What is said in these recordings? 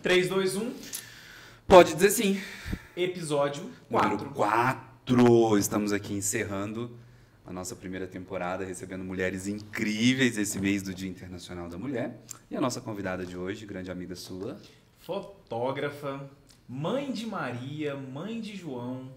3, 2, 1. Pode dizer sim. Episódio Número 4. Estamos aqui encerrando a nossa primeira temporada, recebendo mulheres incríveis esse mês do Dia Internacional da Mulher. E a nossa convidada de hoje, grande amiga sua. Fotógrafa, mãe de Maria, mãe de João,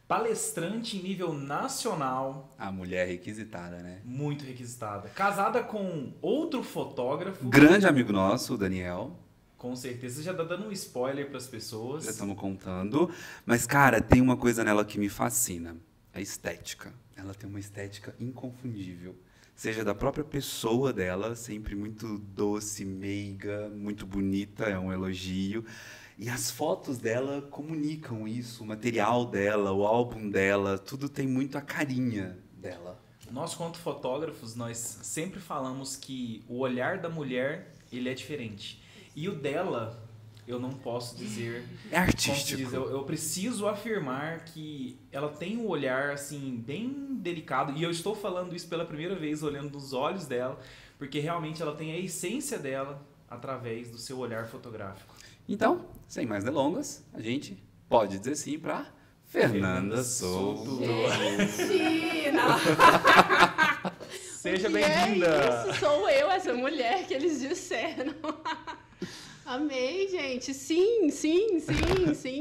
palestrante em nível nacional. A mulher requisitada, né? Muito requisitada. Casada com outro fotógrafo. Grande amigo nosso, o Daniel. Com certeza. Você já tá dando um spoiler para as pessoas. Já estamos contando. Mas, cara, tem uma coisa nela que me fascina. A estética. Ela tem uma estética inconfundível. Seja da própria pessoa dela, sempre muito doce, meiga, muito bonita, é um elogio. E as fotos dela comunicam isso, o material dela, o álbum dela, tudo tem muito a carinha dela. Nós, quanto fotógrafos, nós sempre falamos que o olhar da mulher, ele é diferente. E o dela, eu não posso dizer... É artístico. Eu preciso afirmar que ela tem um olhar, assim, bem delicado. E eu estou falando isso pela primeira vez, olhando nos olhos dela, porque realmente ela tem a essência dela através do seu olhar fotográfico. Então, sem mais delongas, a gente pode dizer sim para Fernanda Souto. Seja bem-vinda! Isso, sou eu, essa mulher que eles disseram. Amei, gente. Sim,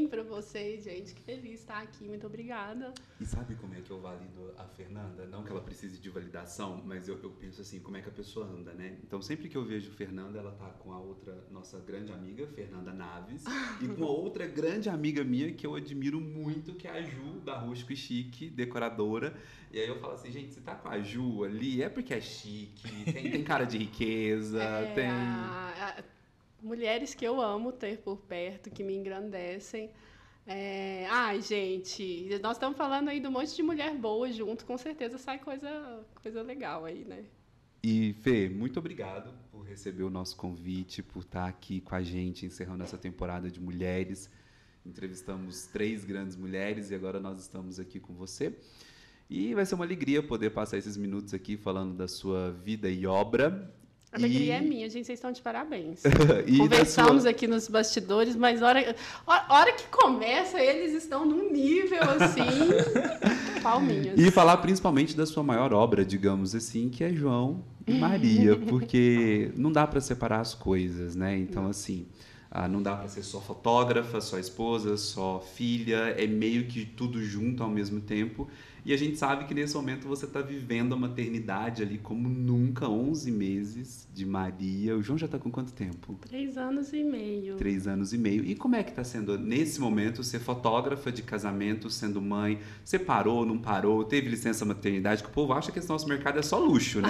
pra vocês, gente. Que feliz estar aqui. Muito obrigada. E sabe como é que eu valido a Fernanda? Não que ela precise de validação, mas eu penso assim, como é que a pessoa anda, né? Então, sempre que eu vejo Fernanda, ela tá com a outra, nossa grande amiga, Fernanda Naves, e com a outra grande amiga minha, que eu admiro muito, que é a Ju, da Rústico e Chique, decoradora. E aí eu falo assim, gente, você tá com a Ju ali, é porque é chique, tem cara de riqueza, tem... Mulheres que eu amo ter por perto, que me engrandecem. Ai, gente, nós estamos falando aí de um monte de mulher boa junto, com certeza sai coisa legal aí, né? E, Fê, muito obrigado por receber o nosso convite, por estar aqui com a gente, encerrando essa temporada de mulheres. Entrevistamos 3 grandes mulheres e agora nós estamos aqui com você. E vai ser uma alegria poder passar esses minutos aqui falando da sua vida e obra. A alegria é minha, gente, vocês estão de parabéns. Conversamos aqui nos bastidores, mas hora que começa, eles estão num nível, assim, palminhas. E falar principalmente da sua maior obra, digamos assim, que é João e Maria, porque não dá para separar as coisas, né? Então, assim, não dá para ser só fotógrafa, só esposa, só filha, é meio que tudo junto ao mesmo tempo. E a gente sabe que nesse momento você está vivendo a maternidade ali como nunca, 11 meses de Maria. O João já está com quanto tempo? 3 anos e meio. 3 anos e meio. E como é que está sendo, nesse momento, ser fotógrafa de casamento, sendo mãe? Você parou, não parou? Teve licença maternidade? Que o povo acha que esse nosso mercado é só luxo, né?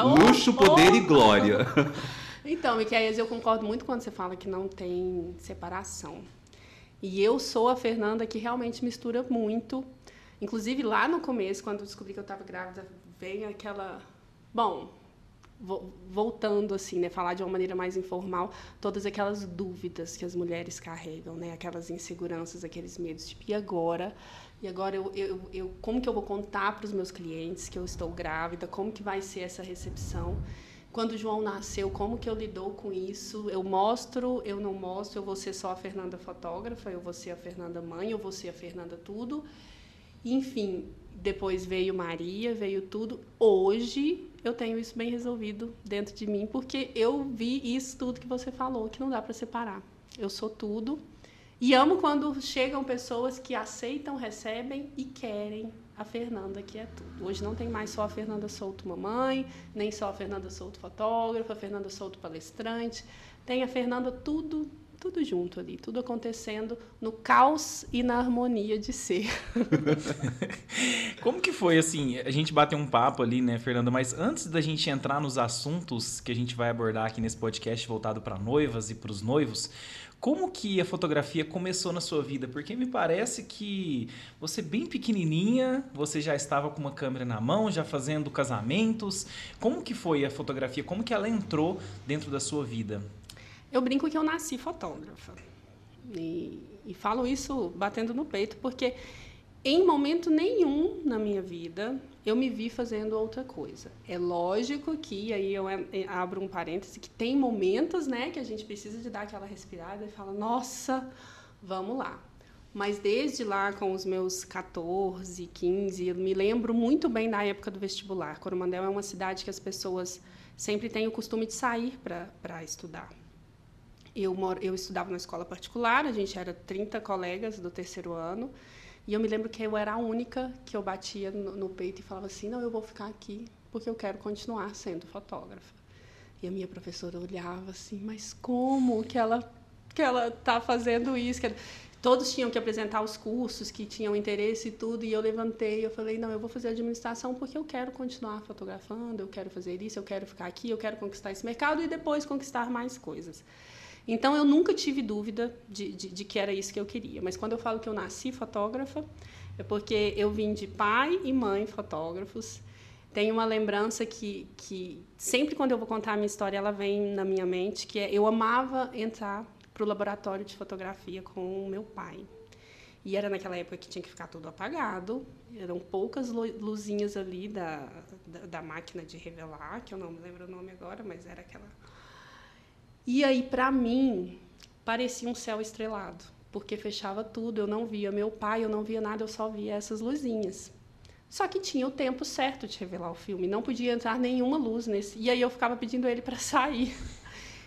Luxo, poder e glória. Então, Miquéias, eu concordo muito quando você fala que não tem separação. E eu sou a Fernanda que realmente mistura muito. Inclusive, lá no começo, quando eu descobri que eu estava grávida, vem aquela... Bom, voltando assim, né, falar de uma maneira mais informal, todas aquelas dúvidas que as mulheres carregam, né, aquelas inseguranças, aqueles medos, tipo, e agora? E agora, como que eu vou contar para os meus clientes que eu estou grávida? Como que vai ser essa recepção? Quando o João nasceu, como que eu lido com isso? Eu mostro, eu não mostro, eu vou ser só a Fernanda fotógrafa, eu vou ser a Fernanda mãe, eu vou ser a Fernanda tudo. Enfim, depois veio Maria, veio tudo. Hoje eu tenho isso bem resolvido dentro de mim, porque eu vi isso tudo que você falou, que não dá para separar. Eu sou tudo. E amo quando chegam pessoas que aceitam, recebem e querem a Fernanda, que é tudo. Hoje não tem mais só a Fernanda Souto mamãe, nem só a Fernanda Souto fotógrafa, a Fernanda Souto palestrante. Tem a Fernanda tudo junto ali, tudo acontecendo no caos e na harmonia de ser. Como que foi, assim, a gente bateu um papo ali, né, Fernanda, mas antes da gente entrar nos assuntos que a gente vai abordar aqui nesse podcast voltado para noivas e para os noivos, como que a fotografia começou na sua vida? Porque me parece que você bem pequenininha, você já estava com uma câmera na mão, já fazendo casamentos. Como que foi a fotografia? Como que ela entrou dentro da sua vida? Eu brinco que eu nasci fotógrafa. E falo isso batendo no peito, porque Em momento nenhum na minha vida, eu me vi fazendo outra coisa. É lógico que, aí eu abro um parêntese, que tem momentos, né, que a gente precisa de dar aquela respirada e fala, nossa, vamos lá. Mas desde lá, com os meus 14, 15, eu me lembro muito bem da época do vestibular. Coromandel é uma cidade que as pessoas sempre têm o costume de sair para estudar. Eu estudava na escola particular, a gente era 30 colegas do terceiro ano, e eu me lembro que eu era a única que eu batia no peito e falava assim, não, eu vou ficar aqui porque eu quero continuar sendo fotógrafa. E a minha professora olhava assim, mas como que ela está fazendo isso? Todos tinham que apresentar os cursos que tinham interesse e tudo, e eu levantei, eu falei, não, eu vou fazer administração porque eu quero continuar fotografando, eu quero fazer isso, eu quero ficar aqui, eu quero conquistar esse mercado e depois conquistar mais coisas. Então, eu nunca tive dúvida de que era isso que eu queria. Mas quando eu falo que eu nasci fotógrafa, é porque eu vim de pai e mãe fotógrafos. Tenho uma lembrança que sempre quando eu vou contar a minha história, ela vem na minha mente, que eu amava entrar para o laboratório de fotografia com o meu pai. E era naquela época que tinha que ficar tudo apagado. Eram poucas luzinhas ali da máquina de revelar, que eu não me lembro o nome agora, mas era aquela... E aí, para mim, parecia um céu estrelado, porque fechava tudo, eu não via meu pai, eu não via nada, eu só via essas luzinhas. Só que tinha o tempo certo de revelar o filme, não podia entrar nenhuma luz nesse. E aí eu ficava pedindo ele para sair.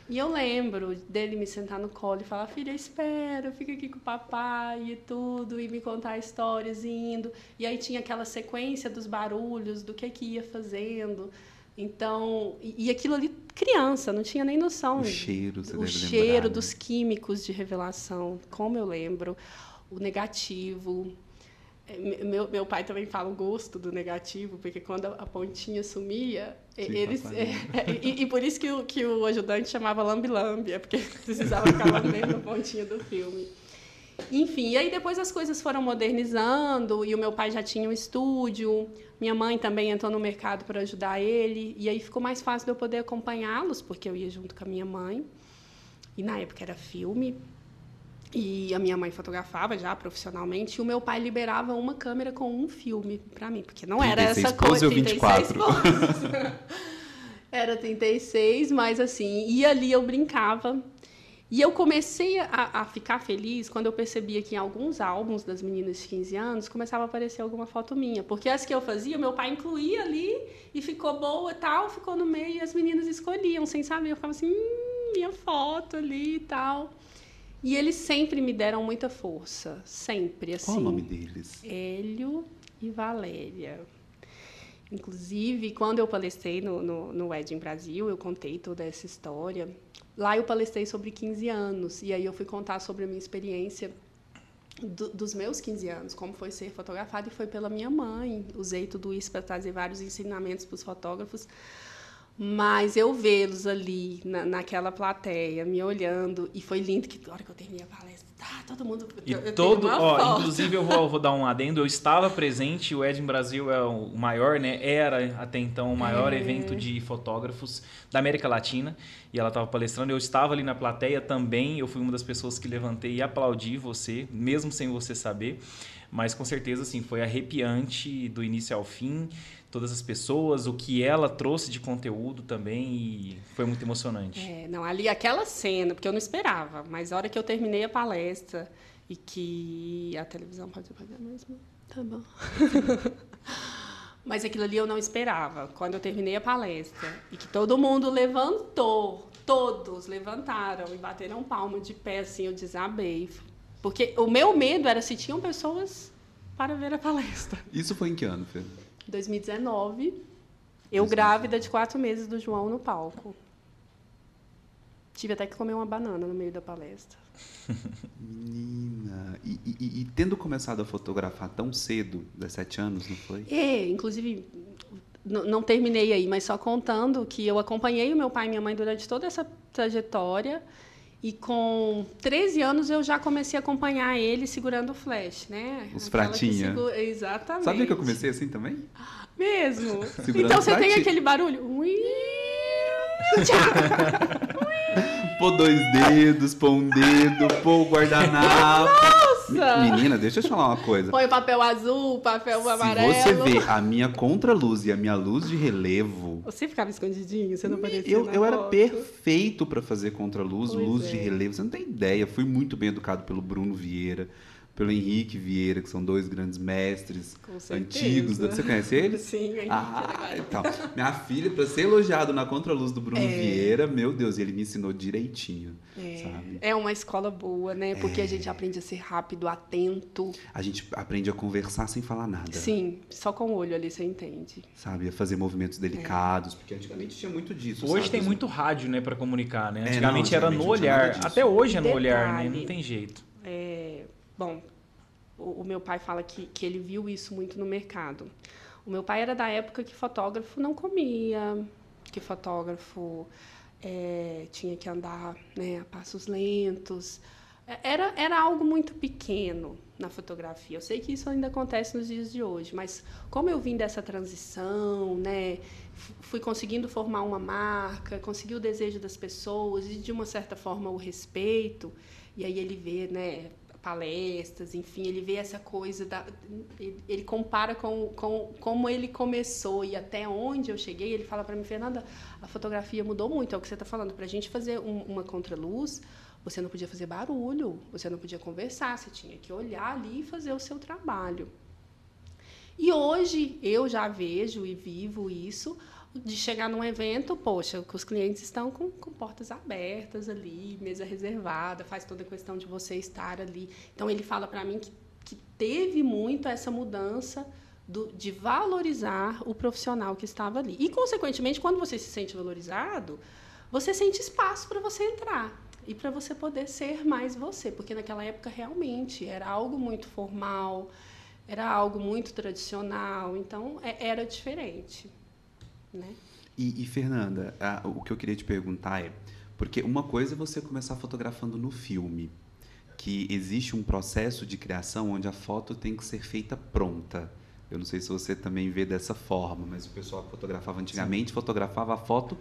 E eu lembro dele me sentar no colo e falar, filha, espera, fica aqui com o papai e tudo, e me contar histórias indo. E aí tinha aquela sequência dos barulhos, do que ia fazendo. Então, e aquilo ali, criança, não tinha nem noção. O cheiro, você deve lembrar, cheiro né? dos químicos de revelação, como eu lembro. O negativo. Meu pai também fala o gosto do negativo, porque quando a pontinha sumia, eles... E por isso que o ajudante chamava lambe-lambe, é porque precisava ficar lambendo a pontinha do filme. Enfim, e aí depois as coisas foram modernizando, e o meu pai já tinha um estúdio, minha mãe também entrou no mercado para ajudar ele, e aí ficou mais fácil de eu poder acompanhá-los, porque eu ia junto com a minha mãe, e na época era filme, e a minha mãe fotografava já profissionalmente, e o meu pai liberava uma câmera com um filme para mim, porque não era essa coisa... 36 ou 24? Era 36, mas assim, e ali eu brincava. E eu comecei a ficar feliz quando eu percebia que em alguns álbuns das meninas de 15 anos começava a aparecer alguma foto minha. Porque as que eu fazia, meu pai incluía ali e ficou boa e tal, ficou no meio e as meninas escolhiam, sem saber. Eu ficava assim, minha foto ali e tal. E eles sempre me deram muita força, sempre. Assim, qual o nome deles? Hélio e Valéria. Inclusive, quando eu palestrei no Wedding Brasil, eu contei toda essa história. Lá eu palestrei sobre 15 anos, e aí eu fui contar sobre a minha experiência dos meus 15 anos, como foi ser fotografada, e foi pela minha mãe. Usei tudo isso para trazer vários ensinamentos para os fotógrafos, mas eu vê-los ali, naquela plateia, me olhando, e foi lindo que, na hora que eu terminei a palestra, todo mundo... Inclusive, eu vou dar um adendo, eu estava presente, o Wedding Brasil é o maior, né? Era, até então, o maior evento de fotógrafos da América Latina, e ela estava palestrando, eu estava ali na plateia também, eu fui uma das pessoas que levantei e aplaudi você, mesmo sem você saber, mas com certeza, assim, foi arrepiante do início ao fim, todas as pessoas, o que ela trouxe de conteúdo também, e foi muito emocionante. Não, ali aquela cena, porque eu não esperava, mas a hora que eu terminei a palestra e que a televisão pode apagar mesmo? Tá bom. Mas aquilo ali eu não esperava. Quando eu terminei a palestra e que todo mundo levantou, todos levantaram e bateram palma de pé, assim, eu desabei. Porque o meu medo era se tinham pessoas para ver a palestra. Isso foi em que ano, Fê? 2019, eu grávida de 4 meses do João no palco. Tive até que comer uma banana no meio da palestra. Menina, e tendo começado a fotografar tão cedo, 17 anos, não foi? Inclusive, não terminei aí, mas só contando que eu acompanhei o meu pai e minha mãe durante toda essa trajetória, e com 13 anos eu já comecei a acompanhar ele segurando o flash, né? Os pratinha. Exatamente. Sabia que eu comecei assim também? Mesmo? Segurando então você pratinha. tem aquele barulho. Ui, tchau. Ui. pôr 2 dedos, pôr um dedo, pôr o guardanapo. Nossa! Menina, deixa eu te falar uma coisa. Põe papel azul, papel amarelo. Se você ver a minha contraluz e a minha luz de relevo... Você ficava escondidinho? Você não aparecia Eu era foto? perfeito para fazer contraluz, Pois luz é. de relevo. Você não tem ideia. Fui muito bem educado pelo Bruno Vieira, pelo Henrique Vieira, que são 2 grandes mestres Com certeza. antigos. Você conhece eles? Sim, Henrique. Então. Minha filha, para ser elogiado na contraluz do Bruno Vieira, meu Deus, ele me ensinou direitinho, sabe? É uma escola boa, né? Porque a gente aprende a ser rápido, atento. A gente aprende a conversar sem falar nada. Sim, só com o olho ali você entende. Sabe? A fazer movimentos delicados. Porque antigamente tinha muito disso. Hoje sabe? tem muito rádio, né, para comunicar, né? não, Antigamente era antigamente no não tinha nada olhar. disso. Até hoje é no olhar, né? Detalhe. Não tem jeito. Bom, o meu pai fala que ele viu isso muito no mercado. O meu pai era da época que fotógrafo não comia, que fotógrafo tinha que andar, né, a passos lentos. Era algo muito pequeno na fotografia. Eu sei que isso ainda acontece nos dias de hoje, mas como eu vim dessa transição, né, fui conseguindo formar uma marca, consegui o desejo das pessoas e, de uma certa forma, o respeito. E aí ele vê, né, palestras, enfim, ele vê essa coisa, ele compara com como ele começou e até onde eu cheguei. Ele fala para mim: Fernanda, a fotografia mudou muito, é o que você está falando. Para a gente fazer uma contraluz, você não podia fazer barulho, você não podia conversar, você tinha que olhar ali e fazer o seu trabalho. E hoje eu já vejo e vivo isso, de chegar num evento, poxa, que os clientes estão com portas abertas ali, mesa reservada, faz toda a questão de você estar ali. Então, ele fala para mim que teve muito essa mudança de valorizar o profissional que estava ali. E, consequentemente, quando você se sente valorizado, você sente espaço para você entrar e para você poder ser mais você, porque naquela época realmente era algo muito formal, era algo muito tradicional, então era diferente. Né? E Fernanda, o que eu queria te perguntar é, porque uma coisa é você começar fotografando no filme, que existe um processo de criação onde a foto tem que ser feita pronta. Eu não sei se você também vê dessa forma, mas o pessoal que fotografava antigamente fotografava a foto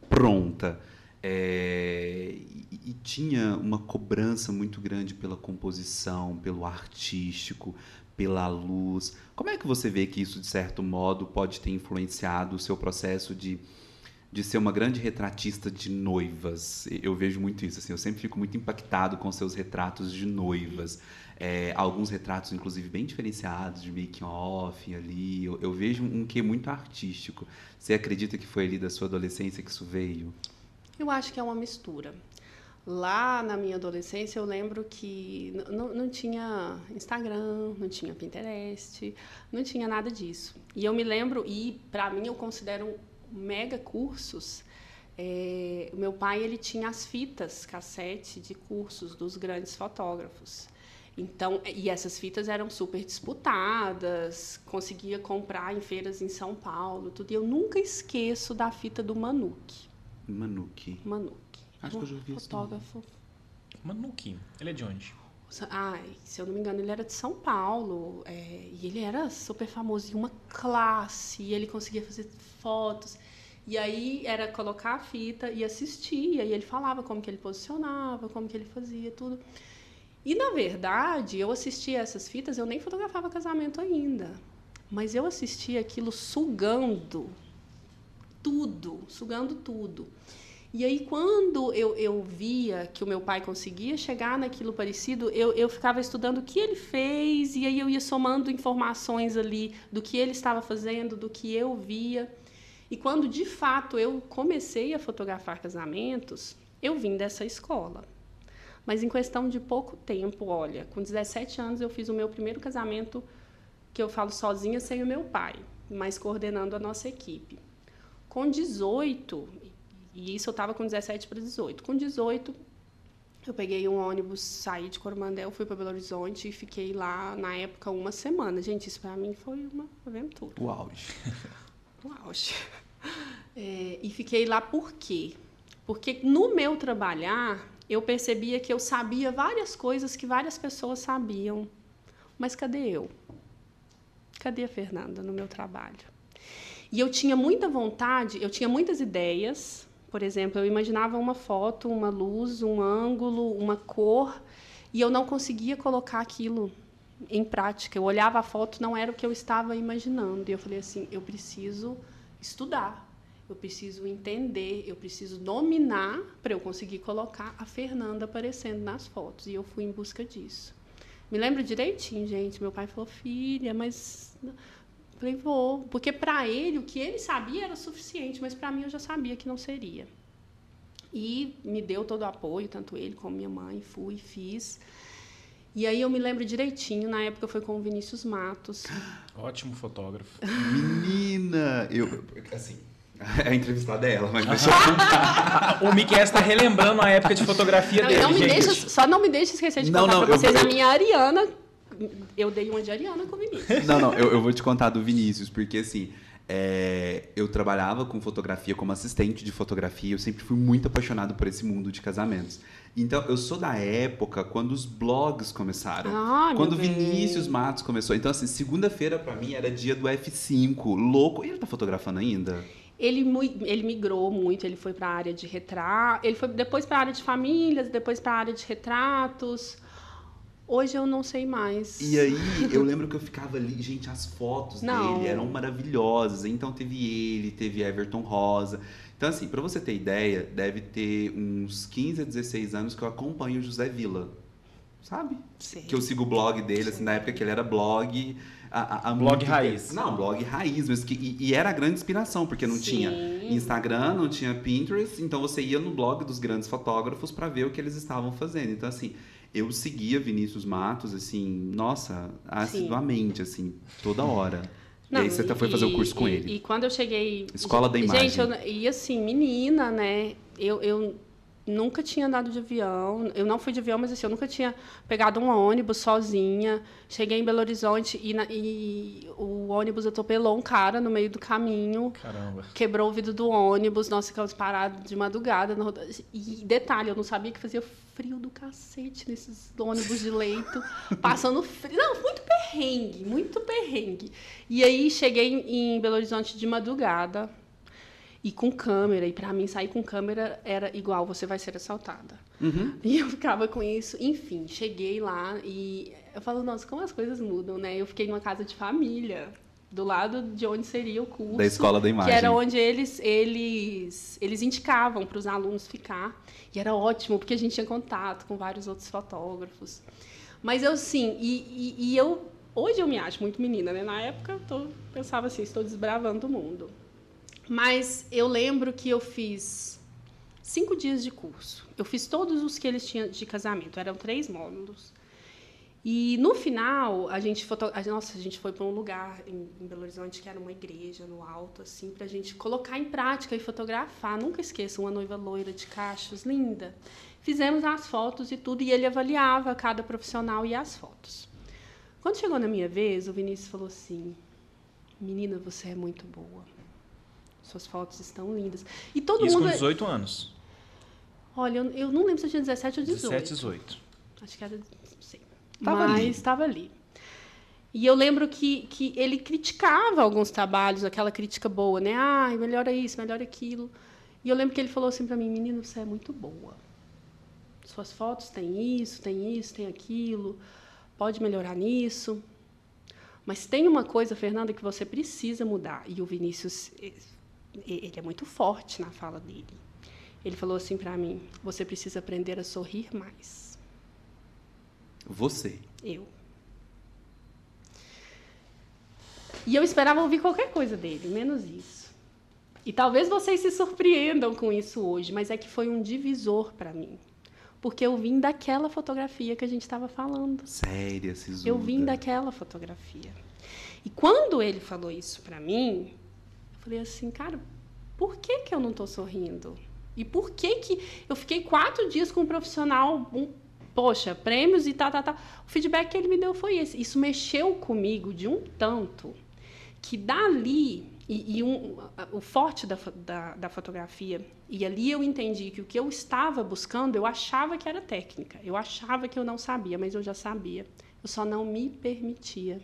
pronta. E tinha uma cobrança muito grande pela composição, pelo artístico, pela luz. Como é que você vê que isso, de certo modo, pode ter influenciado o seu processo de ser uma grande retratista de noivas? Eu vejo muito isso. Assim, eu sempre fico muito impactado com seus retratos de noivas. Alguns retratos, inclusive, bem diferenciados, de making-off ali. Eu vejo um quê muito artístico. Você acredita que foi ali da sua adolescência que isso veio? Eu acho que é uma mistura. Lá na minha adolescência, eu lembro que não tinha Instagram, não tinha Pinterest, não tinha nada disso. E eu me lembro, e para mim eu considero mega cursos. O meu pai, ele tinha as fitas cassete de cursos dos grandes fotógrafos. Então, e essas fitas eram super disputadas, conseguia comprar em feiras em São Paulo, tudo. E eu nunca esqueço da fita do Manuque. Manuque. Acho que eu já vi esse fotógrafo. Manuque. Ele é de onde? Se eu não me engano, ele era de São Paulo. E ele era super famoso, em uma classe, e ele conseguia fazer fotos. E aí era colocar a fita e assistir. E aí ele falava como que ele posicionava, como que ele fazia, tudo. E, na verdade, eu assistia essas fitas, eu nem fotografava casamento ainda. Mas eu assistia aquilo sugando tudo. E aí, quando eu via que o meu pai conseguia chegar naquilo parecido, eu ficava estudando o que ele fez, e aí eu ia somando informações ali do que ele estava fazendo, do que eu via. E quando, de fato, eu comecei a fotografar casamentos, eu vim dessa escola. Mas em questão de pouco tempo, olha, com 17 anos eu fiz o meu primeiro casamento, que eu falo sozinha, sem o meu pai, mas coordenando a nossa equipe. Com 18... E isso eu estava com 17 para 18. Com 18, eu peguei um ônibus, saí de Coromandel, fui para Belo Horizonte e fiquei lá, na época, uma semana. Gente, isso para mim foi uma aventura. O auge. O auge. E fiquei lá por quê? Porque no meu trabalhar, eu percebia que eu sabia várias coisas que várias pessoas sabiam. Mas cadê eu? Cadê a Fernanda no meu trabalho? E eu tinha muita vontade, eu tinha muitas ideias. Por exemplo, eu imaginava uma foto, uma luz, um ângulo, uma cor, e eu não conseguia colocar aquilo em prática. Eu olhava a foto, não era o que eu estava imaginando. E eu falei assim, eu preciso estudar, eu preciso entender, eu preciso dominar para eu conseguir colocar a Fernanda aparecendo nas fotos. E eu fui em busca disso. Me lembro direitinho, gente. Meu pai falou, filha, mas... Eu falei, vou. Porque para ele, o que ele sabia era suficiente, mas para mim eu já sabia que não seria. E me deu todo o apoio, tanto ele como minha mãe. Fui, fiz. E aí eu me lembro direitinho, na época foi com o Vinícius Matos. Ótimo fotógrafo. Menina! Assim, a entrevistada é ela, mas deixa eu contar. O Miquel está relembrando a época de fotografia dele, gente. Só não me deixa esquecer de contar pra vocês a minha Ariana. Eu dei uma de Ariana com o Vinícius. Não, eu vou te contar do Vinícius, porque assim... eu trabalhava com fotografia como assistente de fotografia, eu sempre fui muito apaixonado por esse mundo de casamentos. Então, eu sou da época quando os blogs começaram, quando o Vinícius Matos começou. Então, assim, segunda-feira pra mim era dia do F5, louco. E ele tá fotografando ainda? Ele migrou muito, ele foi pra área de retrato, ele foi depois pra área de famílias, depois pra área de retratos. Hoje eu não sei mais. E aí, eu lembro que eu ficava ali, gente, as fotos dele eram maravilhosas. Então, teve Everton Rosa. Então, assim, pra você ter ideia, deve ter uns 15 a 16 anos que eu acompanho o José Villa. Sabe? Sim. Que eu sigo o blog dele, assim, na época que ele era blog... blog raiz. Não, blog raiz, mas e era a grande inspiração, porque não tinha Instagram, não tinha Pinterest, então você ia no blog dos grandes fotógrafos pra ver o que eles estavam fazendo. Então, assim... Eu seguia Vinícius Matos, assim, nossa, assiduamente, assim, toda hora. Não, e aí você foi fazer o curso com ele. E quando eu cheguei... Escola da Imagem. Gente, e assim, menina, né? Eu nunca tinha andado de avião. Eu não fui de avião, mas assim, eu nunca tinha pegado um ônibus sozinha. Cheguei em Belo Horizonte e o ônibus atropelou um cara no meio do caminho. Caramba. Quebrou o vidro do ônibus. Nós ficamos parados de madrugada. E detalhe, eu não sabia que fazia frio do cacete nesses ônibus de leito. Passando frio. Não, muito perrengue, muito perrengue. E aí cheguei em Belo Horizonte de madrugada. E com câmera, e pra mim sair com câmera era igual, você vai ser assaltada. Uhum. E eu ficava com isso. Enfim, cheguei lá e eu falo, nossa, como as coisas mudam, né? Eu fiquei numa casa de família, do lado de onde seria o curso. Da Escola da Imagem. Que era onde eles indicavam para os alunos ficar. E era ótimo, porque a gente tinha contato com vários outros fotógrafos. Mas eu, sim, eu... Hoje eu me acho muito menina, né? Na época eu pensava assim, estou desbravando o mundo. Mas eu lembro que eu fiz 5 dias de curso. Eu fiz todos os que eles tinham de casamento. Eram 3 módulos. E, no final, a gente foi para um lugar em Belo Horizonte, que era uma igreja, no alto, assim, para a gente colocar em prática e fotografar. Nunca esqueço, uma noiva loira de cachos, linda. Fizemos as fotos e tudo, e ele avaliava cada profissional e as fotos. Quando chegou na minha vez, o Vinícius falou assim, menina, você é muito boa. Suas fotos estão lindas. E todo Isso mundo... com 18 anos. Olha, eu não lembro se eu tinha 17 ou 18. 17, 18. Acho que era... Não sei. Mas estava ali. E eu lembro que ele criticava alguns trabalhos, aquela crítica boa, né? Ah, melhora isso, melhora aquilo. E eu lembro que ele falou assim para mim, menina, você é muito boa. Suas fotos têm isso, tem aquilo. Pode melhorar nisso. Mas tem uma coisa, Fernanda, que você precisa mudar. E o Vinícius... Ele é muito forte na fala dele. Ele falou assim para mim, você precisa aprender a sorrir mais. Você? Eu. E eu esperava ouvir qualquer coisa dele, menos isso. E talvez vocês se surpreendam com isso hoje, mas é que foi um divisor para mim. Porque eu vim daquela fotografia que a gente estava falando. Séria, sisuda. Eu vim daquela fotografia. E quando ele falou isso para mim... Falei assim, cara, por que eu não estou sorrindo? E por que eu fiquei 4 dias com um profissional, poxa, prêmios e tal. O feedback que ele me deu foi esse. Isso mexeu comigo de um tanto que dali, o forte da fotografia, e ali eu entendi que o que eu estava buscando, eu achava que era técnica. Eu achava que eu não sabia, mas eu já sabia. Eu só não me permitia.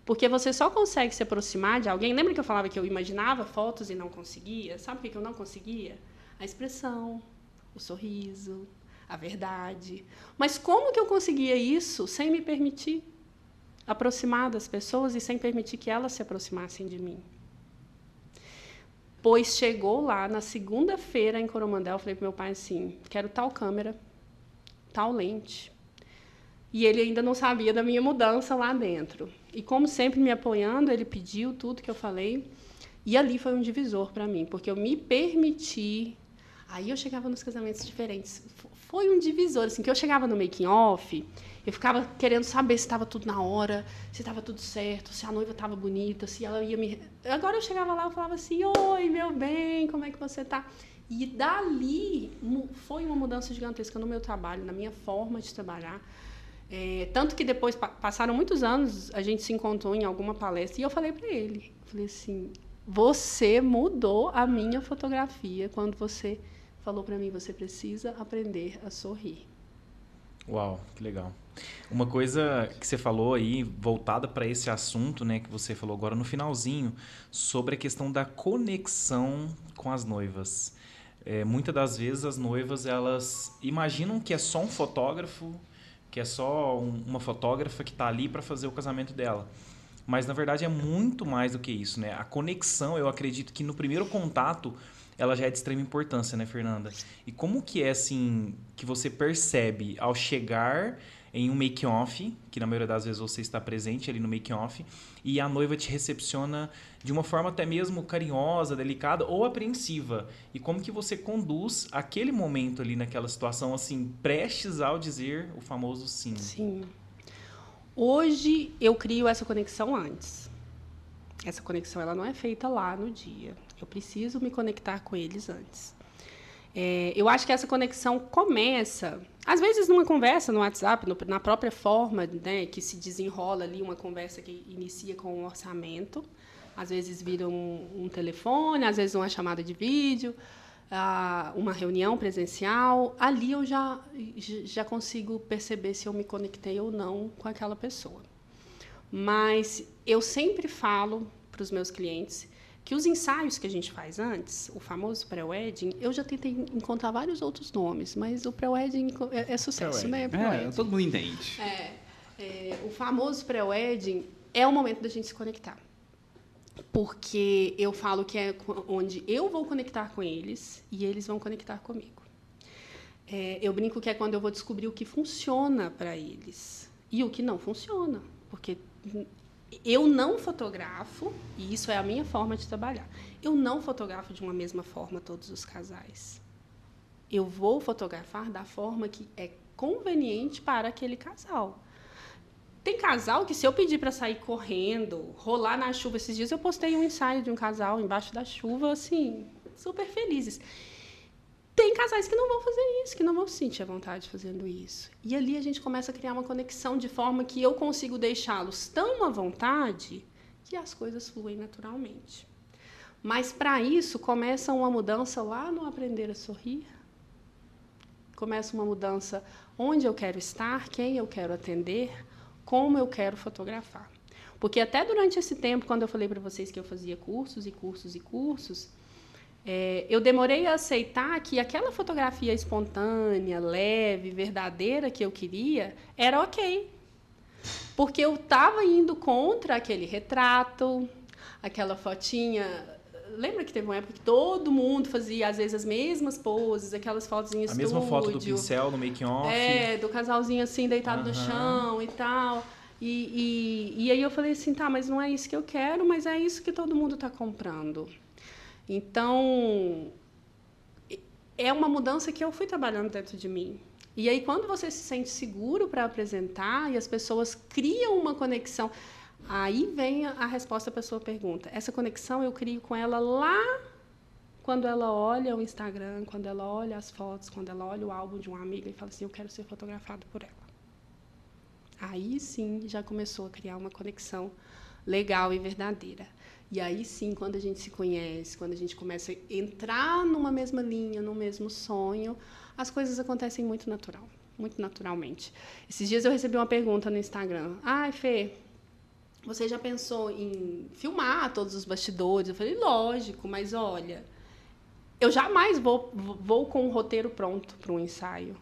Porque você só consegue se aproximar de alguém... Lembra que eu falava que eu imaginava fotos e não conseguia? Sabe por que eu não conseguia? A expressão, o sorriso, a verdade. Mas como que eu conseguia isso sem me permitir aproximar das pessoas e sem permitir que elas se aproximassem de mim? Pois chegou lá, na segunda-feira, em Coromandel, eu falei para meu pai assim, quero tal câmera, tal lente. E ele ainda não sabia da minha mudança lá dentro. E como sempre me apoiando, ele pediu tudo que eu falei. E ali foi um divisor para mim, porque eu me permiti. Aí eu chegava nos casamentos diferentes. Foi um divisor, assim, que eu chegava no making off, eu ficava querendo saber se estava tudo na hora, se estava tudo certo, se a noiva estava bonita, se ela ia me... Agora eu chegava lá e falava assim, oi, meu bem, como é que você está? E dali foi uma mudança gigantesca no meu trabalho, na minha forma de trabalhar. Tanto que depois, passaram muitos anos, a gente se encontrou em alguma palestra e eu falei para ele, falei assim, você mudou a minha fotografia quando você falou para mim, você precisa aprender a sorrir. Uau, que legal. Uma coisa que você falou aí, voltada para esse assunto, né, que você falou agora no finalzinho, sobre a questão da conexão com as noivas. Muitas das vezes as noivas, elas imaginam que é só um fotógrafo, que é só uma fotógrafa que está ali para fazer o casamento dela. Mas, na verdade, é muito mais do que isso, né? A conexão, eu acredito que no primeiro contato, ela já é de extrema importância, né, Fernanda? E como que é, assim, que você percebe ao chegar em um make-off, que na maioria das vezes você está presente ali no make-off, e a noiva te recepciona de uma forma até mesmo carinhosa, delicada ou apreensiva. E como que você conduz aquele momento ali naquela situação, assim, prestes ao dizer o famoso sim? Sim. Hoje eu crio essa conexão antes. Essa conexão ela não é feita lá no dia. Eu preciso me conectar com eles antes. Eu acho que essa conexão começa, às vezes, numa conversa no WhatsApp, na própria forma, né, que se desenrola ali uma conversa que inicia com um orçamento. Às vezes vira um telefone, às vezes uma chamada de vídeo, uma reunião presencial. Ali eu já consigo perceber se eu me conectei ou não com aquela pessoa. Mas eu sempre falo para os meus clientes que os ensaios que a gente faz antes, o famoso pré-wedding, eu já tentei encontrar vários outros nomes, mas o pré-wedding é sucesso, né? Todo mundo entende. O famoso pré-wedding é o momento da gente se conectar. Porque eu falo que é onde eu vou conectar com eles e eles vão conectar comigo. Eu brinco que é quando eu vou descobrir o que funciona para eles e o que não funciona. Porque eu não fotografo, e isso é a minha forma de trabalhar, eu não fotografo de uma mesma forma todos os casais. Eu vou fotografar da forma que é conveniente para aquele casal. Tem casal que, se eu pedir para sair correndo, rolar na chuva, esses dias eu postei um ensaio de um casal embaixo da chuva, assim, super felizes. Tem casais que não vão fazer isso, que não vão sentir a vontade fazendo isso. E ali a gente começa a criar uma conexão de forma que eu consigo deixá-los tão à vontade que as coisas fluem naturalmente. Mas, para isso, começa uma mudança lá no aprender a sorrir. Começa uma mudança onde eu quero estar, quem eu quero atender, como eu quero fotografar. Porque até durante esse tempo, quando eu falei para vocês que eu fazia cursos e cursos e cursos, eu demorei a aceitar que aquela fotografia espontânea, leve, verdadeira que eu queria, era ok. Porque eu estava indo contra aquele retrato, aquela fotinha... Lembra que teve uma época que todo mundo fazia, às vezes, as mesmas poses, aquelas fotos em estúdio. A mesma foto do pincel no making-off. Do casalzinho assim, deitado no chão e tal. E aí eu falei assim, tá, mas não é isso que eu quero, mas é isso que todo mundo está comprando. Então, é uma mudança que eu fui trabalhando dentro de mim. E aí, quando você se sente seguro para apresentar e as pessoas criam uma conexão, aí vem a resposta para a sua pergunta. Essa conexão eu crio com ela lá quando ela olha o Instagram, quando ela olha as fotos, quando ela olha o álbum de uma amiga e fala assim, eu quero ser fotografado por ela. Aí, sim, já começou a criar uma conexão legal e verdadeira. E aí, sim, quando a gente se conhece, quando a gente começa a entrar numa mesma linha, no mesmo sonho, as coisas acontecem muito naturalmente. Esses dias eu recebi uma pergunta no Instagram. Ai, Fê, você já pensou em filmar todos os bastidores? Eu falei, lógico, mas olha, eu jamais vou com um roteiro pronto para um ensaio.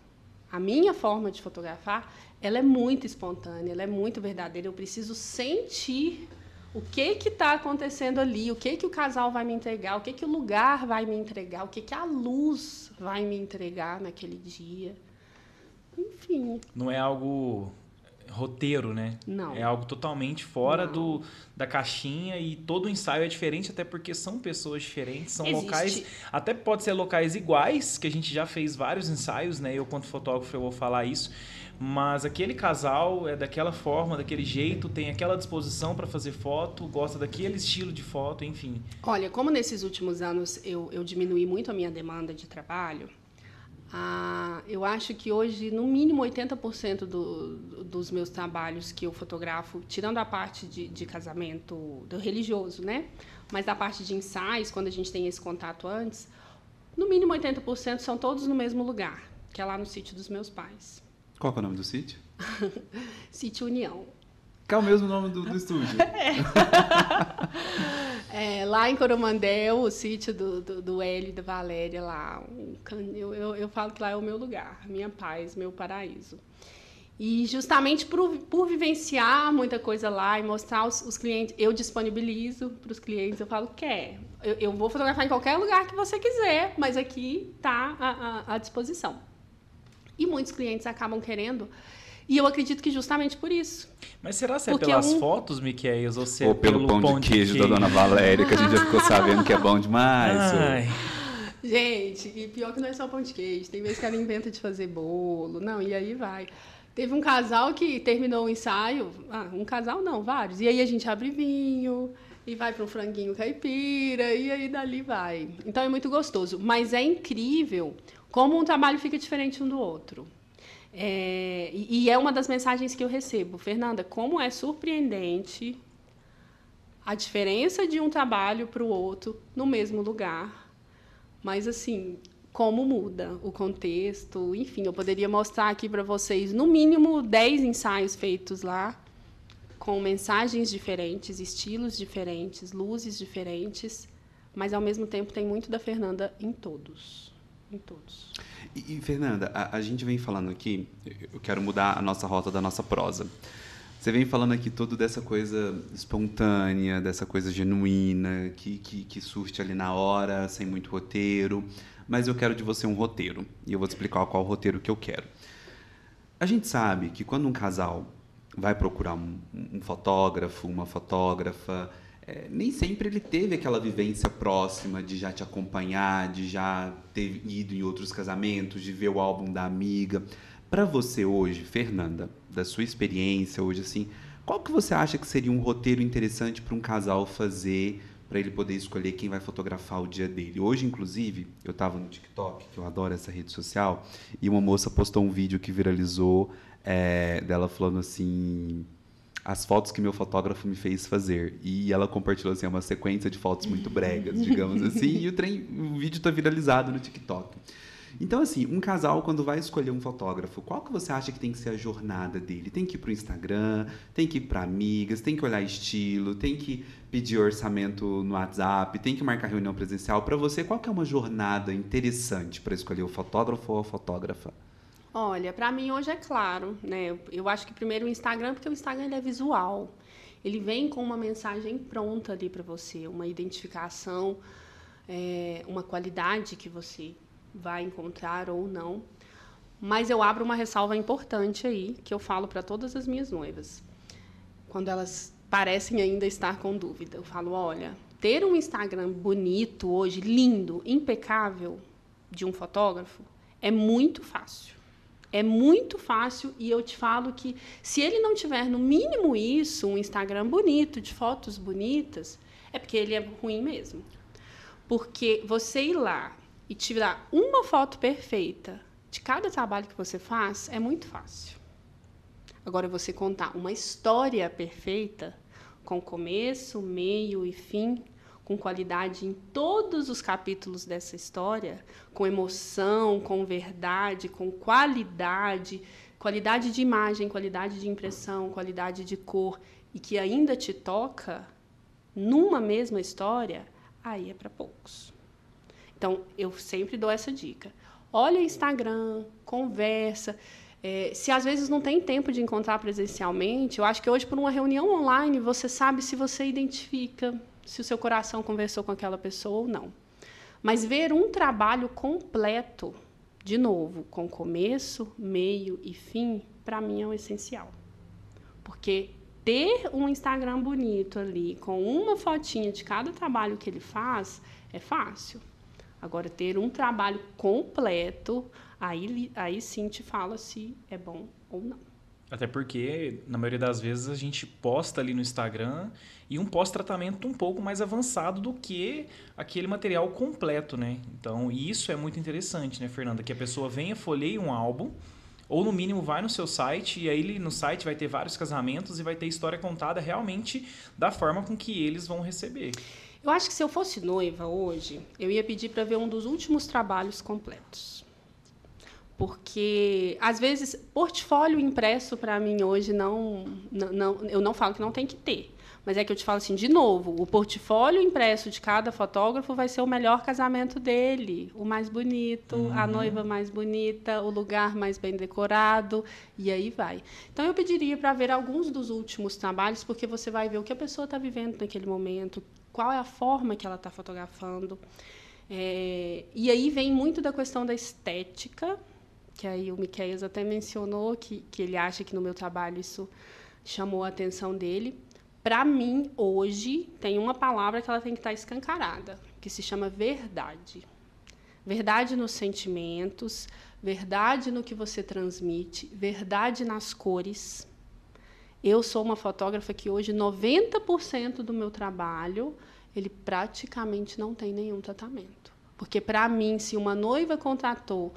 A minha forma de fotografar, ela é muito espontânea, ela é muito verdadeira. Eu preciso sentir o que está acontecendo ali, o que o casal vai me entregar, o que o lugar vai me entregar, o que a luz vai me entregar naquele dia. Enfim. Não é algo roteiro, né? Não. É algo totalmente fora da caixinha e todo ensaio é diferente, até porque são pessoas diferentes, são locais, até pode ser locais iguais, que a gente já fez vários ensaios, né? Eu, quanto fotógrafo, eu vou falar isso, mas aquele casal é daquela forma, daquele jeito, tem aquela disposição para fazer foto, gosta daquele estilo de foto, enfim. Olha, como nesses últimos anos eu diminuí muito a minha demanda de trabalho, eu acho que hoje, no mínimo, 80% dos meus trabalhos que eu fotografo, tirando a parte de casamento do religioso, né? Mas da parte de ensaios, quando a gente tem esse contato antes, no mínimo 80% são todos no mesmo lugar, que é lá no sítio dos meus pais. Qual que é o nome do sítio? Sítio União. Que é o mesmo nome do estúdio. Lá em Coromandel, o sítio do Hélio e da Valéria, lá. Eu falo que lá é o meu lugar, minha paz, meu paraíso. E justamente por vivenciar muita coisa lá e mostrar os clientes, eu disponibilizo para os clientes, eu falo, eu vou fotografar em qualquer lugar que você quiser, mas aqui está à disposição. E muitos clientes acabam querendo. E eu acredito que justamente por isso. Mas será que é pelas fotos, Miquéias, ou pelo pão de queijo da Dona Valéria, que a gente já ficou sabendo que é bom demais? Gente, e pior que não é só pão de queijo. Tem vezes que ela inventa de fazer bolo. Não, e aí vai. Teve um casal que terminou o ensaio. Um casal não, vários. E aí a gente abre vinho, e vai para um franguinho caipira, e aí dali vai. Então é muito gostoso. Mas é incrível como um trabalho fica diferente um do outro. E é uma das mensagens que eu recebo. Fernanda, como é surpreendente a diferença de um trabalho para o outro no mesmo lugar. Mas, assim, como muda o contexto. Enfim, eu poderia mostrar aqui para vocês, no mínimo, 10 ensaios feitos lá, com mensagens diferentes, estilos diferentes, luzes diferentes, mas, ao mesmo tempo, tem muito da Fernanda em todos. Em todos. E Fernanda, a gente vem falando aqui, eu quero mudar a nossa rota da nossa prosa. Você vem falando aqui tudo dessa coisa espontânea, dessa coisa genuína, que surge ali na hora, sem muito roteiro. Mas eu quero de você um roteiro, e eu vou te explicar qual roteiro que eu quero. A gente sabe que quando um casal vai procurar um fotógrafo, uma fotógrafa, nem sempre ele teve aquela vivência próxima de já te acompanhar, de já ter ido em outros casamentos, de ver o álbum da amiga. Para você hoje, Fernanda, da sua experiência hoje, assim, qual que você acha que seria um roteiro interessante para um casal fazer, para ele poder escolher quem vai fotografar o dia dele? Hoje, inclusive, eu estava no TikTok, que eu adoro essa rede social, e uma moça postou um vídeo que viralizou dela falando assim... as fotos que meu fotógrafo me fez fazer. E ela compartilhou assim, uma sequência de fotos muito bregas, digamos assim, e o vídeo está viralizado no TikTok. Então, assim, um casal, quando vai escolher um fotógrafo, qual que você acha que tem que ser a jornada dele? Tem que ir para o Instagram, tem que ir para amigas, tem que olhar estilo, tem que pedir orçamento no WhatsApp, tem que marcar reunião presencial. Para você, qual que é uma jornada interessante para escolher o fotógrafo ou a fotógrafa? Olha, para mim hoje é claro, né? Eu acho que primeiro o Instagram, porque o Instagram ele é visual. Ele vem com uma mensagem pronta ali para você, uma identificação, uma qualidade que você vai encontrar ou não. Mas eu abro uma ressalva importante aí, que eu falo para todas as minhas noivas. Quando elas parecem ainda estar com dúvida, eu falo, olha, ter um Instagram bonito hoje, lindo, impecável, de um fotógrafo, é muito fácil. É muito fácil e eu te falo que se ele não tiver no mínimo isso, um Instagram bonito, de fotos bonitas, é porque ele é ruim mesmo. Porque você ir lá e tirar uma foto perfeita de cada trabalho que você faz é muito fácil. Agora, você contar uma história perfeita, com começo, meio e fim, com qualidade em todos os capítulos dessa história, com emoção, com verdade, com qualidade, qualidade de imagem, qualidade de impressão, qualidade de cor, e que ainda te toca numa mesma história, aí é para poucos. Então, eu sempre dou essa dica. Olha o Instagram, conversa. Se às vezes não tem tempo de encontrar presencialmente, eu acho que hoje, por uma reunião online, você sabe se você identifica se o seu coração conversou com aquela pessoa ou não. Mas ver um trabalho completo, de novo, com começo, meio e fim, para mim é o essencial. Porque ter um Instagram bonito ali, com uma fotinha de cada trabalho que ele faz, é fácil. Agora, ter um trabalho completo, aí sim te fala se é bom ou não. Até porque, na maioria das vezes, a gente posta ali no Instagram e um pós-tratamento um pouco mais avançado do que aquele material completo, né? Então, isso é muito interessante, né, Fernanda? Que a pessoa venha, folheie um álbum, ou no mínimo vai no seu site, e aí no site vai ter vários casamentos e vai ter história contada realmente da forma com que eles vão receber. Eu acho que se eu fosse noiva hoje, eu ia pedir para ver um dos últimos trabalhos completos. Porque, às vezes, portfólio impresso, para mim, hoje, eu não falo que não tem que ter. Mas é que eu te falo assim, de novo, o portfólio impresso de cada fotógrafo vai ser o melhor casamento dele, o mais bonito, a noiva mais bonita, o lugar mais bem decorado, e aí vai. Então, eu pediria para ver alguns dos últimos trabalhos, porque você vai ver o que a pessoa está vivendo naquele momento, qual é a forma que ela está fotografando. E aí vem muito da questão da estética, que aí o Miquéias até mencionou, que ele acha que no meu trabalho isso chamou a atenção dele. Para mim, hoje, tem uma palavra que ela tem que estar escancarada, que se chama verdade. Verdade nos sentimentos, verdade no que você transmite, verdade nas cores. Eu sou uma fotógrafa que hoje 90% do meu trabalho, ele praticamente não tem nenhum tratamento. Porque, para mim, se uma noiva contratou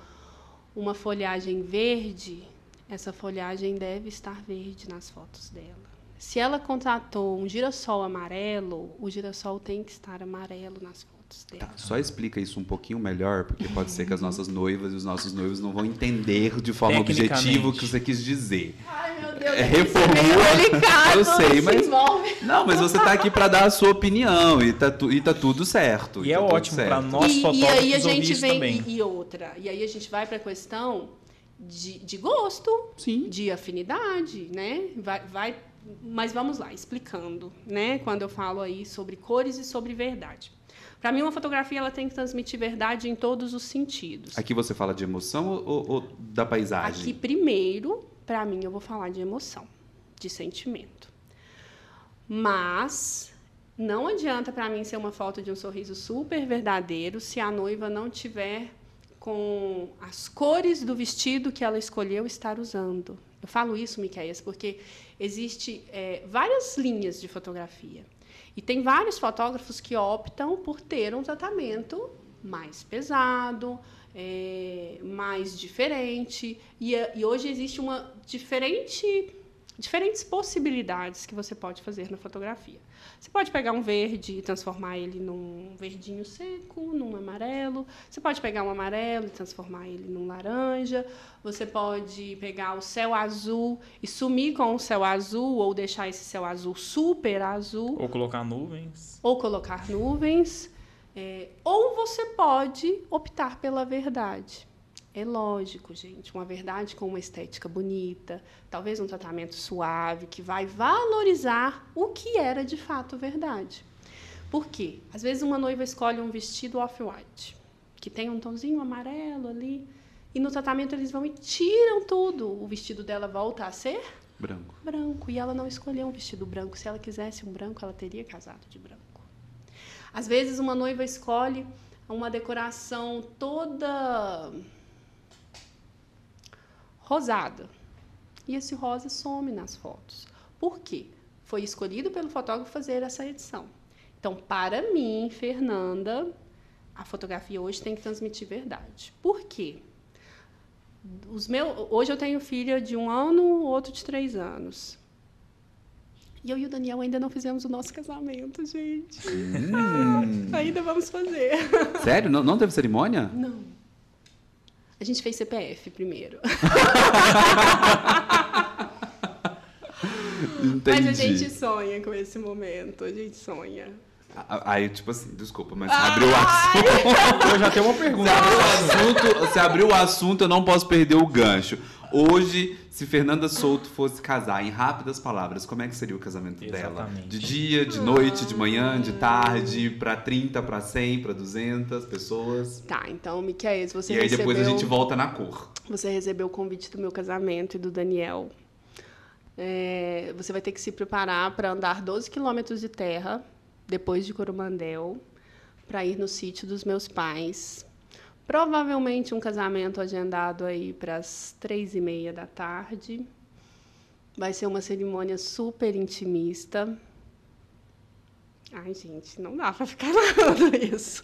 uma folhagem verde, essa folhagem deve estar verde nas fotos dela. Se ela contratou um girassol amarelo, o girassol tem que estar amarelo nas fotos dela. Tá, só explica isso um pouquinho melhor, porque pode ser que as nossas noivas e os nossos noivos não vão entender de forma objetiva o que você quis dizer. Ai, meu Deus, reformula. Delicado, eu sei, mas envolve. não, mas você está aqui para dar a sua opinião e tá tudo certo. E é ótimo para nós fotógrafos e aí a gente isso vem também. E aí a gente vai para a questão de gosto, sim, de afinidade, né? Mas vamos lá, explicando, né? Quando eu falo aí sobre cores e sobre verdade. Para mim, uma fotografia ela tem que transmitir verdade em todos os sentidos. Aqui você fala de emoção ou da paisagem? Aqui, primeiro, para mim, eu vou falar de emoção, de sentimento. Mas não adianta para mim ser uma foto de um sorriso super verdadeiro se a noiva não tiver com as cores do vestido que ela escolheu estar usando. Eu falo isso, Miquéias, porque existe várias linhas de fotografia. E tem vários fotógrafos que optam por ter um tratamento mais pesado, mais diferente. E hoje existe diferentes possibilidades que você pode fazer na fotografia. Você pode pegar um verde e transformar ele num verdinho seco, num amarelo. Você pode pegar um amarelo e transformar ele num laranja. Você pode pegar o céu azul e sumir com o céu azul, ou deixar esse céu azul super azul. Ou colocar nuvens. Ou colocar nuvens. Ou você pode optar pela verdade. É lógico, gente, uma verdade com uma estética bonita, talvez um tratamento suave, que vai valorizar o que era de fato verdade. Por quê? Às vezes uma noiva escolhe um vestido off-white, que tem um tonzinho amarelo ali, e no tratamento eles vão e tiram tudo. O vestido dela volta a ser branco. Branco. E ela não escolheu um vestido branco. Se ela quisesse um branco, ela teria casado de branco. Às vezes uma noiva escolhe uma decoração toda rosada. E esse rosa some nas fotos. Por quê? Foi escolhido pelo fotógrafo fazer essa edição. Então, para mim, Fernanda, a fotografia hoje tem que transmitir verdade. Por quê? Hoje eu tenho filha de 1 ano, outro de 3 anos. E eu e o Daniel ainda não fizemos o nosso casamento, gente. Ainda vamos fazer. Sério? Não teve cerimônia? Não. A gente fez CPF primeiro. Entendi. Mas a gente sonha com esse momento, a gente sonha. Aí, tipo assim, desculpa, mas você abriu o assunto. Eu já tenho uma pergunta. Você abriu o assunto, eu não posso perder o gancho. Hoje, se Fernanda Souto fosse casar, em rápidas palavras, como é que seria o casamento dela? De dia, de noite, de manhã, de tarde, para 30, para 100, para 200 pessoas? Tá, então, Miquéias, você E aí depois a gente volta na cor. Você recebeu o convite do meu casamento e do Daniel. Você vai ter que se preparar para andar 12 quilômetros de terra, depois de Coromandel, para ir no sítio dos meus pais. Provavelmente um casamento agendado aí para as 3h30 da tarde. Vai ser uma cerimônia super intimista. Ai, gente, não dá para ficar narrando isso.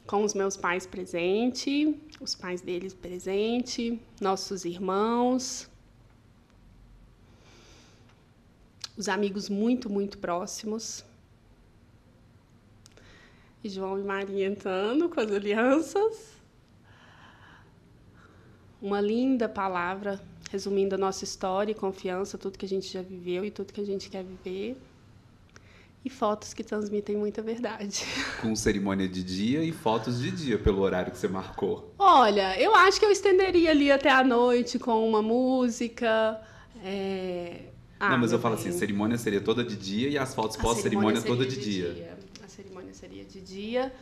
Com os meus pais presentes, os pais deles presentes, nossos irmãos, os amigos muito, muito próximos. E João e Maria entrando com as alianças. Uma linda palavra resumindo a nossa história e confiança, tudo que a gente já viveu e tudo que a gente quer viver. E fotos que transmitem muita verdade. Com cerimônia de dia e fotos de dia, pelo horário que você marcou. Olha, eu acho que eu estenderia ali até a noite com uma música. Não, mas eu falo assim, a cerimônia seria toda de dia e as fotos pós-cerimônia toda de dia. A cerimônia seria de dia.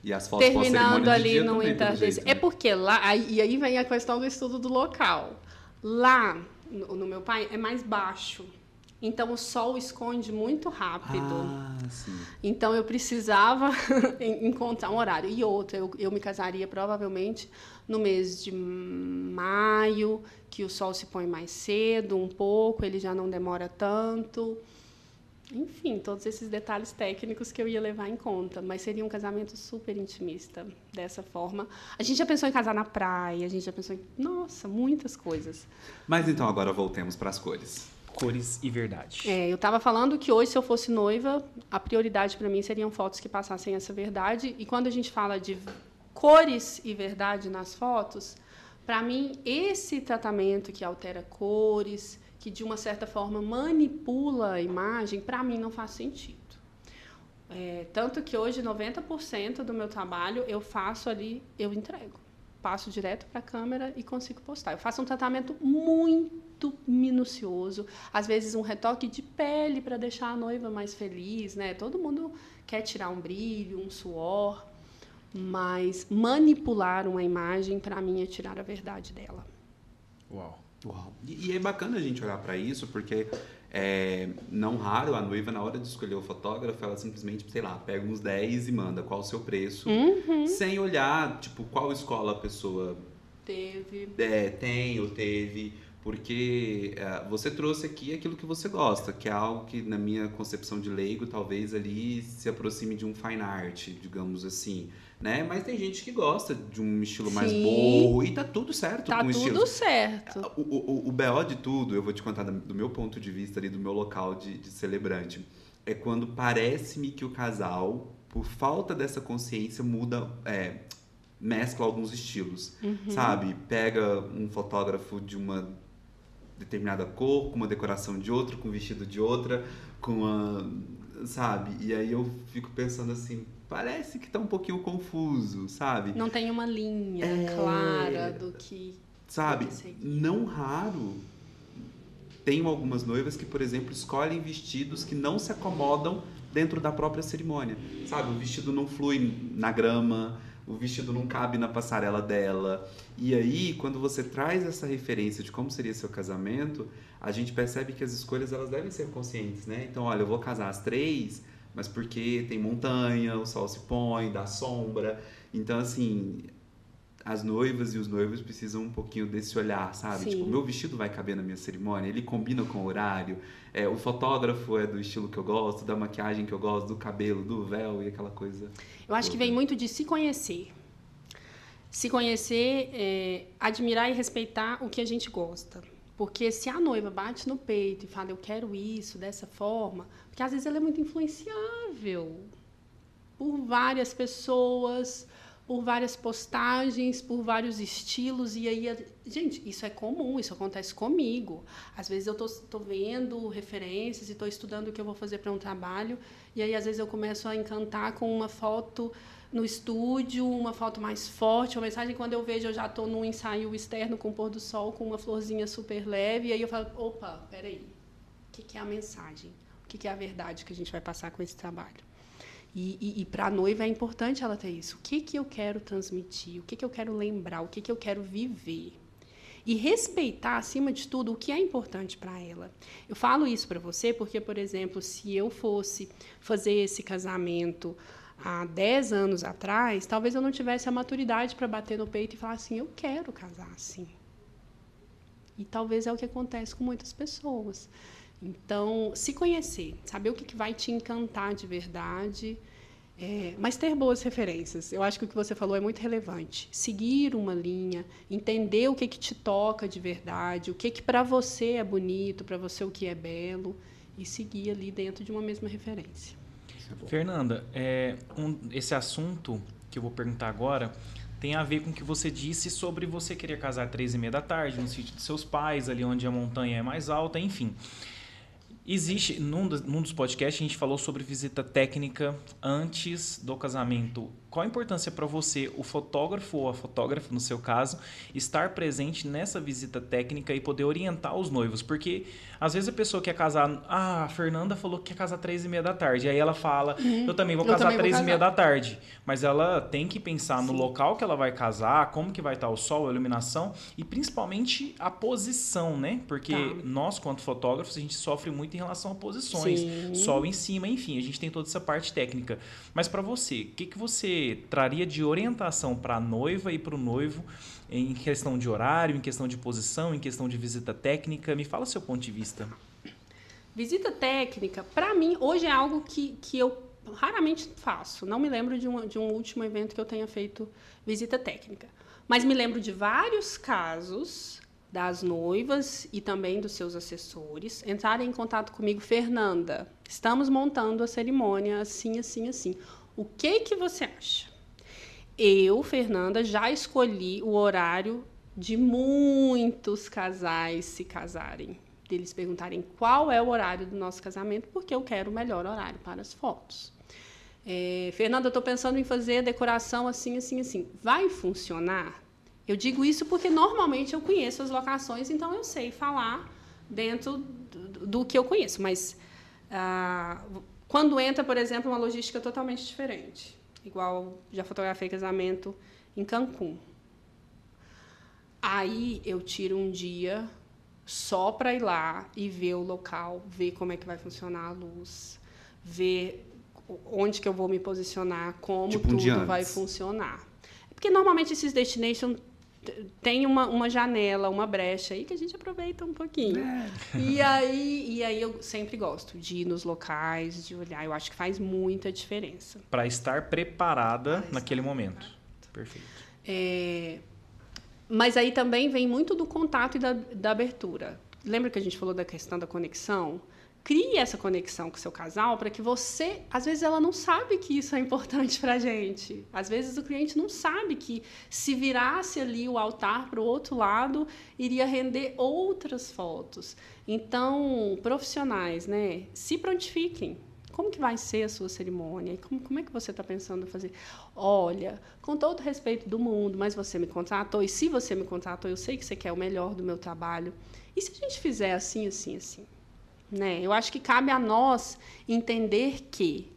E as fotos terminando pós-cerimônia ali de dia no também, entardecer. É porque lá, e aí vem a questão do estudo do local. Lá, no meu pai, é mais baixo. Então, o sol esconde muito rápido. Ah, sim. Então, eu precisava encontrar um horário. E outra, eu me casaria provavelmente no mês de maio, que o sol se põe mais cedo um pouco, ele já não demora tanto. Enfim, todos esses detalhes técnicos que eu ia levar em conta. Mas seria um casamento super intimista, dessa forma. A gente já pensou em casar na praia, a gente já pensou em... Nossa, muitas coisas. Mas então, agora voltemos para as cores. Cores e verdade. Eu estava falando que hoje, se eu fosse noiva, a prioridade para mim seriam fotos que passassem essa verdade. E quando a gente fala de cores e verdade nas fotos, para mim, esse tratamento que altera cores, que de uma certa forma manipula a imagem, para mim não faz sentido. Tanto que hoje 90% do meu trabalho eu faço ali, eu entrego. Passo direto para a câmera e consigo postar. Eu faço um tratamento muito minucioso, às vezes um retoque de pele para deixar a noiva mais feliz, né? Todo mundo quer tirar um brilho, um suor, mas manipular uma imagem, para mim, é tirar a verdade dela. Uau. E é bacana a gente olhar para isso, porque não raro a noiva, na hora de escolher o fotógrafo, ela simplesmente, sei lá, pega uns 10 e manda qual o seu preço, sem olhar, tipo, qual escola a pessoa tem ou teve, porque você trouxe aqui aquilo que você gosta, que é algo que, na minha concepção de leigo, talvez ali se aproxime de um fine art, digamos assim, né? Mas tem gente que gosta de um estilo mais boho e tá tudo certo com o estilo. Tá tudo certo. O BO de tudo, eu vou te contar do meu ponto de vista ali, do meu local de celebrante, é quando parece-me que o casal, por falta dessa consciência, mescla alguns estilos, sabe? Pega um fotógrafo de uma determinada cor, com uma decoração de outra, com um vestido de outra, sabe? E aí eu fico pensando assim, parece que tá um pouquinho confuso, sabe? Não tem uma linha clara do que... Sabe? Não raro, tenho algumas noivas que, por exemplo, escolhem vestidos que não se acomodam dentro da própria cerimônia, sabe? O vestido não flui na grama, o vestido não cabe na passarela dela. E aí, quando você traz essa referência de como seria seu casamento, a gente percebe que as escolhas elas devem ser conscientes, né? Então, olha, eu vou casar às 3, mas porque tem montanha, o sol se põe, dá sombra. Então, assim, as noivas e os noivos precisam um pouquinho desse olhar, sabe? Sim. Tipo, meu vestido vai caber na minha cerimônia, ele combina com o horário, o fotógrafo é do estilo que eu gosto, da maquiagem que eu gosto, do cabelo, do véu e aquela coisa. Eu acho que vem muito de se conhecer. Se conhecer, admirar e respeitar o que a gente gosta. Porque se a noiva bate no peito e fala, eu quero isso, dessa forma... Porque, às vezes, ela é muito influenciável por várias pessoas, por várias postagens, por vários estilos, e aí, gente, isso é comum, isso acontece comigo. Às vezes eu tô vendo referências e estou estudando o que eu vou fazer para um trabalho, e aí às vezes eu começo a encantar com uma foto no estúdio, uma foto mais forte, uma mensagem, quando eu vejo eu já estou num ensaio externo com o pôr do sol, com uma florzinha super leve, e aí eu falo, opa, peraí, o que é a mensagem? O que é a verdade que a gente vai passar com esse trabalho? E para a noiva é importante ela ter isso. O que eu quero transmitir? O que eu quero lembrar? O que eu quero viver? E respeitar, acima de tudo, o que é importante para ela. Eu falo isso para você porque, por exemplo, se eu fosse fazer esse casamento há 10 anos atrás, talvez eu não tivesse a maturidade para bater no peito e falar assim, eu quero casar assim. E talvez é o que acontece com muitas pessoas. Então, se conhecer, saber o que vai te encantar de verdade, mas ter boas referências. Eu acho que o que você falou é muito relevante. Seguir uma linha, entender o que te toca de verdade, o que para você é bonito, para você o que é belo, e seguir ali dentro de uma mesma referência. Fernanda, esse assunto que eu vou perguntar agora tem a ver com o que você disse sobre você querer casar às 3h30 no sítio de seus pais, ali onde a montanha é mais alta, enfim. Existe, num dos podcasts, a gente falou sobre visita técnica antes do casamento. Qual a importância para você, o fotógrafo ou a fotógrafa, no seu caso, estar presente nessa visita técnica e poder orientar os noivos? Porque, às vezes, a pessoa quer casar... a Fernanda falou que quer casar às 3h30. Aí ela fala, eu também vou casar às 3h30. Mas ela tem que pensar no local que ela vai casar, como que vai estar o sol, a iluminação e, principalmente, a posição, né? Porque nós, quanto fotógrafos, a gente sofre muito em relação a posições. Sim. Sol em cima, enfim. A gente tem toda essa parte técnica. Mas, para você, o que você traria de orientação para a noiva e para o noivo em questão de horário, em questão de posição, em questão de visita técnica? Me fala o seu ponto de vista. Visita técnica, para mim, hoje é algo que eu raramente faço. Não me lembro de um último evento que eu tenha feito visita técnica. Mas me lembro de vários casos das noivas e também dos seus assessores entrarem em contato comigo. Fernanda, estamos montando a cerimônia assim, assim, assim. O que você acha? Eu, Fernanda, já escolhi o horário de muitos casais se casarem. Deles perguntarem qual é o horário do nosso casamento, porque eu quero o melhor horário para as fotos. Fernanda, eu estou pensando em fazer a decoração assim, assim, assim. Vai funcionar? Eu digo isso porque normalmente eu conheço as locações, então eu sei falar dentro do que eu conheço. Mas... quando entra, por exemplo, uma logística totalmente diferente, igual já fotografei casamento em Cancún. Aí eu tiro um dia só para ir lá e ver o local, ver como é que vai funcionar a luz, ver onde que eu vou me posicionar, como tipo tudo vai funcionar. Porque normalmente esses destinations tem uma janela, uma brecha aí que a gente aproveita um pouquinho. E aí eu sempre gosto de ir nos locais, de olhar. Eu acho que faz muita diferença. Para estar preparada naquele momento. Perfeito. Mas aí também vem muito do contato e da abertura. Lembra que a gente falou da questão da conexão? Crie essa conexão com o seu casal para que você... Às vezes ela não sabe que isso é importante para a gente. Às vezes o cliente não sabe que se virasse ali o altar para o outro lado, iria render outras fotos. Então, profissionais, né? Se prontifiquem. Como que vai ser a sua cerimônia? Como é que você está pensando em fazer? Olha, com todo o respeito do mundo, mas você me contratou, e se você me contratou, eu sei que você quer o melhor do meu trabalho. E se a gente fizer assim, assim, assim? Né? Eu acho que cabe a nós entender que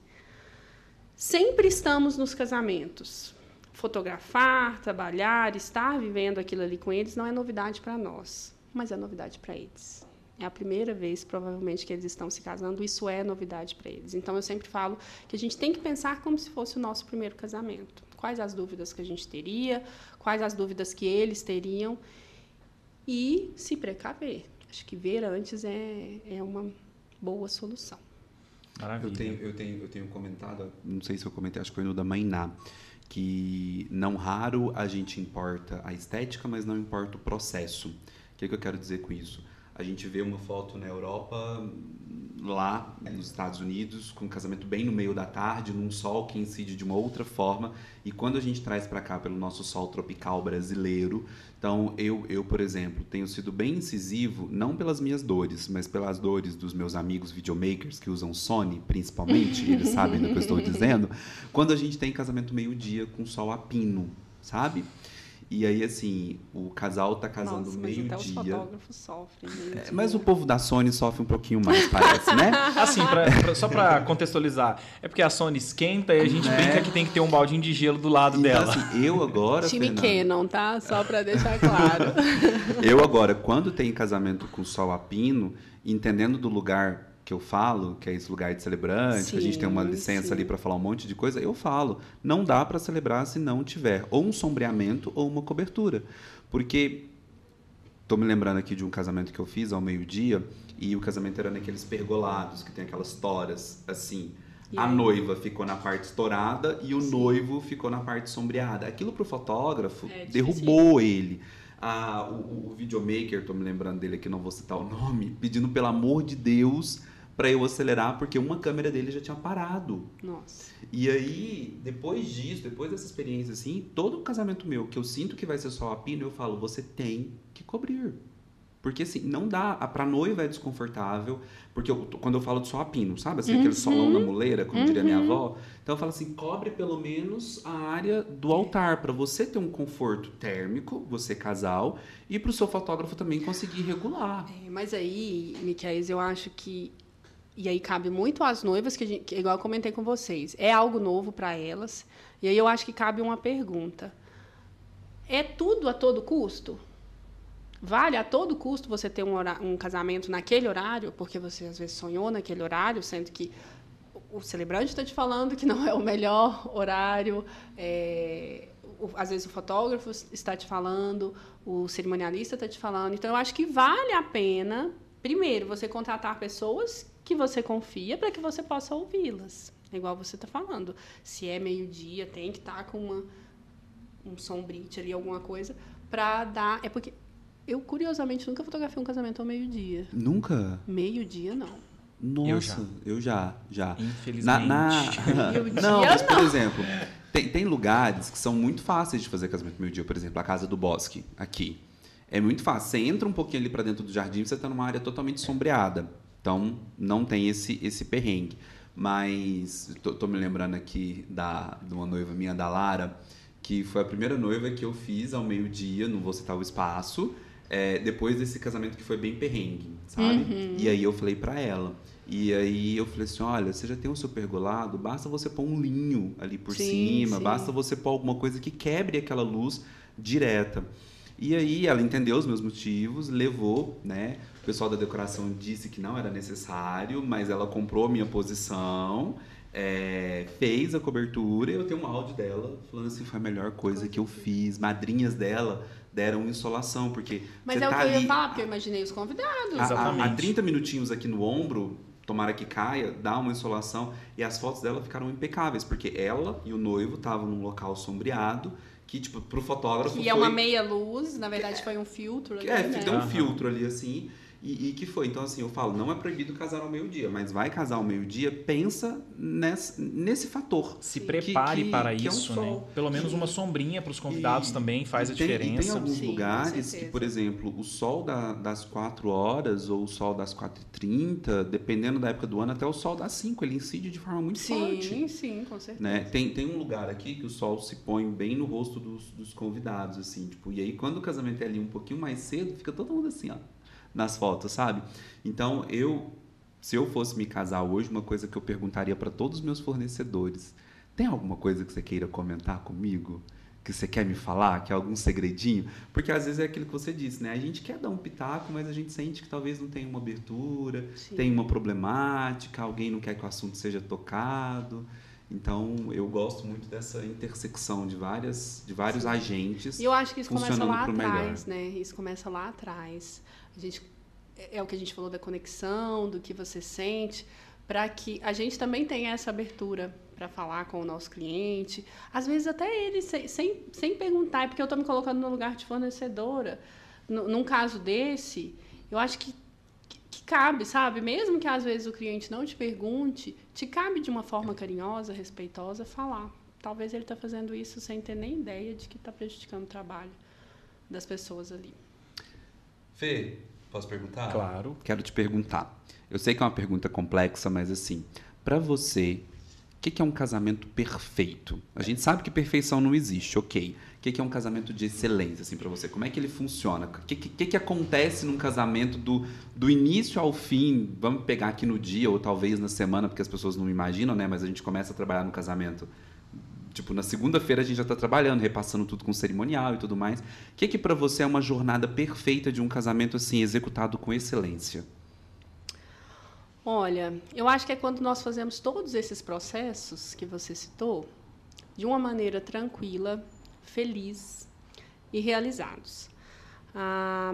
sempre estamos nos casamentos. Fotografar, trabalhar, estar vivendo aquilo ali com eles não é novidade para nós, mas é novidade para eles. É a primeira vez, provavelmente, que eles estão se casando, isso é novidade para eles. Então, eu sempre falo que a gente tem que pensar como se fosse o nosso primeiro casamento. Quais as dúvidas que a gente teria, quais as dúvidas que eles teriam e se precaver. Acho que ver antes é uma boa solução. Maravilha. Eu tenho comentado, não sei se eu comentei, acho que foi no da Mainá, que não raro a gente importa a estética, mas não importa o processo. O que eu quero dizer com isso? A gente vê uma foto na Europa, lá nos Estados Unidos, com um casamento bem no meio da tarde, num sol que incide de uma outra forma. E quando a gente traz para cá pelo nosso sol tropical brasileiro, então eu, por exemplo, tenho sido bem incisivo, não pelas minhas dores, mas pelas dores dos meus amigos videomakers que usam Sony, principalmente, eles sabem do que eu estou dizendo, quando a gente tem casamento meio-dia com sol a pino, sabe? E aí, assim, o casal tá casando meio-dia. Até os fotógrafos sofrem. Mas o povo da Sony sofre um pouquinho mais, parece, né? Assim, só pra contextualizar, é porque a Sony esquenta e a gente brinca que tem que ter um baldinho de gelo do lado então, dela. Assim, eu agora, time Fernanda, Canon, tá? Só pra deixar claro. eu agora, quando tem casamento com sol a pino, entendendo do lugar que eu falo, que é esse lugar de celebrante, que a gente tem uma licença ali para falar um monte de coisa, eu falo, não dá para celebrar se não tiver ou um sombreamento ou uma cobertura. Porque, tô me lembrando aqui de um casamento que eu fiz ao meio-dia, e o casamento era naqueles pergolados, que tem aquelas toras, assim. A noiva ficou na parte estourada e o noivo ficou na parte sombreada. Aquilo pro fotógrafo derrubou ele. O videomaker, tô me lembrando dele aqui, não vou citar o nome, pedindo pelo amor de Deus para eu acelerar, porque uma câmera dele já tinha parado. Nossa. E aí, depois disso, depois dessa experiência assim, todo casamento meu que eu sinto que vai ser só a pino, eu falo, você tem que cobrir. Porque assim, não dá, pra noiva é desconfortável, porque quando eu falo de só a pino, sabe? Assim, aquele solão na muleira, como diria minha avó. Então eu falo assim, cobre pelo menos a área do altar, para você ter um conforto térmico, você casal, e pro seu fotógrafo também conseguir regular. Mas aí, Miquéis, eu acho que... E aí cabe muito às noivas, que igual eu comentei com vocês, é algo novo para elas. E aí eu acho que cabe uma pergunta. É tudo a todo custo? Vale a todo custo você ter um casamento naquele horário, porque você às vezes sonhou naquele horário, sendo que o celebrante está te falando que não é o melhor horário, às vezes o fotógrafo está te falando, o cerimonialista está te falando. Então, eu acho que vale a pena, primeiro, você contratar pessoas que você confia para que você possa ouvi-las. É igual você está falando. Se é meio-dia, tem que estar com um sombrite ali, alguma coisa, para dar... É porque eu, curiosamente, nunca fotografei um casamento ao meio-dia. Nunca? Meio-dia, não. Nossa, eu já. Infelizmente. Não, mas, por exemplo, tem lugares que são muito fáceis de fazer casamento meio-dia. Por exemplo, a Casa do Bosque, aqui. É muito fácil. Você entra um pouquinho ali para dentro do jardim, você está numa área totalmente sombreada. Então, não tem esse perrengue. Mas, tô me lembrando aqui de uma noiva minha, da Lara, que foi a primeira noiva que eu fiz ao meio-dia, não vou citar o espaço, depois desse casamento que foi bem perrengue, sabe? E aí eu falei pra ela. E aí eu falei assim, olha, você já tem um seu pergolado, basta você pôr um linho ali por cima, basta você pôr alguma coisa que quebre aquela luz direta. E aí ela entendeu os meus motivos, levou, né? O pessoal da decoração disse que não era necessário, mas ela comprou a minha posição, fez a cobertura, e eu tenho um áudio dela falando assim, foi a melhor coisa que eu fiz. Madrinhas dela deram insolação, porque mas você é tá o que eu ali, ia falar, porque eu imaginei os convidados. Exatamente. Há 30 minutinhos aqui no ombro, tomara que caia, dá uma insolação, e as fotos dela ficaram impecáveis, porque ela e o noivo estavam num local sombreado, que, tipo, pro fotógrafo que é uma meia luz, na verdade foi um filtro ali, né? Tem um filtro ali, assim, e que foi. Então, assim, eu falo, não é proibido casar ao meio-dia, mas vai casar ao meio-dia, pensa nesse fator. Se prepare para isso, é um né? Pelo menos uma sombrinha para os convidados também faz a diferença. Tem alguns lugares que, por exemplo, o sol das 4 horas ou o sol das 4h30, dependendo da época do ano, até o sol das 5, ele incide de forma muito forte. Sim, com certeza. Né? Tem um lugar aqui que o sol se põe bem no rosto dos convidados, assim, tipo, e aí quando o casamento é ali um pouquinho mais cedo, fica todo mundo assim, ó, nas fotos, sabe? Então, se eu fosse me casar hoje, uma coisa que eu perguntaria para todos os meus fornecedores, tem alguma coisa que você queira comentar comigo? Que você quer me falar? Que é algum segredinho? Porque às vezes é aquilo que você disse, né? A gente quer dar um pitaco, mas a gente sente que talvez não tenha uma abertura, tem uma problemática, alguém não quer que o assunto seja tocado. Então, eu gosto muito dessa intersecção de vários agentes. E eu acho que isso começa lá melhor. atrás, né? Isso começa lá atrás. É o que a gente falou da conexão, do que você sente, para que a gente também tenha essa abertura para falar com o nosso cliente. Às vezes até ele, sem perguntar, é porque eu estou me colocando no lugar de fornecedora. Num caso desse, eu acho que cabe, sabe? Mesmo que às vezes o cliente não te pergunte, te cabe de uma forma carinhosa, respeitosa, falar. Talvez ele está fazendo isso sem ter nem ideia de que está prejudicando o trabalho das pessoas ali. Fê, posso perguntar? Claro. Quero te perguntar. Eu sei que é uma pergunta complexa, mas assim, para você, o que é um casamento perfeito? A gente sabe que perfeição não existe, ok. O que é um casamento de excelência, assim, para você? Como é que ele funciona? O que acontece num casamento do início ao fim? Vamos pegar aqui no dia ou talvez na semana, porque as pessoas não imaginam, né? Mas a gente começa a trabalhar no casamento. Tipo, na segunda-feira a gente já está trabalhando, repassando tudo com cerimonial e tudo mais. O que para você é uma jornada perfeita de um casamento, assim, executado com excelência? Olha, eu acho que é quando nós fazemos todos esses processos que você citou de uma maneira tranquila, feliz e realizados.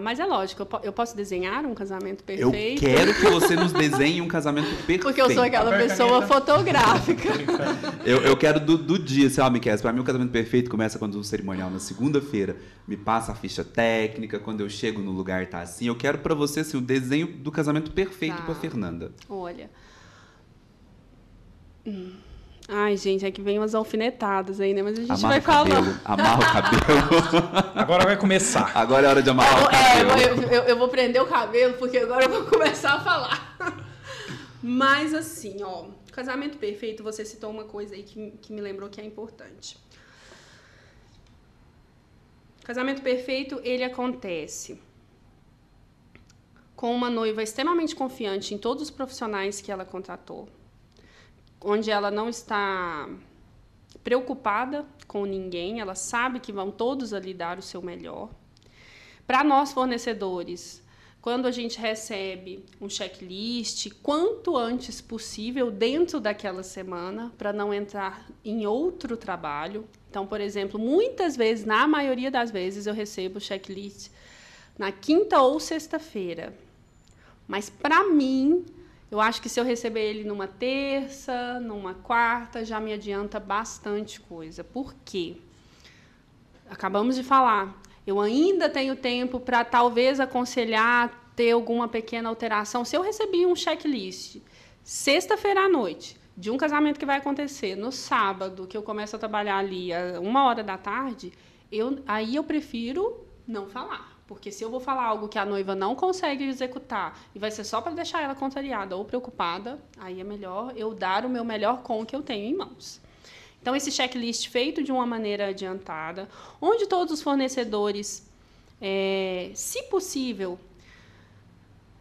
Mas é lógico, eu posso desenhar um casamento perfeito. Eu quero que você nos desenhe um casamento perfeito. Porque eu sou aquela pessoa fotográfica. Eu quero do dia, sei lá, Miquel, para mim o casamento perfeito começa quando o cerimonial na segunda-feira me passa a ficha técnica, quando eu chego no lugar tá assim. Eu quero para você assim, o desenho do casamento perfeito para Fernanda. Olha. Ai, gente, é que vem umas alfinetadas aí, né? Mas a gente vai falando. Amarra o cabelo. Agora vai começar. Agora é hora de amarrar o cabelo. Eu vou prender o cabelo, porque agora eu vou começar a falar. Mas assim, ó, casamento perfeito, você citou uma coisa aí que me lembrou que é importante. Casamento perfeito, ele acontece com uma noiva extremamente confiante em todos os profissionais que ela contratou, onde ela não está preocupada com ninguém, ela sabe que vão todos ali dar o seu melhor. Para nós, fornecedores, quando a gente recebe um checklist, quanto antes possível, dentro daquela semana, para não entrar em outro trabalho. Então, por exemplo, muitas vezes, na maioria das vezes, eu recebo o checklist na quinta ou sexta-feira. Mas, para mim, eu acho que se eu receber ele numa terça, numa quarta, já me adianta bastante coisa. Por quê? Acabamos de falar. Eu ainda tenho tempo para talvez aconselhar, ter alguma pequena alteração. Se eu recebi um checklist sexta-feira à noite de um casamento que vai acontecer no sábado, que eu começo a trabalhar ali a 13h, aí eu prefiro não falar. Porque se eu vou falar algo que a noiva não consegue executar e vai ser só para deixar ela contrariada ou preocupada, aí é melhor eu dar o meu melhor com o que eu tenho em mãos. Então, esse checklist feito de uma maneira adiantada, onde todos os fornecedores, se possível,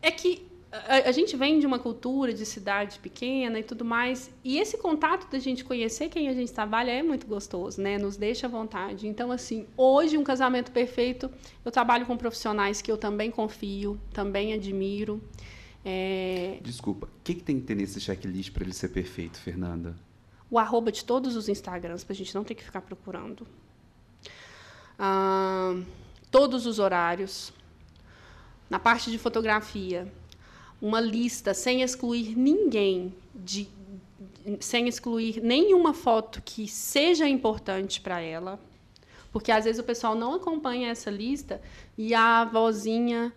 é que a gente vem de uma cultura de cidade pequena e tudo mais, e esse contato da gente conhecer quem a gente trabalha é muito gostoso, né? Nos deixa à vontade. Então, assim, hoje, um casamento perfeito, eu trabalho com profissionais que eu também confio, também admiro. Desculpa, o que tem que ter nesse checklist para ele ser perfeito, Fernanda? O @ de todos os Instagrams, para a gente não ter que ficar procurando. Todos os horários. Na parte de fotografia, uma lista sem excluir ninguém, sem excluir nenhuma foto que seja importante para ela. Porque, às vezes, o pessoal não acompanha essa lista e a avózinha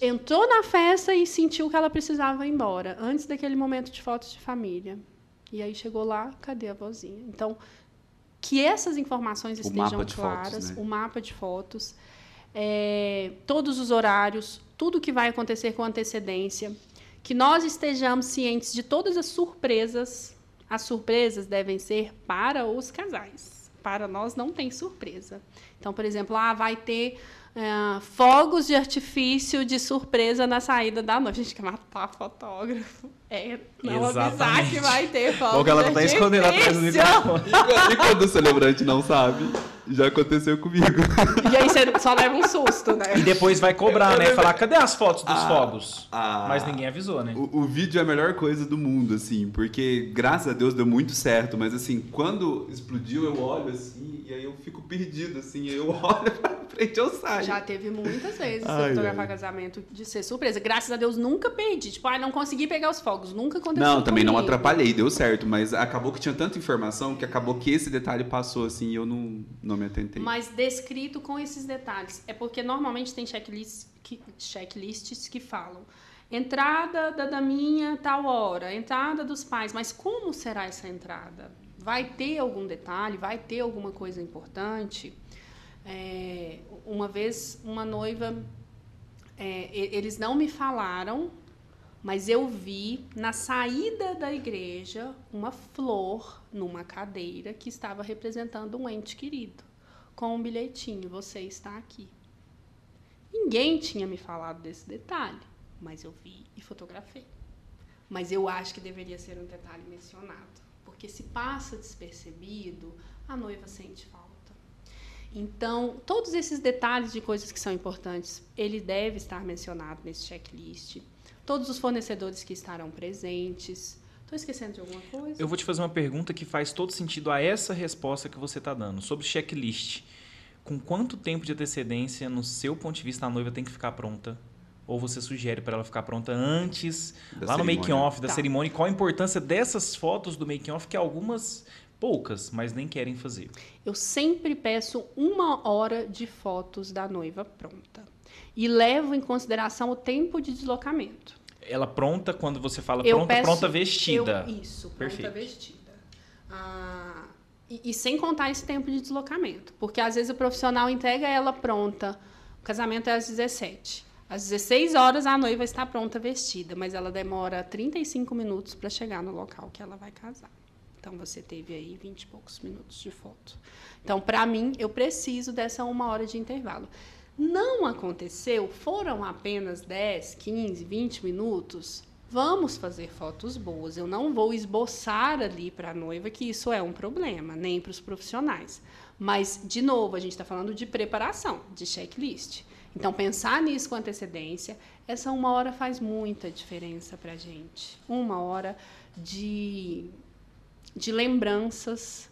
entrou na festa e sentiu que ela precisava ir embora, antes daquele momento de fotos de família. E aí chegou lá, cadê a avózinha? Então, que essas informações estejam claras, o mapa de fotos, todos os horários, tudo que vai acontecer com antecedência, que nós estejamos cientes de todas as surpresas. As surpresas devem ser para os casais. Para nós não tem surpresa. Então, por exemplo, vai ter fogos de artifício de surpresa na saída da noite. A gente quer matar fotógrafo. Não avisar que vai ter fogos que ela tá escondendo atrás do microfone. E quando o celebrante não sabe? Já aconteceu comigo. E aí você só leva um susto, né? E depois vai cobrar, né? Falar, cadê as fotos dos fogos? Mas ninguém avisou, né? O vídeo é a melhor coisa do mundo, assim, porque graças a Deus deu muito certo, mas assim, quando explodiu, eu olho assim, e aí eu fico perdido, assim, eu olho pra frente, eu saio. Já teve muitas vezes fotografar casamento de ser surpresa. Graças a Deus nunca perdi. Tipo, não consegui pegar os fogos. Nunca aconteceu. Não, também não atrapalhei, deu certo, mas acabou que tinha tanta informação que acabou que esse detalhe passou, assim, e eu não me atentei. Mas descrito com esses detalhes. É porque normalmente tem checklists que falam entrada da daminha tal hora, entrada dos pais, mas como será essa entrada? Vai ter algum detalhe? Vai ter alguma coisa importante? Uma vez, uma noiva, eles não me falaram, mas eu vi na saída da igreja uma flor numa cadeira que estava representando um ente querido, com um bilhetinho, você está aqui. Ninguém tinha me falado desse detalhe, mas eu vi e fotografei. Mas eu acho que deveria ser um detalhe mencionado, porque se passa despercebido, a noiva sente falta. Então, todos esses detalhes de coisas que são importantes, ele deve estar mencionado nesse checklist. Todos os fornecedores que estarão presentes. Estou esquecendo de alguma coisa? Eu vou te fazer uma pergunta que faz todo sentido a essa resposta que você está dando. Sobre o checklist. Com quanto tempo de antecedência, no seu ponto de vista, a noiva tem que ficar pronta? Ou você sugere para ela ficar pronta antes, lá no making-off da cerimônia? Qual a importância dessas fotos do making-off, que algumas, poucas, mas nem querem fazer? Eu sempre peço 1 hora de fotos da noiva pronta. E levo em consideração o tempo de deslocamento. Ela pronta, quando você fala pronta vestida. Isso, Perfeito. Pronta vestida. E sem contar esse tempo de deslocamento. Porque, às vezes, o profissional entrega ela pronta. O casamento é às 17. Às 16 horas, a noiva está pronta vestida. Mas ela demora 35 minutos para chegar no local que ela vai casar. Então, você teve aí 20 e poucos minutos de foto. Então, para mim, eu preciso dessa 1 hora de intervalo. Não aconteceu, foram apenas 10, 15, 20 minutos. Vamos fazer fotos boas. Eu não vou esboçar ali para a noiva que isso é um problema, nem para os profissionais. Mas, de novo, a gente está falando de preparação, de checklist. Então, pensar nisso com antecedência, essa 1 hora faz muita diferença para a gente. 1 hora de lembranças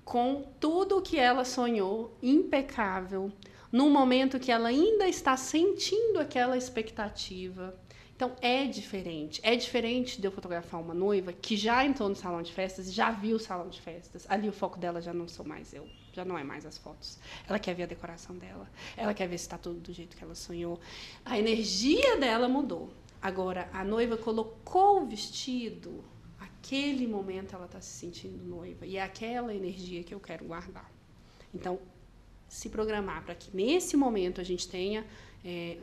com tudo o que ela sonhou, impecável, num momento que ela ainda está sentindo aquela expectativa. Então, é diferente. É diferente de eu fotografar uma noiva que já entrou no salão de festas, já viu o salão de festas. Ali o foco dela já não sou mais eu, já não é mais as fotos. Ela quer ver a decoração dela, ela quer ver se está tudo do jeito que ela sonhou. A energia dela mudou. Agora, a noiva colocou o vestido, aquele momento ela está se sentindo noiva. E é aquela energia que eu quero guardar. Então, se programar para que nesse momento a gente tenha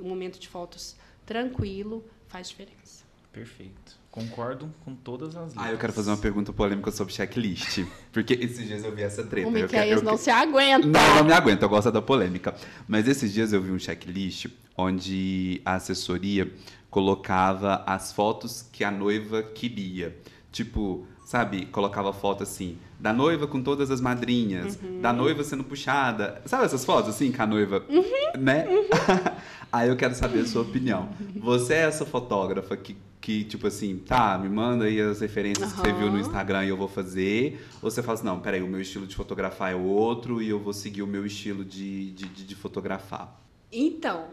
um momento de fotos tranquilo, faz diferença. Perfeito. Concordo com todas as linhas. Eu quero fazer uma pergunta polêmica sobre checklist. Porque esses dias eu vi essa treta. O Miquéias não se aguenta. Não me aguento, eu gosto da polêmica. Mas esses dias eu vi um checklist onde a assessoria colocava as fotos que a noiva queria. Tipo, sabe, colocava foto assim, da noiva com todas as madrinhas, da noiva sendo puxada. Sabe essas fotos assim, que a noiva, né? Aí eu quero saber a sua opinião. Você é essa fotógrafa que tipo assim, tá, me manda aí as referências que você viu no Instagram e eu vou fazer? Ou você fala assim, não, peraí, o meu estilo de fotografar é outro e eu vou seguir o meu estilo de fotografar? Então,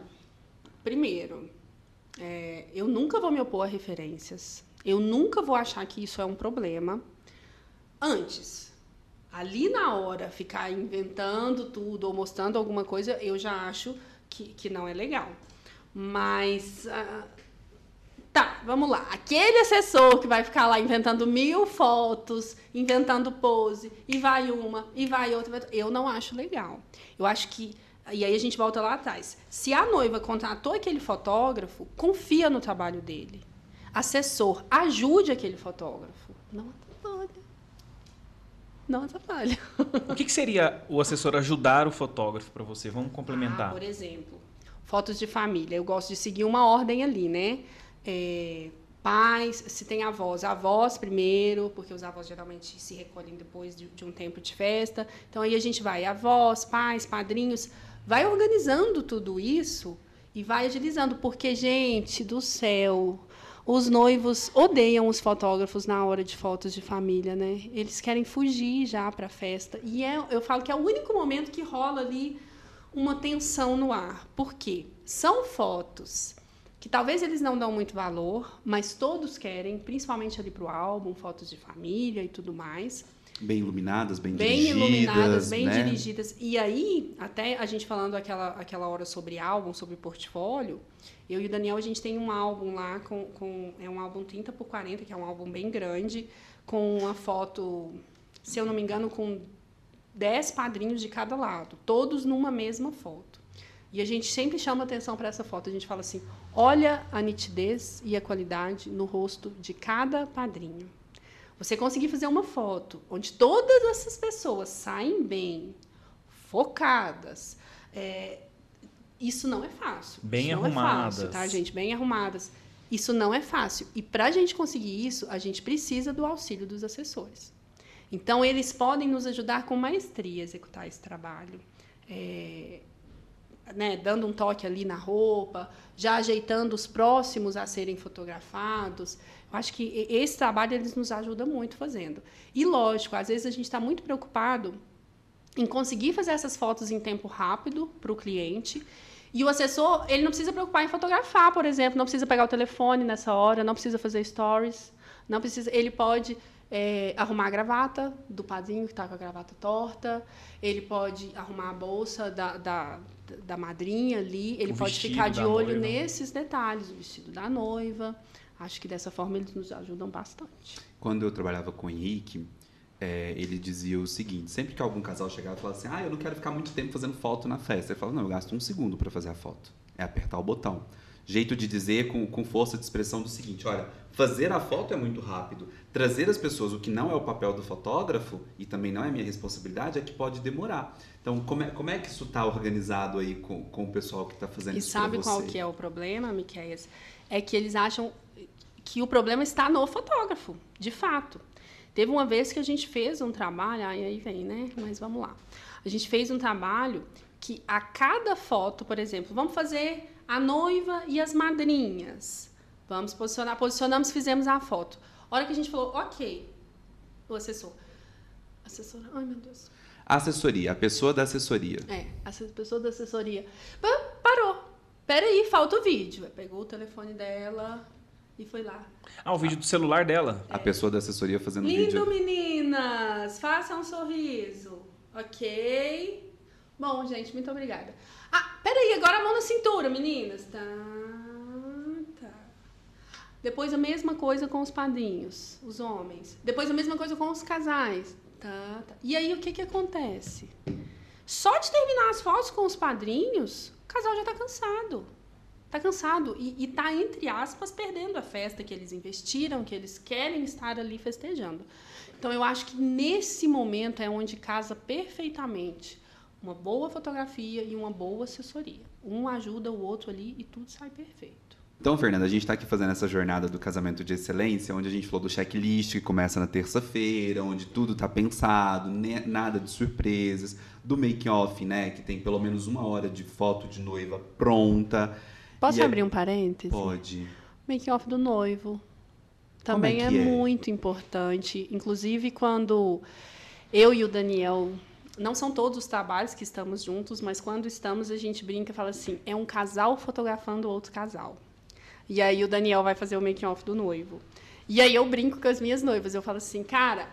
primeiro, eu nunca vou me opor a referências. Eu nunca vou achar que isso é um problema. Antes, ali na hora, ficar inventando tudo ou mostrando alguma coisa, eu já acho que não é legal. Mas, tá, vamos lá. Aquele assessor que vai ficar lá inventando 1000 fotos, inventando pose, e vai uma, e vai outra, eu não acho legal. Eu acho que... E aí a gente volta lá atrás. Se a noiva contratou aquele fotógrafo, confia no trabalho dele. Assessor, ajude aquele fotógrafo. Não atrapalha. Não atrapalha. O que seria o assessor ajudar o fotógrafo para você? Vamos complementar. Por exemplo, fotos de família. Eu gosto de seguir uma ordem ali, né? Pais, se tem avós primeiro, porque os avós geralmente se recolhem depois de um tempo de festa. Então, aí a gente vai avós, pais, padrinhos. Vai organizando tudo isso e vai agilizando. Porque, gente do céu... Os noivos odeiam os fotógrafos na hora de fotos de família, né? Eles querem fugir já para a festa. E eu falo que é o único momento que rola ali uma tensão no ar. Por quê? São fotos que talvez eles não dão muito valor, mas todos querem, principalmente ali para o álbum, fotos de família e tudo mais. Bem iluminadas, bem né? dirigidas. E aí, até a gente falando aquela hora sobre álbum, sobre portfólio, eu e o Daniel, a gente tem um álbum lá, é um álbum 30x40, que é um álbum bem grande, com uma foto, se eu não me engano, com 10 padrinhos de cada lado, todos numa mesma foto. E a gente sempre chama atenção para essa foto. A gente fala assim, olha a nitidez e a qualidade no rosto de cada padrinho. Você conseguir fazer uma foto onde todas essas pessoas saem bem, focadas, isso não é fácil. Bem isso arrumadas. Não é fácil, tá, gente? Bem arrumadas. Isso não é fácil. E para a gente conseguir isso, a gente precisa do auxílio dos assessores. Então, eles podem nos ajudar com maestria a executar esse trabalho. Né, dando um toque ali na roupa, já ajeitando os próximos a serem fotografados. Eu acho que esse trabalho eles nos ajudam muito fazendo. E, lógico, às vezes a gente está muito preocupado em conseguir fazer essas fotos em tempo rápido para o cliente. E o assessor, ele não precisa preocupar em fotografar, por exemplo, não precisa pegar o telefone nessa hora, não precisa fazer stories, não precisa, ele pode arrumar a gravata do padrinho que está com a gravata torta, ele pode arrumar a bolsa da madrinha ali, ele pode ficar de olho nesses detalhes, o vestido da noiva. Acho que dessa forma eles nos ajudam bastante. Quando eu trabalhava com o Henrique, ele dizia o seguinte, sempre que algum casal chegava e falava assim, eu não quero ficar muito tempo fazendo foto na festa. Ele falava, não, eu gasto 1 segundo para fazer a foto. É apertar o botão. Jeito de dizer com força de expressão do seguinte, olha, fazer a foto é muito rápido. Trazer as pessoas, o que não é o papel do fotógrafo, e também não é minha responsabilidade, é que pode demorar. Então, como é que isso está organizado aí com o pessoal que está fazendo isso para você? E sabe qual que é o problema, Miquéias? É que eles acham que o problema está no fotógrafo, de fato. Teve uma vez que a gente fez um trabalho, aí vem, né? Mas vamos lá. A gente fez um trabalho que a cada foto, por exemplo, vamos fazer a noiva e as madrinhas. Vamos posicionamos, fizemos a foto. A hora que a gente falou, ok, o assessora, ai meu Deus. Assessoria, a pessoa da assessoria. A pessoa da assessoria. Parou. Peraí, falta o vídeo. Pegou o telefone dela e foi lá. O vídeo do celular dela. A pessoa da assessoria fazendo vídeo. Lindo, meninas! Façam um sorriso. Ok. Bom, gente, muito obrigada. Peraí, agora a mão na cintura, meninas. Tá. Depois a mesma coisa com os padrinhos, os homens. Depois a mesma coisa com os casais. Tá. E aí, o que acontece? Só de terminar as fotos com os padrinhos, o casal já tá cansado. Tá cansado e tá, entre aspas, perdendo a festa que eles investiram, que eles querem estar ali festejando. Então, eu acho que nesse momento é onde casa perfeitamente uma boa fotografia e uma boa assessoria. Um ajuda o outro ali e tudo sai perfeito. Então, Fernanda, a gente está aqui fazendo essa jornada do casamento de excelência, onde a gente falou do checklist, que começa na terça-feira, onde tudo está pensado, nada de surpresas, do make-off, né, que tem pelo menos 1 hora de foto de noiva pronta. Posso abrir um parêntese? Pode. Make-off do noivo. Também é muito importante. Inclusive, quando eu e o Daniel... Não são todos os trabalhos que estamos juntos, mas quando estamos, a gente brinca e fala assim, é um casal fotografando outro casal. E aí o Daniel vai fazer o making-off do noivo. E aí eu brinco com as minhas noivas, eu falo assim, cara,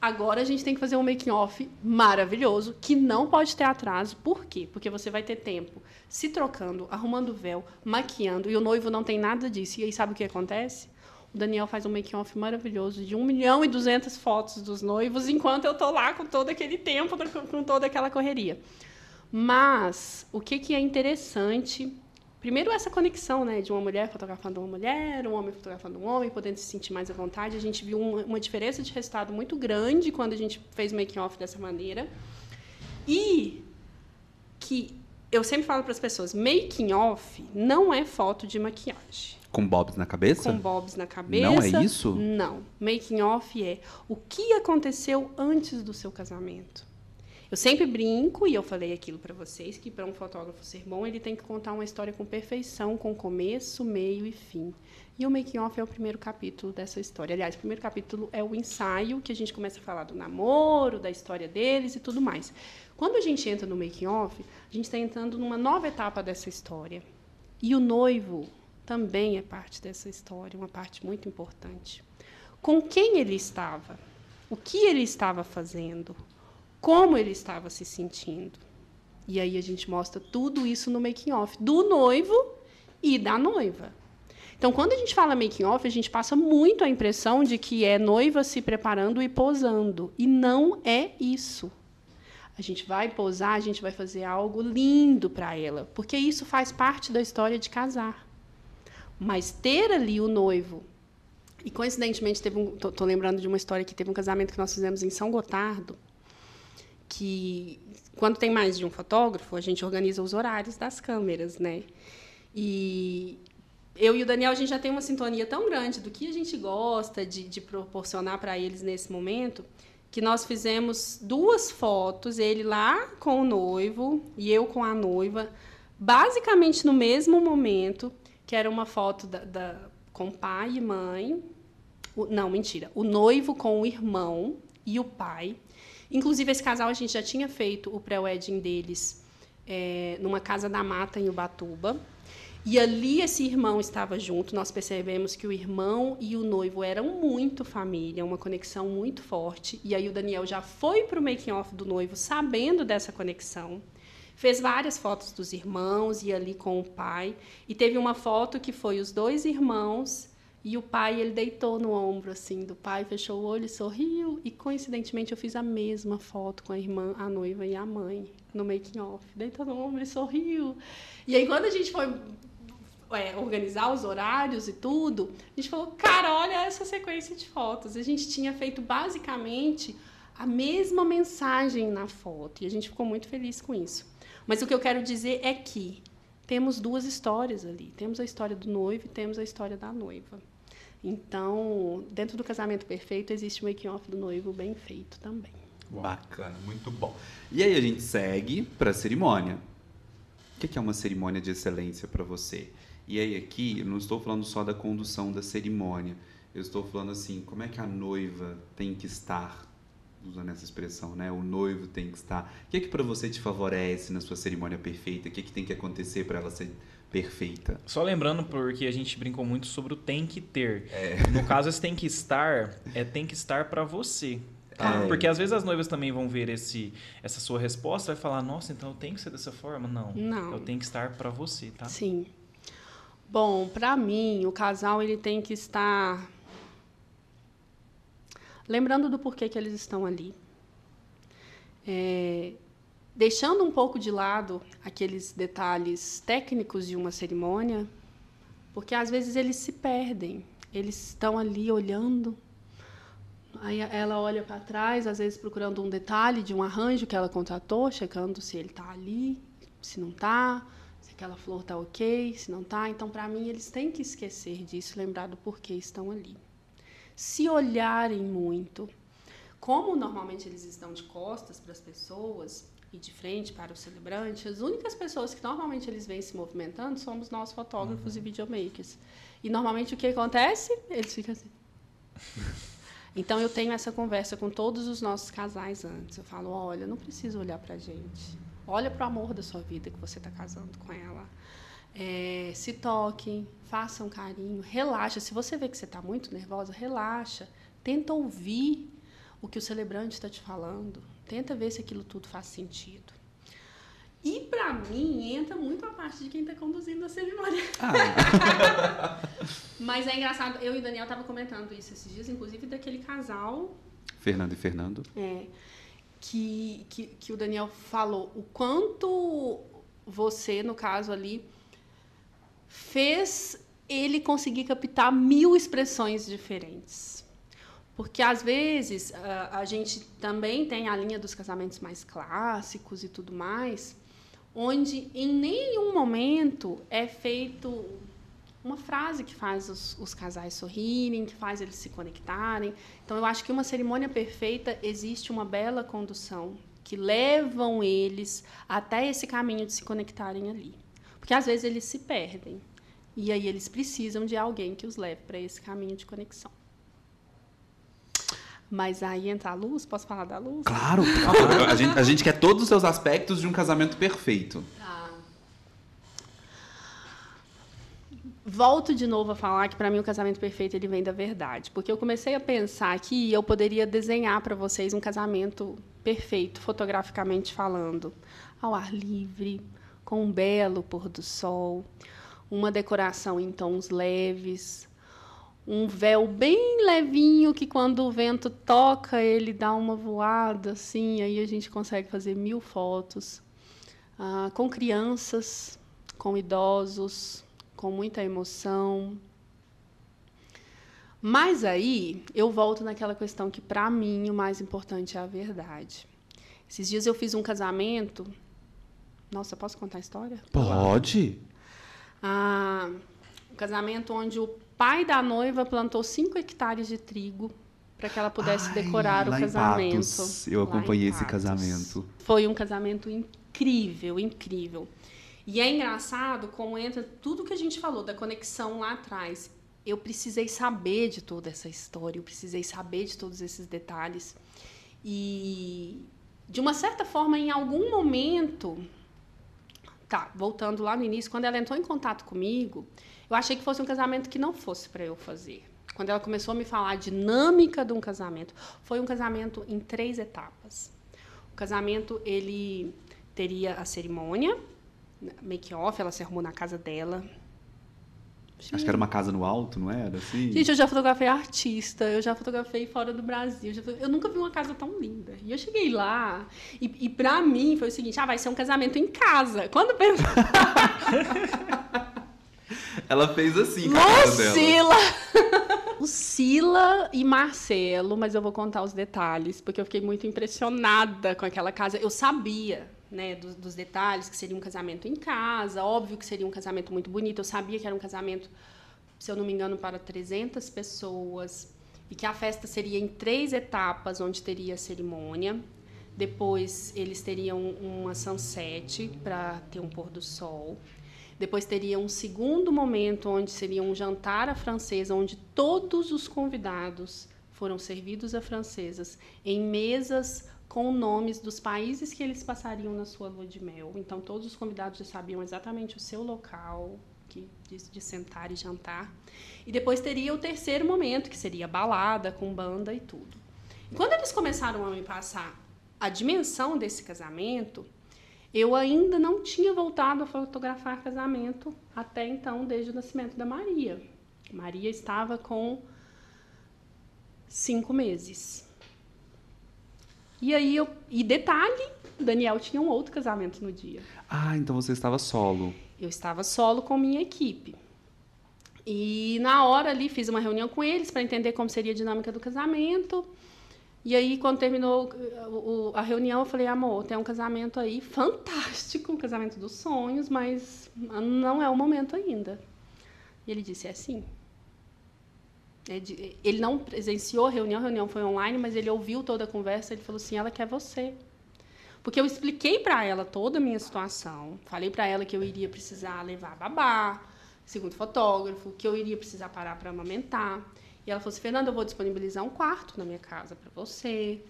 agora a gente tem que fazer um making-off maravilhoso, que não pode ter atraso. Por quê? Porque você vai ter tempo se trocando, arrumando véu, maquiando, e o noivo não tem nada disso. E aí sabe o que acontece? O Daniel faz um making-off maravilhoso de 1.200.000 fotos dos noivos, enquanto eu tô lá com todo aquele tempo, com toda aquela correria. Mas o que é interessante? Primeiro, essa conexão, né, de uma mulher fotografando uma mulher, um homem fotografando um homem, podendo se sentir mais à vontade. A gente viu uma diferença de resultado muito grande quando a gente fez o making-off dessa maneira. E que eu sempre falo para as pessoas, making-off não é foto de maquiagem. Com bobs na cabeça? Com bobs na cabeça. Não é isso? Não. Making off é o que aconteceu antes do seu casamento. Eu sempre brinco, e eu falei aquilo para vocês, que para um fotógrafo ser bom, ele tem que contar uma história com perfeição, com começo, meio e fim. E o making off é o primeiro capítulo dessa história. Aliás, o primeiro capítulo é o ensaio, que a gente começa a falar do namoro, da história deles e tudo mais. Quando a gente entra no making off, a gente está entrando numa nova etapa dessa história. E o noivo também é parte dessa história, uma parte muito importante. Com quem ele estava? o que ele estava fazendo, como ele estava se sentindo. E aí a gente mostra tudo isso no making off do noivo e da noiva. Então, quando a gente fala making off, a gente passa muito a impressão de que é noiva se preparando e posando. E não é isso. A gente vai posar, a gente vai fazer algo lindo para ela, porque isso faz parte da história de casar. Mas ter ali o noivo, e coincidentemente tô lembrando de uma história que teve um casamento que nós fizemos em São Gotardo, que quando tem mais de um fotógrafo, a gente organiza os horários das câmeras, né? E eu e o Daniel, a gente já tem uma sintonia tão grande do que a gente gosta de proporcionar para eles nesse momento, que nós fizemos 2 fotos, ele lá com o noivo e eu com a noiva, basicamente no mesmo momento, que era uma foto com pai e mãe. Não, mentira. O noivo com o irmão e o pai. Inclusive, esse casal, a gente já tinha feito o pré-wedding deles numa casa da mata, em Ubatuba. E ali esse irmão estava junto. Nós percebemos que o irmão e o noivo eram muito família, uma conexão muito forte. E aí o Daniel já foi para o making-off do noivo sabendo dessa conexão. Fez várias fotos dos irmãos e ali com o pai. E teve uma foto que foi os 2 irmãos e o pai, ele deitou no ombro assim do pai, fechou o olho e sorriu. E, coincidentemente, eu fiz a mesma foto com a irmã, a noiva e a mãe no making-off. Deitou no ombro e sorriu. E aí, quando a gente foi organizar os horários e tudo, a gente falou, cara, olha essa sequência de fotos. A gente tinha feito, basicamente, a mesma mensagem na foto. E a gente ficou muito feliz com isso. Mas o que eu quero dizer é que temos 2 histórias ali. Temos a história do noivo e temos a história da noiva. Então, dentro do casamento perfeito, existe o making-off do noivo bem feito também. Bacana, muito bom. E aí a gente segue para a cerimônia. O que é uma cerimônia de excelência para você? E aí aqui, eu não estou falando só da condução da cerimônia. Eu estou falando assim, como é que a noiva tem que estar, usando essa expressão, né? O noivo tem que estar. O que para você te favorece na sua cerimônia perfeita? O que tem que acontecer para ela ser perfeita? Só lembrando, porque a gente brincou muito sobre o tem que ter. No caso, esse tem que estar para você. Tá? Porque às vezes as noivas também vão ver essa sua resposta e vai falar, nossa, então eu tenho que ser dessa forma? Não. Eu tenho que estar para você, tá? Sim. Bom, para mim, o casal ele tem que estar lembrando do porquê que eles estão ali. Deixando um pouco de lado aqueles detalhes técnicos de uma cerimônia, porque às vezes eles se perdem. Eles estão ali olhando, aí ela olha para trás, às vezes procurando um detalhe de um arranjo que ela contratou, checando se ele está ali, se não está, se aquela flor está ok, se não está. Então, para mim, eles têm que esquecer disso, lembrar do porquê estão ali. Se olharem muito, como normalmente eles estão de costas para as pessoas e de frente para o celebrante, as únicas pessoas que normalmente eles vêm se movimentando somos nós fotógrafos e videomakers. E normalmente o que acontece? Eles ficam assim. Então eu tenho essa conversa com todos os nossos casais antes. Eu falo, olha, não precisa olhar para a gente. Olha para o amor da sua vida que você está casando com ela. Se toquem, façam carinho, relaxa. Se você vê que você está muito nervosa, relaxa. Tenta ouvir o que o celebrante está te falando. Tenta ver se aquilo tudo faz sentido. E, para mim, entra muito a parte de quem está conduzindo a cerimônia. Mas é engraçado, eu e o Daniel estavam comentando isso esses dias, inclusive daquele casal... Fernando e Fernando. Que o Daniel falou o quanto você, no caso ali, fez ele conseguir captar 1000 expressões diferentes. Porque, às vezes, a gente também tem a linha dos casamentos mais clássicos e tudo mais, onde em nenhum momento é feito uma frase que faz os casais sorrirem, que faz eles se conectarem. Então, eu acho que uma cerimônia perfeita existe uma bela condução que levam eles até esse caminho de se conectarem ali. Porque, às vezes, eles se perdem. E aí eles precisam de alguém que os leve para esse caminho de conexão. Mas aí entra a luz? Posso falar da luz? Claro! A gente quer todos os seus aspectos de um casamento perfeito. volto de novo a falar que, para mim, o casamento perfeito ele vem da verdade. Porque eu comecei a pensar que eu poderia desenhar para vocês um casamento perfeito, fotograficamente falando, ao ar livre, com um belo pôr do sol, uma decoração em tons leves, um véu bem levinho que, quando o vento toca, ele dá uma voada, assim, aí a gente consegue fazer 1000 fotos. Com crianças, com idosos, com muita emoção. Mas aí eu volto naquela questão que, para mim, o mais importante é a verdade. Esses dias eu fiz um casamento. Nossa, posso contar a história? Pode. Um casamento onde o pai da noiva plantou 5 hectares de trigo para que ela pudesse decorar o casamento. Em Patos, eu acompanhei esse casamento. Foi um casamento incrível, incrível. E é engraçado como entra tudo que a gente falou da conexão lá atrás. Eu precisei saber de toda essa história, eu precisei saber de todos esses detalhes. E, de uma certa forma, em algum momento... voltando lá no início, quando ela entrou em contato comigo, eu achei que fosse um casamento que não fosse para eu fazer. Quando ela começou a me falar a dinâmica de um casamento, foi um casamento em 3 etapas. O casamento, ele teria a cerimônia, make-off, ela se arrumou na casa dela. Acho que era uma casa no alto, não era? Assim? Gente, eu já fotografei artista, eu já fotografei fora do Brasil, eu nunca vi uma casa tão linda. E eu cheguei lá, e pra mim foi o seguinte, vai ser um casamento em casa. Quando eu pensei... Ela fez assim com a casa dela. Lucila e Marcelo, mas eu vou contar os detalhes, porque eu fiquei muito impressionada com aquela casa. Eu sabia, né, dos detalhes, que seria um casamento em casa, óbvio que seria um casamento muito bonito. Eu sabia que era um casamento, se eu não me engano, para 300 pessoas, e que a festa seria em 3 etapas, onde teria a cerimônia. Depois, eles teriam uma sunset para ter um pôr do sol. Depois teria um segundo momento, onde seria um jantar à francesa, onde todos os convidados foram servidos a francesas em mesas com nomes dos países que eles passariam na sua lua de mel. Então, todos os convidados já sabiam exatamente o seu local de sentar e jantar. E depois teria o terceiro momento, que seria balada, com banda e tudo. E quando eles começaram a me passar a dimensão desse casamento, eu ainda não tinha voltado a fotografar casamento até então, desde o nascimento da Maria. Maria estava com 5 meses. E aí, detalhe, Daniel tinha um outro casamento no dia. Então você estava solo. Eu estava solo com minha equipe. E na hora ali, fiz uma reunião com eles para entender como seria a dinâmica do casamento. E aí, quando terminou a reunião, eu falei, amor, tem um casamento aí fantástico, um casamento dos sonhos, mas não é o momento ainda. E ele disse, sim. Ele não presenciou a reunião foi online, mas ele ouviu toda a conversa, ele falou assim, ela quer você. Porque eu expliquei para ela toda a minha situação, falei para ela que eu iria precisar levar babá, segundo fotógrafo, que eu iria precisar parar para amamentar. E ela falou assim, Fernanda, eu vou disponibilizar um quarto na minha casa para você.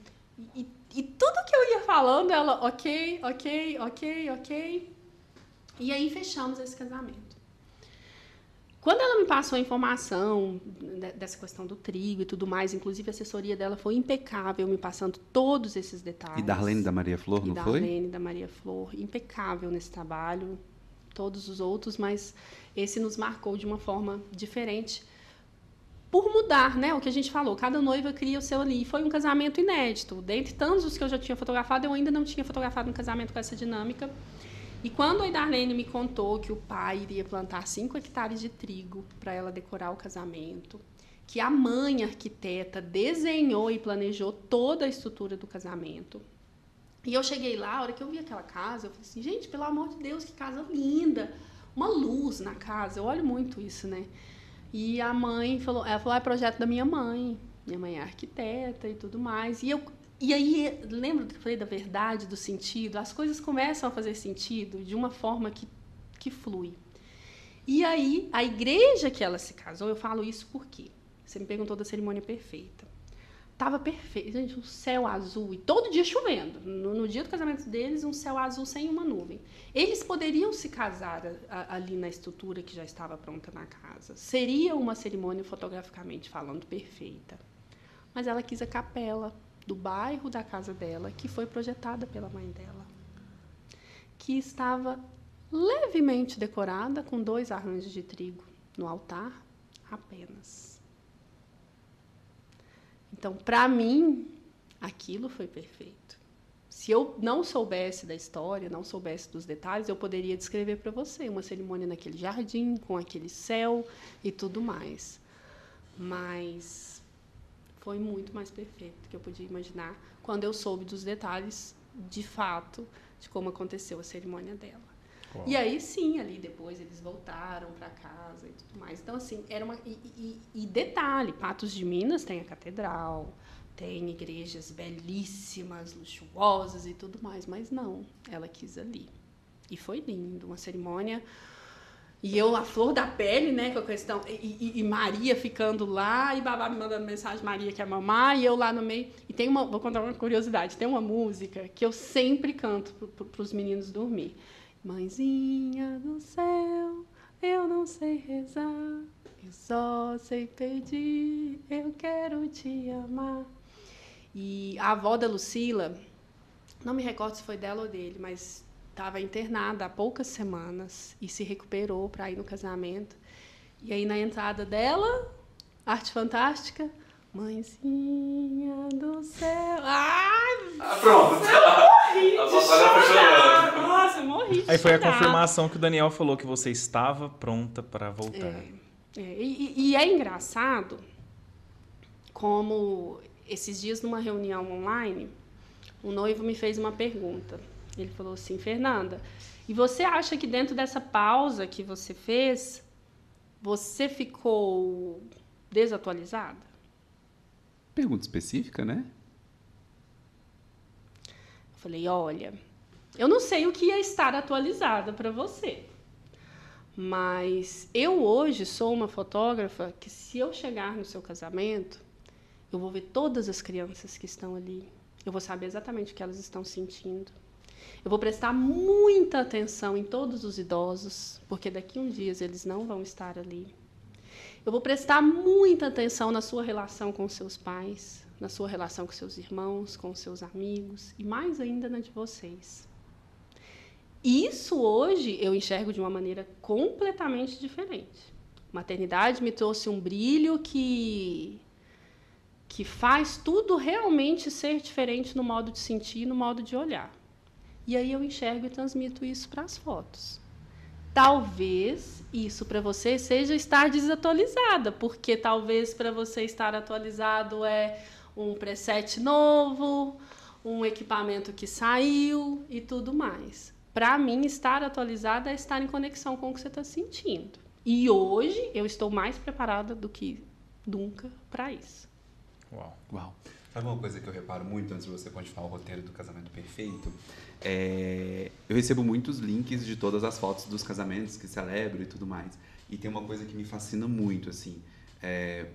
E tudo que eu ia falando, ela, ok. E aí fechamos esse casamento. Quando ela me passou a informação dessa questão do trigo e tudo mais, inclusive a assessoria dela foi impecável, me passando todos esses detalhes. E Darlene da Maria Flor, não foi? Darlene da Maria Flor, impecável nesse trabalho. Todos os outros, mas esse nos marcou de uma forma diferente. Por mudar, né? O que a gente falou, cada noiva cria o seu ali. Foi um casamento inédito. Dentre tantos os que eu já tinha fotografado, eu ainda não tinha fotografado um casamento com essa dinâmica. E quando a Darlene me contou que o pai iria plantar 5 hectares de trigo para ela decorar o casamento, que a mãe arquiteta desenhou e planejou toda a estrutura do casamento. E eu cheguei lá, a hora que eu vi aquela casa, eu falei assim, gente, pelo amor de Deus, que casa linda. Uma luz na casa, eu olho muito isso, né? E a mãe falou, é projeto da minha mãe é arquiteta e tudo mais. E aí, lembra que eu falei da verdade, do sentido? As coisas começam a fazer sentido de uma forma que flui. E aí, a igreja que ela se casou, eu falo isso porque você me perguntou da cerimônia perfeita. Tava perfeito. Gente, um céu azul. E todo dia chovendo. No dia do casamento deles, um céu azul sem uma nuvem. Eles poderiam se casar ali na estrutura que já estava pronta na casa. Seria uma cerimônia, fotograficamente falando, perfeita. Mas ela quis a capela do bairro da casa dela, que foi projetada pela mãe dela, que estava levemente decorada com 2 arranjos de trigo no altar apenas. Então, para mim, aquilo foi perfeito. Se eu não soubesse da história, não soubesse dos detalhes, eu poderia descrever para você uma cerimônia naquele jardim, com aquele céu e tudo mais. Mas foi muito mais perfeito do que eu podia imaginar quando eu soube dos detalhes, de fato, de como aconteceu a cerimônia dela. Uau. E aí, sim, ali depois eles voltaram para casa e tudo mais. Então, assim, era uma... E detalhe, Patos de Minas tem a catedral, tem igrejas belíssimas, luxuosas e tudo mais, mas não, ela quis ali. E foi lindo, uma cerimônia... E eu, a flor da pele, né, com a questão... E Maria ficando lá, e Babá me mandando mensagem, Maria que é mamá, e eu lá no meio... E tem uma... Vou contar uma curiosidade. Tem uma música que eu sempre canto para os meninos dormir. Mãezinha do céu, eu não sei rezar, eu só sei pedir, eu quero te amar. E a avó da Lucila, não me recordo se foi dela ou dele, mas estava internada há poucas semanas e se recuperou para ir no casamento. E aí, na entrada dela, arte fantástica, mãezinha do céu. Ai, pronto! Eu morri de chorar. Nossa, eu morri de chorar. Aí foi a confirmação que o Daniel falou que você estava pronta para voltar. E é engraçado como esses dias numa reunião online, o noivo me fez uma pergunta. Ele falou assim, Fernanda, e você acha que dentro dessa pausa que você fez, você ficou desatualizada? Pergunta específica, né? Eu falei, olha, eu não sei o que é estar atualizada para você, mas eu hoje sou uma fotógrafa que, se eu chegar no seu casamento, eu vou ver todas as crianças que estão ali, eu vou saber exatamente o que elas estão sentindo. Eu vou prestar muita atenção em todos os idosos, porque daqui a uns dias eles não vão estar ali. Eu vou prestar muita atenção na sua relação com seus pais, na sua relação com seus irmãos, com seus amigos, e mais ainda na de vocês. Isso hoje eu enxergo de uma maneira completamente diferente. Maternidade me trouxe um brilho que faz tudo realmente ser diferente no modo de sentir e no modo de olhar. E aí eu enxergo e transmito isso para as fotos. Talvez isso para você seja estar desatualizada, porque talvez para você estar atualizado é um preset novo, um equipamento que saiu e tudo mais. Para mim, estar atualizada é estar em conexão com o que você está sentindo. E hoje eu estou mais preparada do que nunca para isso. Uau. Sabe uma coisa que eu reparo muito antes de você continuar o roteiro do Casamento Perfeito? Eu recebo muitos links de todas as fotos dos casamentos que celebro e tudo mais. E tem uma coisa que me fascina muito, assim.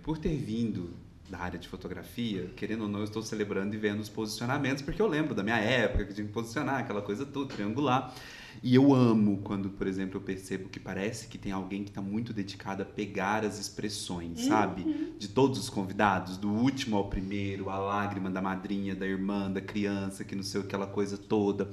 Por ter vindo da área de fotografia, querendo ou não, eu estou celebrando e vendo os posicionamentos, porque eu lembro da minha época que tinha que posicionar aquela coisa toda, triangular. E eu amo quando, por exemplo, eu percebo que parece que tem alguém que está muito dedicado a pegar as expressões, sabe? De todos os convidados, do último ao primeiro, a lágrima da madrinha, da irmã, da criança, que não sei, aquela coisa toda.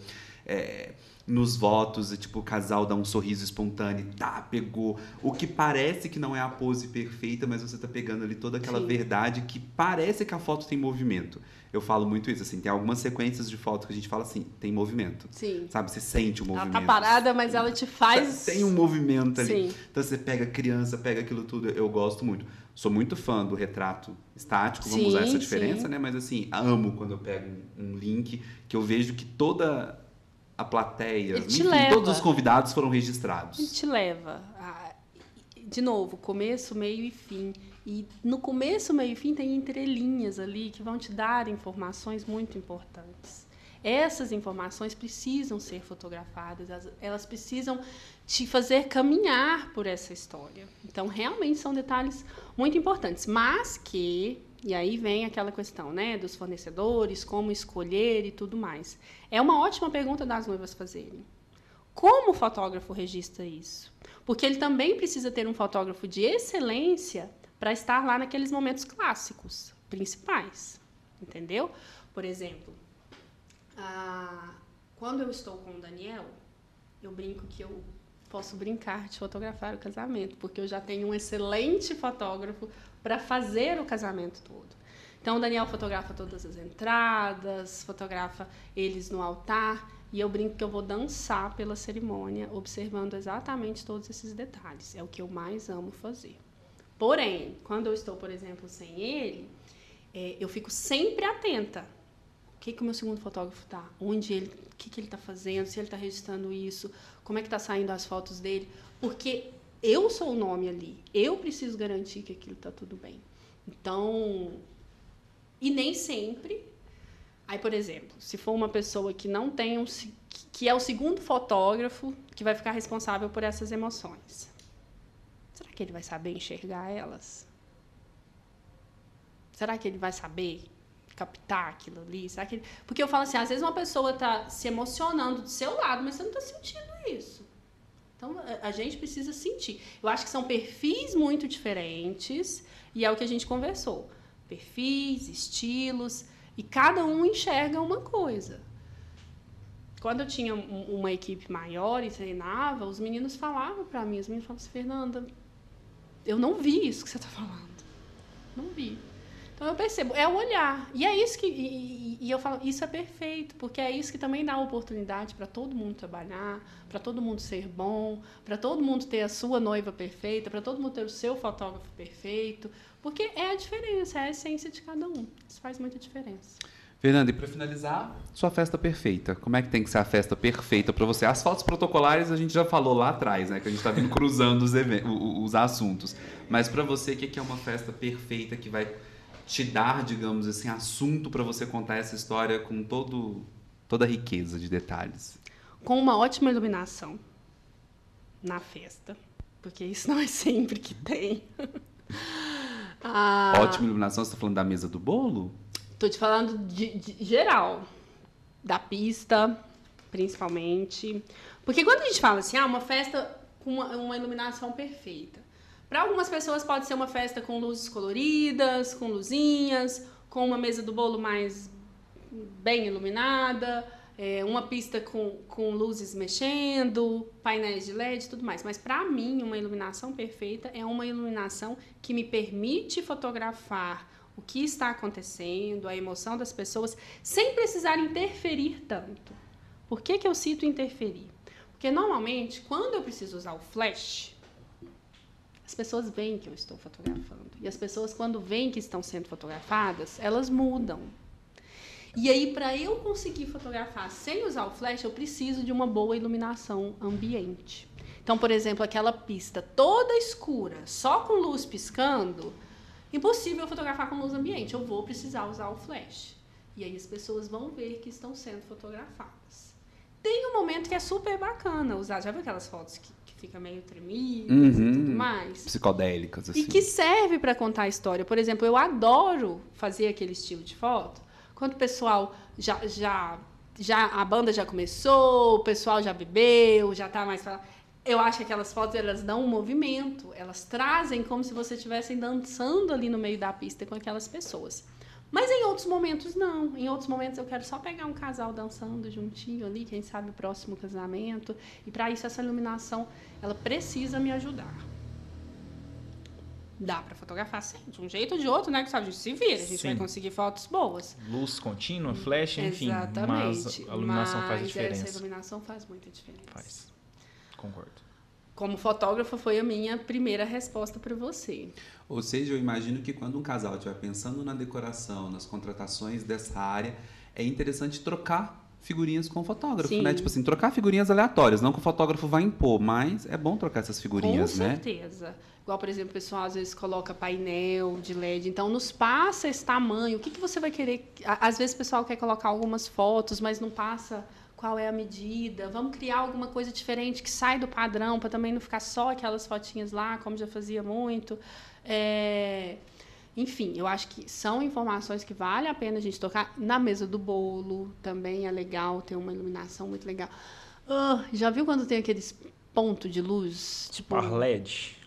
Nos votos, tipo, o casal dá um sorriso espontâneo, pegou. O que parece que não é a pose perfeita, mas você tá pegando ali toda aquela verdade que parece que a foto tem movimento. Eu falo muito isso, assim, tem algumas sequências de foto que a gente fala assim, tem movimento. Sim. Sabe, você sente o movimento. Ela tá parada, mas ela te faz... Tem um movimento ali. Sim. Então você pega a criança, pega aquilo tudo, eu gosto muito. Sou muito fã do retrato estático, vamos usar essa diferença, né? Mas assim, amo quando eu pego um link que eu vejo que toda a plateia, enfim, todos os convidados foram registrados. Ele te leva de novo, começo, meio e fim. E no começo, meio e fim tem entrelinhas ali que vão te dar informações muito importantes. Essas informações precisam ser fotografadas, elas precisam te fazer caminhar por essa história. Então, realmente são detalhes muito importantes, mas que... E aí vem aquela questão, né, dos fornecedores, como escolher e tudo mais. É uma ótima pergunta das noivas fazerem. Como o fotógrafo registra isso? Porque ele também precisa ter um fotógrafo de excelência para estar lá naqueles momentos clássicos, principais. Entendeu? Por exemplo, quando eu estou com o Daniel, eu brinco que eu posso brincar de fotografar o casamento, porque eu já tenho um excelente fotógrafo para fazer o casamento todo. Então, o Daniel fotografa todas as entradas, fotografa eles no altar, e eu brinco que eu vou dançar pela cerimônia, observando exatamente todos esses detalhes. É o que eu mais amo fazer. Porém, quando eu estou, por exemplo, sem ele, eu fico sempre atenta. O que o meu segundo fotógrafo está? Onde ele... O que ele está fazendo? Se ele está registrando isso? Como é que está saindo as fotos dele? Porque eu sou o nome ali. Eu preciso garantir que aquilo está tudo bem. Então... E nem sempre... Aí, por exemplo, se for uma pessoa que não tem que é o segundo fotógrafo que vai ficar responsável por essas emoções, será que ele vai saber enxergar elas? Será que ele vai saber captar aquilo ali? Será que ele... Porque eu falo assim, às vezes uma pessoa está se emocionando do seu lado, mas você não está sentindo isso. Então, a gente precisa sentir. Eu acho que são perfis muito diferentes e é o que a gente conversou. Perfis, estilos, e cada um enxerga uma coisa. Quando eu tinha uma equipe maior e treinava, os meninos falavam para mim, os meninos falavam assim, Fernanda, eu não vi isso que você está falando. Não vi. Então, eu percebo, é o olhar. E é isso que... E eu falo, isso é perfeito, porque é isso que também dá oportunidade para todo mundo trabalhar, para todo mundo ser bom, para todo mundo ter a sua noiva perfeita, para todo mundo ter o seu fotógrafo perfeito, porque é a diferença, é a essência de cada um. Isso faz muita diferença. Fernanda, e para finalizar, sua festa perfeita. Como é que tem que ser a festa perfeita para você? As fotos protocolares a gente já falou lá atrás, né? Que a gente está vindo cruzando os assuntos. Mas para você, o que é uma festa perfeita que vai te dar, digamos assim, assunto para você contar essa história com toda a riqueza de detalhes? Com uma ótima iluminação na festa, porque isso não é sempre que tem. Ótima iluminação, você está falando da mesa do bolo? Estou te falando de geral, da pista, principalmente. Porque quando a gente fala assim, uma festa com uma iluminação perfeita, para algumas pessoas pode ser uma festa com luzes coloridas, com luzinhas, com uma mesa do bolo mais bem iluminada, uma pista com luzes mexendo, painéis de LED e tudo mais. Mas, para mim, uma iluminação perfeita é uma iluminação que me permite fotografar o que está acontecendo, a emoção das pessoas, sem precisar interferir tanto. Por que eu cito interferir? Porque, normalmente, quando eu preciso usar o flash, as pessoas veem que eu estou fotografando. E as pessoas, quando veem que estão sendo fotografadas, elas mudam. E aí, para eu conseguir fotografar sem usar o flash, eu preciso de uma boa iluminação ambiente. Então, por exemplo, aquela pista toda escura, só com luz piscando, impossível fotografar com luz ambiente. Eu vou precisar usar o flash. E aí as pessoas vão ver que estão sendo fotografadas. Tem um momento que é super bacana usar. Já viu aquelas fotos que fica meio tremidas e tudo mais? Psicodélicas, assim. E que serve para contar a história. Por exemplo, eu adoro fazer aquele estilo de foto quando o pessoal já a banda já começou, o pessoal já bebeu, já está mais... Eu acho que aquelas fotos, elas dão um movimento, elas trazem como se você estivesse dançando ali no meio da pista com aquelas pessoas. Mas em outros momentos, não. Em outros momentos, eu quero só pegar um casal dançando juntinho ali, quem sabe o próximo casamento. E, para isso, essa iluminação, ela precisa me ajudar. Dá para fotografar, sim, de um jeito ou de outro, né, Gustavo? A gente se vira, a gente vai conseguir fotos boas. Luz contínua, flash, enfim. Exatamente. Mas a iluminação faz a diferença. Essa iluminação faz muita diferença. Faz. Concordo. Como fotógrafa, foi a minha primeira resposta para você. Ou seja, eu imagino que quando um casal estiver pensando na decoração, nas contratações dessa área, é interessante trocar figurinhas com o fotógrafo, Sim. né? Tipo assim, trocar figurinhas aleatórias, não que o fotógrafo vai impor, mas é bom trocar essas figurinhas, Com né? certeza. Igual, por exemplo, o pessoal às vezes coloca painel de LED. Então, nos passa esse tamanho. O que você vai querer? Às vezes o pessoal quer colocar algumas fotos, mas não passa qual é a medida. Vamos criar alguma coisa diferente que sai do padrão, para também não ficar só aquelas fotinhas lá, como já fazia muito. Enfim, eu acho que são informações que vale a pena a gente tocar. Na mesa do bolo também é legal, ter uma iluminação muito legal. Já viu quando tem aqueles pontos de luz? Tipo ar LED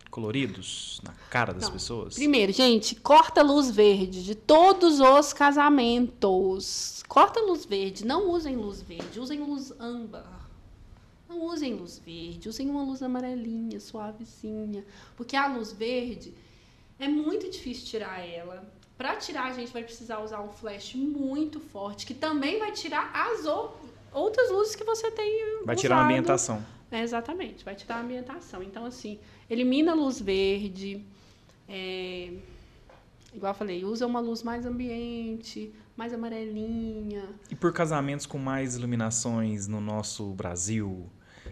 coloridos na cara das pessoas? Primeiro, gente, corta a luz verde de todos os casamentos. Corta a luz verde. Não usem luz verde, usem luz âmbar. Não usem luz verde, usem uma luz amarelinha, suavezinha. Porque a luz verde é muito difícil tirar ela. Para tirar, a gente vai precisar usar um flash muito forte, que também vai tirar as outras luzes que você tem Vai tirar a ambientação. Exatamente, vai tirar a ambientação. Então, assim, elimina a luz verde. Igual eu falei, usa uma luz mais ambiente, mais amarelinha. E por casamentos com mais iluminações no nosso Brasil,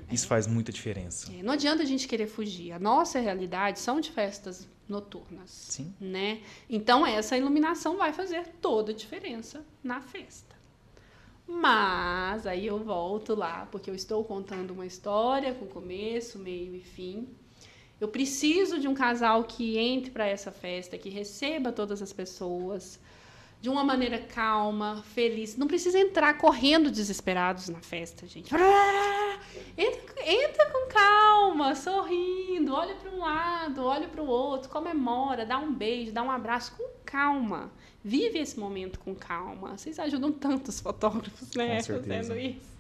isso faz muita diferença. Não adianta a gente querer fugir. A nossa realidade são de festas noturnas. Sim. Né? Então, essa iluminação vai fazer toda a diferença na festa. Mas, aí eu volto lá, porque eu estou contando uma história com começo, meio e fim. Eu preciso de um casal que entre para essa festa, que receba todas as pessoas de uma maneira calma, feliz. Não precisa entrar correndo desesperados na festa, gente. Entra com calma, sorrindo, olha para um lado, olha para o outro, comemora, dá um beijo, dá um abraço com calma. Vive esse momento com calma. Vocês ajudam tanto os fotógrafos, né? Com certeza. Fazendo isso.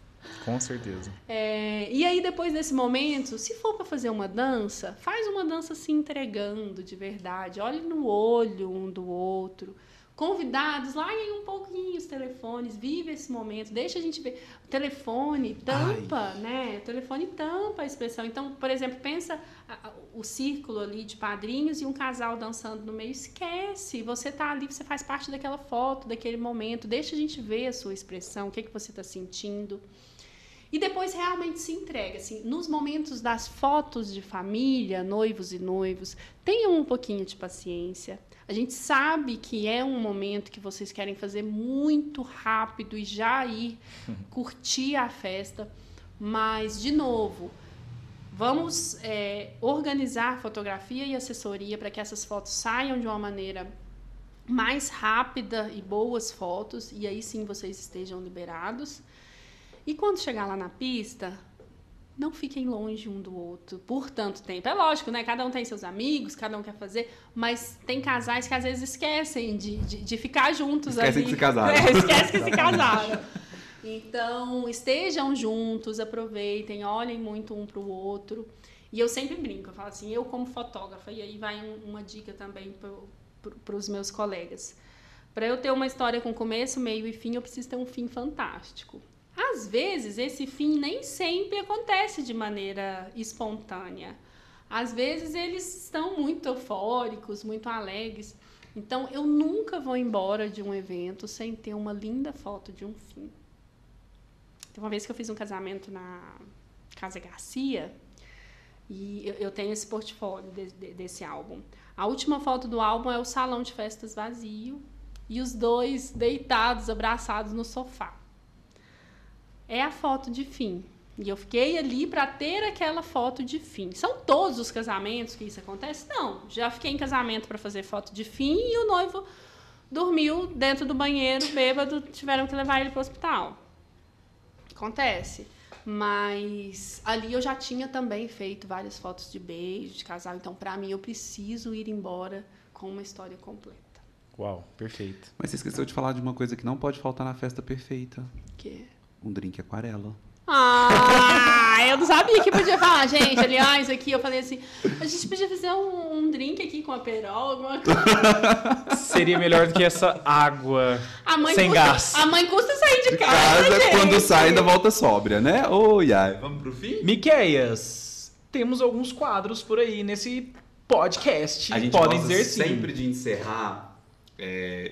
Com certeza. E aí, depois desse momento, se for para fazer uma dança, faz uma dança se entregando de verdade. Olhe no olho um do outro. Convidados, larguem um pouquinho os telefones, vive esse momento, deixa a gente ver. O telefone tampa, né? O telefone tampa a expressão. Então, por exemplo, pensa o círculo ali de padrinhos e um casal dançando no meio. Esquece, você tá ali, você faz parte daquela foto, daquele momento. Deixa a gente ver a sua expressão, o que você está sentindo. E depois realmente se entrega. Assim, nos momentos das fotos de família, noivos e noivos, tenham um pouquinho de paciência. A gente sabe que é um momento que vocês querem fazer muito rápido e já ir curtir a festa. Mas, de novo, vamos organizar fotografia e assessoria para que essas fotos saiam de uma maneira mais rápida e boas fotos. E aí sim vocês estejam liberados. E quando chegar lá na pista, não fiquem longe um do outro por tanto tempo. É lógico, né? Cada um tem seus amigos, cada um quer fazer, mas tem casais que às vezes esquecem de ficar juntos. Esquecem ali. que se casaram. Esquecem que se casaram. Então, estejam juntos, aproveitem, olhem muito um para o outro. E eu sempre brinco, eu falo assim, eu como fotógrafa, e aí vai uma dica também para os meus colegas. Para eu ter uma história com começo, meio e fim, eu preciso ter um fim fantástico. Às vezes, esse fim nem sempre acontece de maneira espontânea. Às vezes, eles estão muito eufóricos, muito alegres. Então, eu nunca vou embora de um evento sem ter uma linda foto de um fim. Tem uma vez que eu fiz um casamento na Casa Garcia, e eu tenho esse portfólio desse álbum. A última foto do álbum é o salão de festas vazio e os dois deitados, abraçados no sofá. É a foto de fim. E eu fiquei ali para ter aquela foto de fim. São todos os casamentos que isso acontece? Não. Já fiquei em casamento para fazer foto de fim e o noivo dormiu dentro do banheiro, bêbado, tiveram que levar ele para o hospital. Acontece. Mas ali eu já tinha também feito várias fotos de beijo, de casal. Então, para mim, eu preciso ir embora com uma história completa. Uau, perfeito. Mas você esqueceu de falar de uma coisa que não pode faltar na festa perfeita. Que? Um drink aquarela. Eu não sabia que podia falar, gente. Aliás, aqui eu falei assim, a gente podia fazer um drink aqui com a perol, alguma coisa. Seria melhor do que essa água sem gás. A mãe custa sair de casa, gente. Quando sai, ainda volta sóbria, né? Ai. Vamos pro fim? Miqueias, temos alguns quadros por aí nesse podcast. A gente podem gosta dizer sim. sempre de encerrar,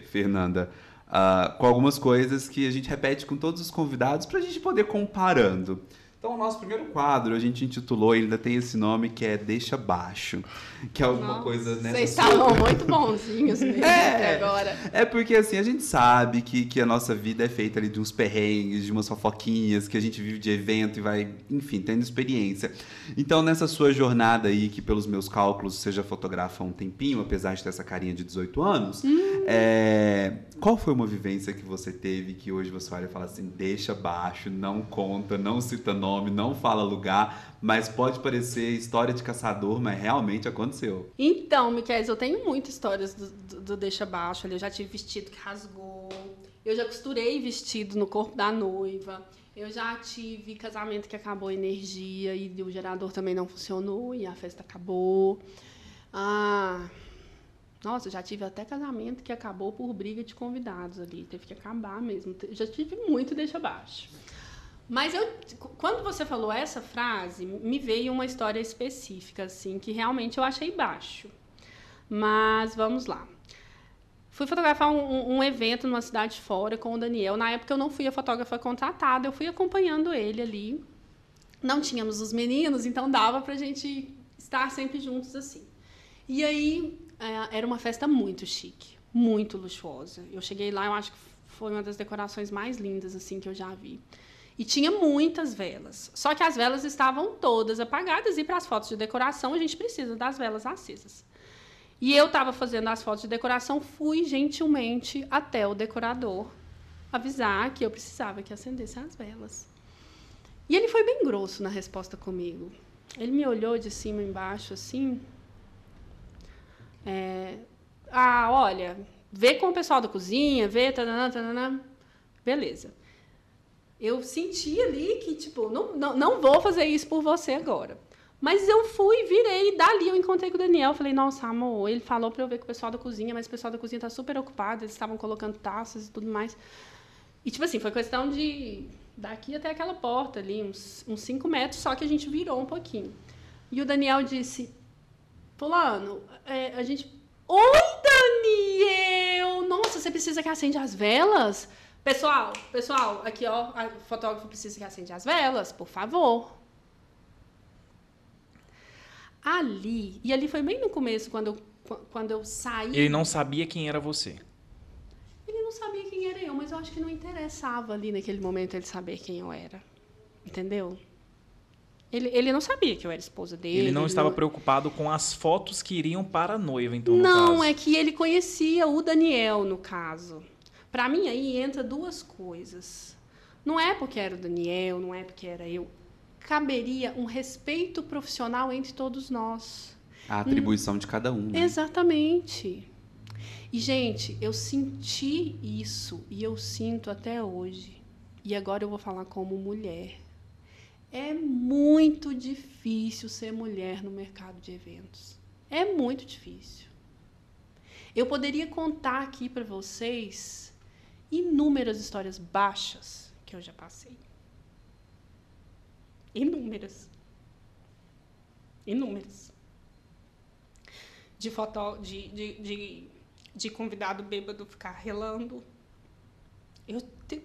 Fernanda, com algumas coisas que a gente repete com todos os convidados para a gente poder comparando. Então, o nosso primeiro quadro, a gente intitulou, ainda tem esse nome, que é Deixa Baixo. Que é alguma coisa nessa... Vocês estavam muito bonzinhos mesmo até agora. É porque, assim, a gente sabe que a nossa vida é feita ali de uns perrengues, de umas fofoquinhas, que a gente vive de evento e vai, enfim, tendo experiência. Então, nessa sua jornada aí, que pelos meus cálculos você já fotografa há um tempinho, apesar de ter essa carinha de 18 anos, qual foi uma vivência que você teve que hoje você olha e fala assim, deixa baixo, não conta, não cita nome, não fala lugar, mas pode parecer história de caçador, mas realmente aconteceu. Então, Miquel, eu tenho muitas histórias do deixa baixo. Eu já tive vestido que rasgou, eu já costurei vestido no corpo da noiva, eu já tive casamento que acabou a energia e o gerador também não funcionou e a festa acabou. Nossa, eu já tive até casamento que acabou por briga de convidados ali. Teve que acabar mesmo. Eu já tive muito deixa baixo. Mas quando você falou essa frase, me veio uma história específica, assim, que realmente eu achei baixo. Mas vamos lá. Fui fotografar um evento numa cidade fora com o Daniel. Na época eu não fui a fotógrafa contratada, eu fui acompanhando ele ali. Não tínhamos os meninos, então dava pra gente estar sempre juntos assim. E aí era uma festa muito chique, muito luxuosa. Eu cheguei lá, eu acho que foi uma das decorações mais lindas assim que eu já vi. E tinha muitas velas. Só que as velas estavam todas apagadas e para as fotos de decoração a gente precisa das velas acesas. E eu estava fazendo as fotos de decoração, fui gentilmente até o decorador avisar que eu precisava que acendesse as velas. E ele foi bem grosso na resposta comigo. Ele me olhou de cima embaixo assim. Olha, vê com o pessoal da cozinha, vê, tanana. Beleza. Eu senti ali que, tipo, não vou fazer isso por você agora. Mas eu fui, virei, dali eu encontrei com o Daniel. Falei, nossa, amor, ele falou para eu ver com o pessoal da cozinha, mas o pessoal da cozinha tá super ocupado, eles estavam colocando taças e tudo mais. E, tipo assim, foi questão de daqui até aquela porta ali, uns 5 metros, só que a gente virou um pouquinho. E o Daniel disse, fulano, a gente... Oi, Daniel! Nossa, você precisa que acende as velas? Pessoal, aqui, ó, a fotógrafo precisa que acende as velas, por favor. Ali foi bem no começo, quando eu saí... Ele não sabia quem era você. Ele não sabia quem era eu, mas eu acho que não interessava ali naquele momento ele saber quem eu era. Entendeu? Ele não sabia que eu era esposa dele. Ele não estava preocupado com as fotos que iriam para a noiva, então, no não, caso. É que ele conhecia o Daniel, no caso. Para mim, aí entra duas coisas. Não é porque era o Daniel, não é porque era eu. Caberia um respeito profissional entre todos nós. A atribuição de cada um, né? Exatamente. E, gente, eu senti isso e eu sinto até hoje. E agora eu vou falar como mulher. É muito difícil ser mulher no mercado de eventos. É muito difícil. Eu poderia contar aqui para vocês inúmeras histórias baixas que eu já passei. Inúmeras. De convidado bêbado ficar relando.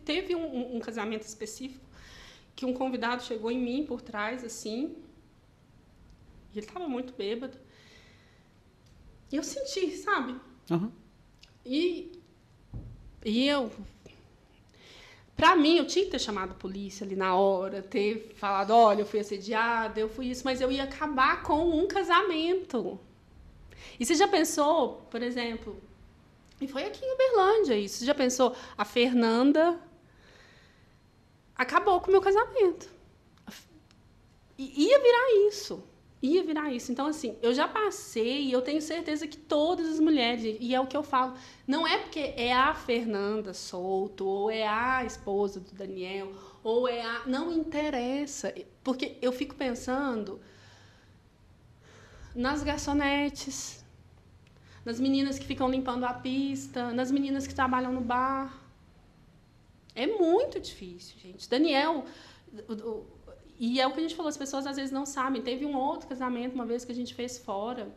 Teve um casamento específico que um convidado chegou em mim por trás, assim, e ele estava muito bêbado. E eu senti, sabe? Uhum. E eu... Pra mim, eu tinha que ter chamado a polícia ali na hora, ter falado, olha, eu fui assediada, eu fui isso, mas eu ia acabar com um casamento. E você já pensou, por exemplo, e foi aqui em Uberlândia isso, você já pensou, a Fernanda acabou com o meu casamento. Ia virar isso. Então, assim, eu já passei e eu tenho certeza que todas as mulheres, e é o que eu falo, não é porque é a Fernanda Souto, ou é a esposa do Daniel, ou é a... Não interessa, porque eu fico pensando nas garçonetes, nas meninas que ficam limpando a pista, nas meninas que trabalham no bar. É muito difícil, gente. Daniel... E é o que a gente falou, as pessoas às vezes não sabem. Teve um outro casamento, uma vez que a gente fez fora,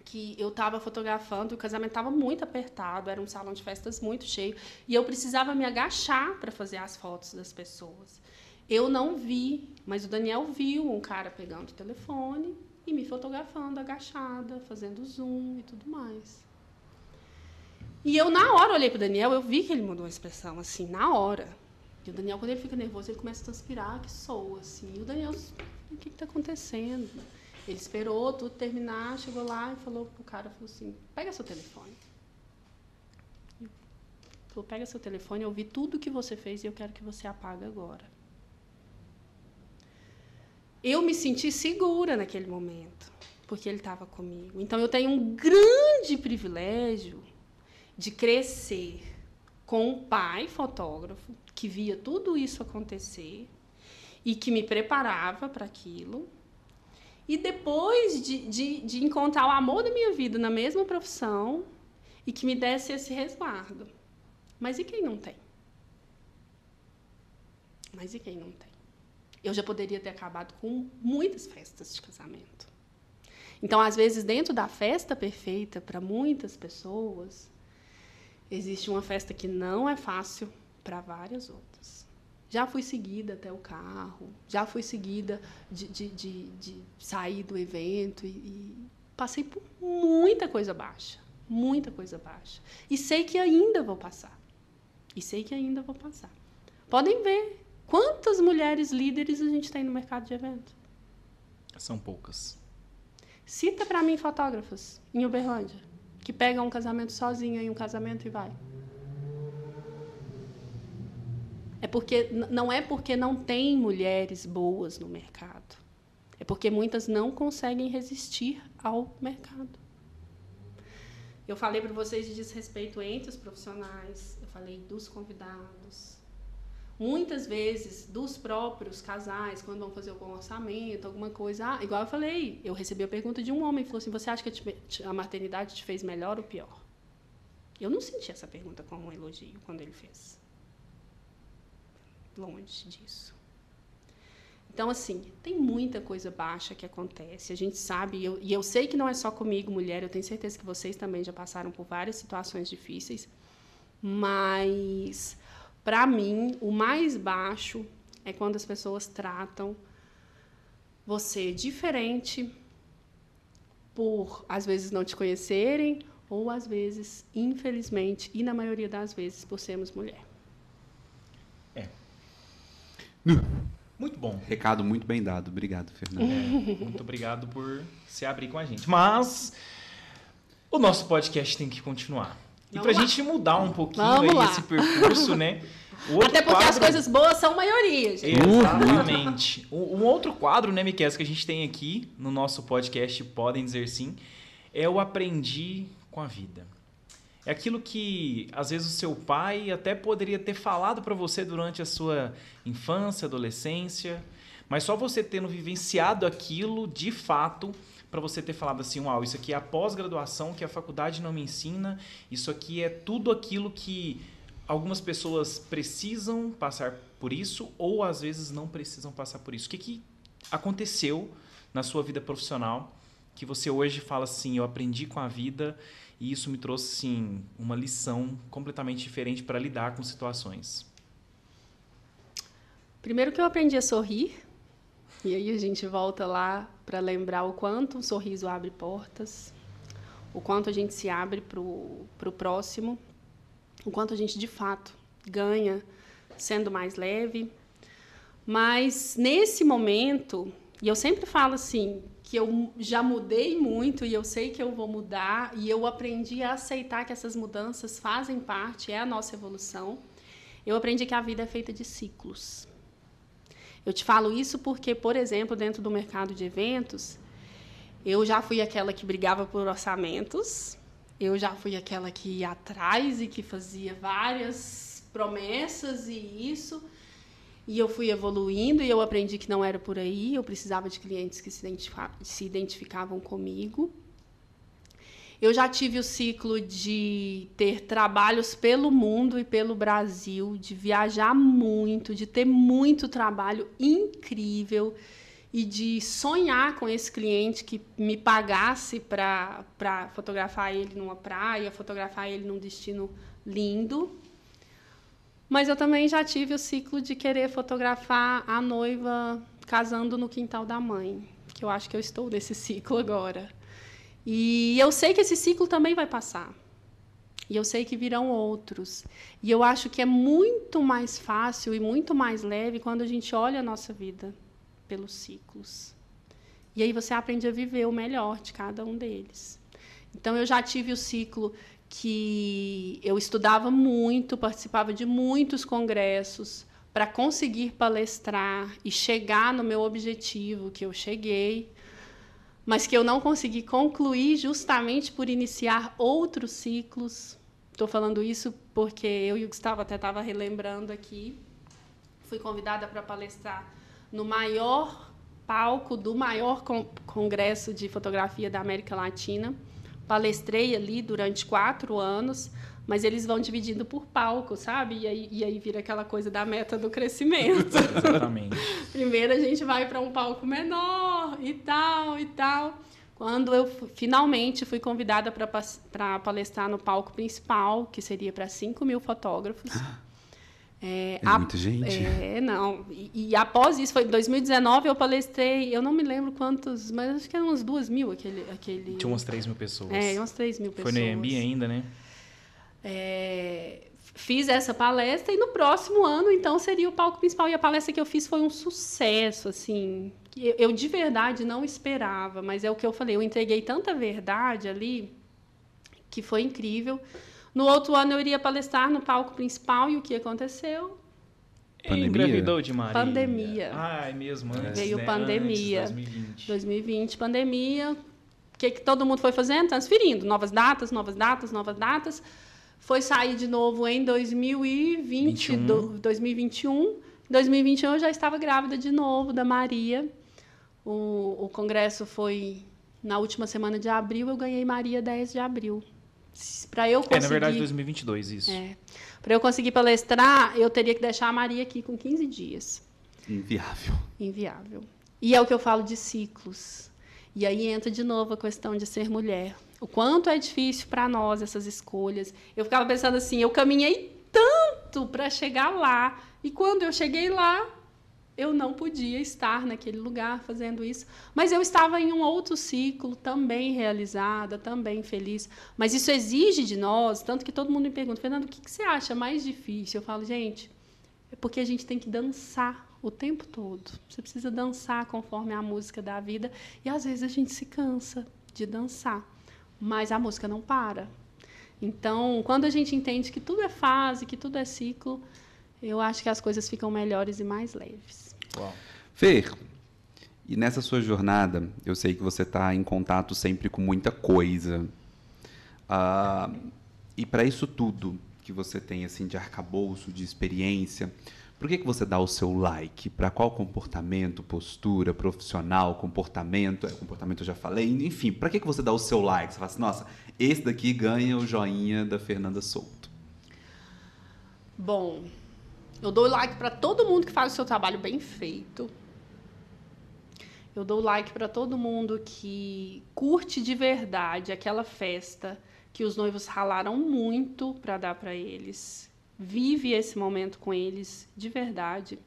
que eu estava fotografando, o casamento estava muito apertado, era um salão de festas muito cheio, e eu precisava me agachar para fazer as fotos das pessoas. Eu não vi, mas o Daniel viu um cara pegando o telefone e me fotografando agachada, fazendo zoom e tudo mais. E eu, na hora, olhei para o Daniel, eu vi que ele mudou a expressão, assim, na hora. E o Daniel, quando ele fica nervoso, ele começa a transpirar, que soa, assim. E o Daniel, o que está acontecendo? Ele esperou tudo terminar, chegou lá e falou pro cara, falou assim, pega seu telefone. Ele falou, pega seu telefone, eu vi tudo que você fez e eu quero que você apague agora. Eu me senti segura naquele momento, porque ele estava comigo. Então, eu tenho um grande privilégio de crescer com um pai fotógrafo que via tudo isso acontecer e que me preparava para aquilo. E depois de encontrar o amor da minha vida na mesma profissão e que me desse esse resguardo. Mas e quem não tem? Mas e quem não tem? Eu já poderia ter acabado com muitas festas de casamento. Então, às vezes, dentro da festa perfeita, para muitas pessoas, existe uma festa que não é fácil para várias outras. Já fui seguida até o carro, já fui seguida de sair do evento e passei por muita coisa baixa, muita coisa baixa. E sei que ainda vou passar. Podem ver quantas mulheres líderes a gente tem no mercado de evento. São poucas. Cita para mim fotógrafos em Uberlândia que pegam um casamento sozinha em um casamento e vai. Não é porque não tem mulheres boas no mercado. É porque muitas não conseguem resistir ao mercado. Eu falei para vocês de desrespeito entre os profissionais, eu falei dos convidados. Muitas vezes, dos próprios casais, quando vão fazer algum orçamento, alguma coisa. Igual eu falei, eu recebi a pergunta de um homem, falou assim, você acha que a maternidade te fez melhor ou pior? Eu não senti essa pergunta como um elogio quando ele fez. Longe disso. Então, assim, tem muita coisa baixa que acontece. A gente sabe, e eu sei que não é só comigo, mulher, eu tenho certeza que vocês também já passaram por várias situações difíceis, mas, para mim, o mais baixo é quando as pessoas tratam você diferente por, às vezes, não te conhecerem ou, às vezes, infelizmente, e na maioria das vezes, por sermos mulher. Muito bom. Recado muito bem dado. Obrigado, Fernanda. Muito obrigado por se abrir com a gente. Mas o nosso podcast tem que continuar. E para a gente mudar um pouquinho aí esse percurso, né? Até porque as coisas boas são maioria, gente. Exatamente. Um outro quadro, né, Miquel, que a gente tem aqui no nosso podcast Podem Dizer Sim, é o Aprendi com a Vida. É aquilo que, às vezes, o seu pai até poderia ter falado para você durante a sua infância, adolescência, mas só você tendo vivenciado aquilo, de fato, para você ter falado assim, uau, isso aqui é a pós-graduação que a faculdade não me ensina, isso aqui é tudo aquilo que algumas pessoas precisam passar por isso ou, às vezes, não precisam passar por isso. O que aconteceu na sua vida profissional que você hoje fala assim, eu aprendi com a vida e isso me trouxe, sim, uma lição completamente diferente para lidar com situações? Primeiro que eu aprendi a sorrir. E aí a gente volta lá para lembrar o quanto um sorriso abre portas, o quanto a gente se abre para o próximo, o quanto a gente, de fato, ganha sendo mais leve. Mas, nesse momento, e eu sempre falo assim, que eu já mudei muito e eu sei que eu vou mudar e eu aprendi a aceitar que essas mudanças fazem parte, é a nossa evolução. Eu aprendi que a vida é feita de ciclos. Eu te falo isso porque, por exemplo, dentro do mercado de eventos, eu já fui aquela que brigava por orçamentos, eu já fui aquela que ia atrás e que fazia várias promessas e isso... E eu fui evoluindo e eu aprendi que não era por aí. Eu precisava de clientes que se identificavam comigo. Eu já tive o ciclo de ter trabalhos pelo mundo e pelo Brasil, de viajar muito, de ter muito trabalho incrível e de sonhar com esse cliente que me pagasse para fotografar ele numa praia, fotografar ele num destino lindo. Mas eu também já tive o ciclo de querer fotografar a noiva casando no quintal da mãe, que eu acho que eu estou nesse ciclo agora. E eu sei que esse ciclo também vai passar. E eu sei que virão outros. E eu acho que é muito mais fácil e muito mais leve quando a gente olha a nossa vida pelos ciclos. E aí você aprende a viver o melhor de cada um deles. Então, eu já tive o ciclo que eu estudava muito, participava de muitos congressos para conseguir palestrar e chegar no meu objetivo, que eu cheguei, mas que eu não consegui concluir justamente por iniciar outros ciclos. Estou falando isso porque eu e o Gustavo até estava relembrando aqui. Fui convidada para palestrar no maior palco do maior congresso de fotografia da América Latina. Palestrei ali durante 4 anos, mas eles vão dividindo por palco, sabe? E aí vira aquela coisa da meta do crescimento. Exatamente. Primeiro a gente vai para um palco menor e tal, e tal. Quando eu finalmente fui convidada para palestrar no palco principal, que seria para 5.000 fotógrafos. Muita gente. Não. E após isso, foi em 2019, eu palestrei, eu não me lembro quantos, mas acho que eram umas 2.000 aquele... Tinha umas 3.000 pessoas. Umas 3.000 pessoas. Foi no AMB ainda, né? Fiz essa palestra e no próximo ano, então, seria o palco principal. E a palestra que eu fiz foi um sucesso, assim. Eu de verdade não esperava, mas é o que eu falei, eu entreguei tanta verdade ali que foi incrível. No outro ano, eu iria palestrar no palco principal e o que aconteceu? Pandemia? Engravidou de Maria. Pandemia. Ah, é mesmo, antes, Veio né? pandemia. Antes, 2020. 2020, pandemia. O que todo mundo foi fazendo? Transferindo. Novas datas, novas datas, novas datas. Foi sair de novo em 2021. 2021 eu já estava grávida de novo da Maria. O congresso foi na última semana de abril, eu ganhei Maria 10 de abril. Para eu conseguir... na verdade, 2022, isso. Para eu conseguir palestrar, eu teria que deixar a Maria aqui com 15 dias. Inviável. E é o que eu falo de ciclos. E aí entra de novo a questão de ser mulher. O quanto é difícil para nós essas escolhas. Eu ficava pensando assim, eu caminhei tanto para chegar lá. E quando eu cheguei lá, eu não podia estar naquele lugar fazendo isso. Mas eu estava em um outro ciclo, também realizada, também feliz. Mas isso exige de nós, tanto que todo mundo me pergunta, Fernanda, o que você acha mais difícil? Eu falo, gente, é porque a gente tem que dançar o tempo todo. Você precisa dançar conforme a música da vida. E, às vezes, a gente se cansa de dançar. Mas a música não para. Então, quando a gente entende que tudo é fase, que tudo é ciclo, eu acho que as coisas ficam melhores e mais leves. Uau. Fer, e nessa sua jornada, eu sei que você está em contato sempre com muita coisa. E para isso tudo que você tem assim, de arcabouço, de experiência, por que você dá o seu like? Para qual comportamento, postura, profissional, comportamento eu já falei, enfim, para que você dá o seu like? Você fala assim, nossa, esse daqui ganha o joinha da Fernanda Souto. Bom, eu dou like para todo mundo que faz o seu trabalho bem feito. Eu dou like para todo mundo que curte de verdade aquela festa que os noivos ralaram muito para dar para eles. Vive esse momento com eles de verdade.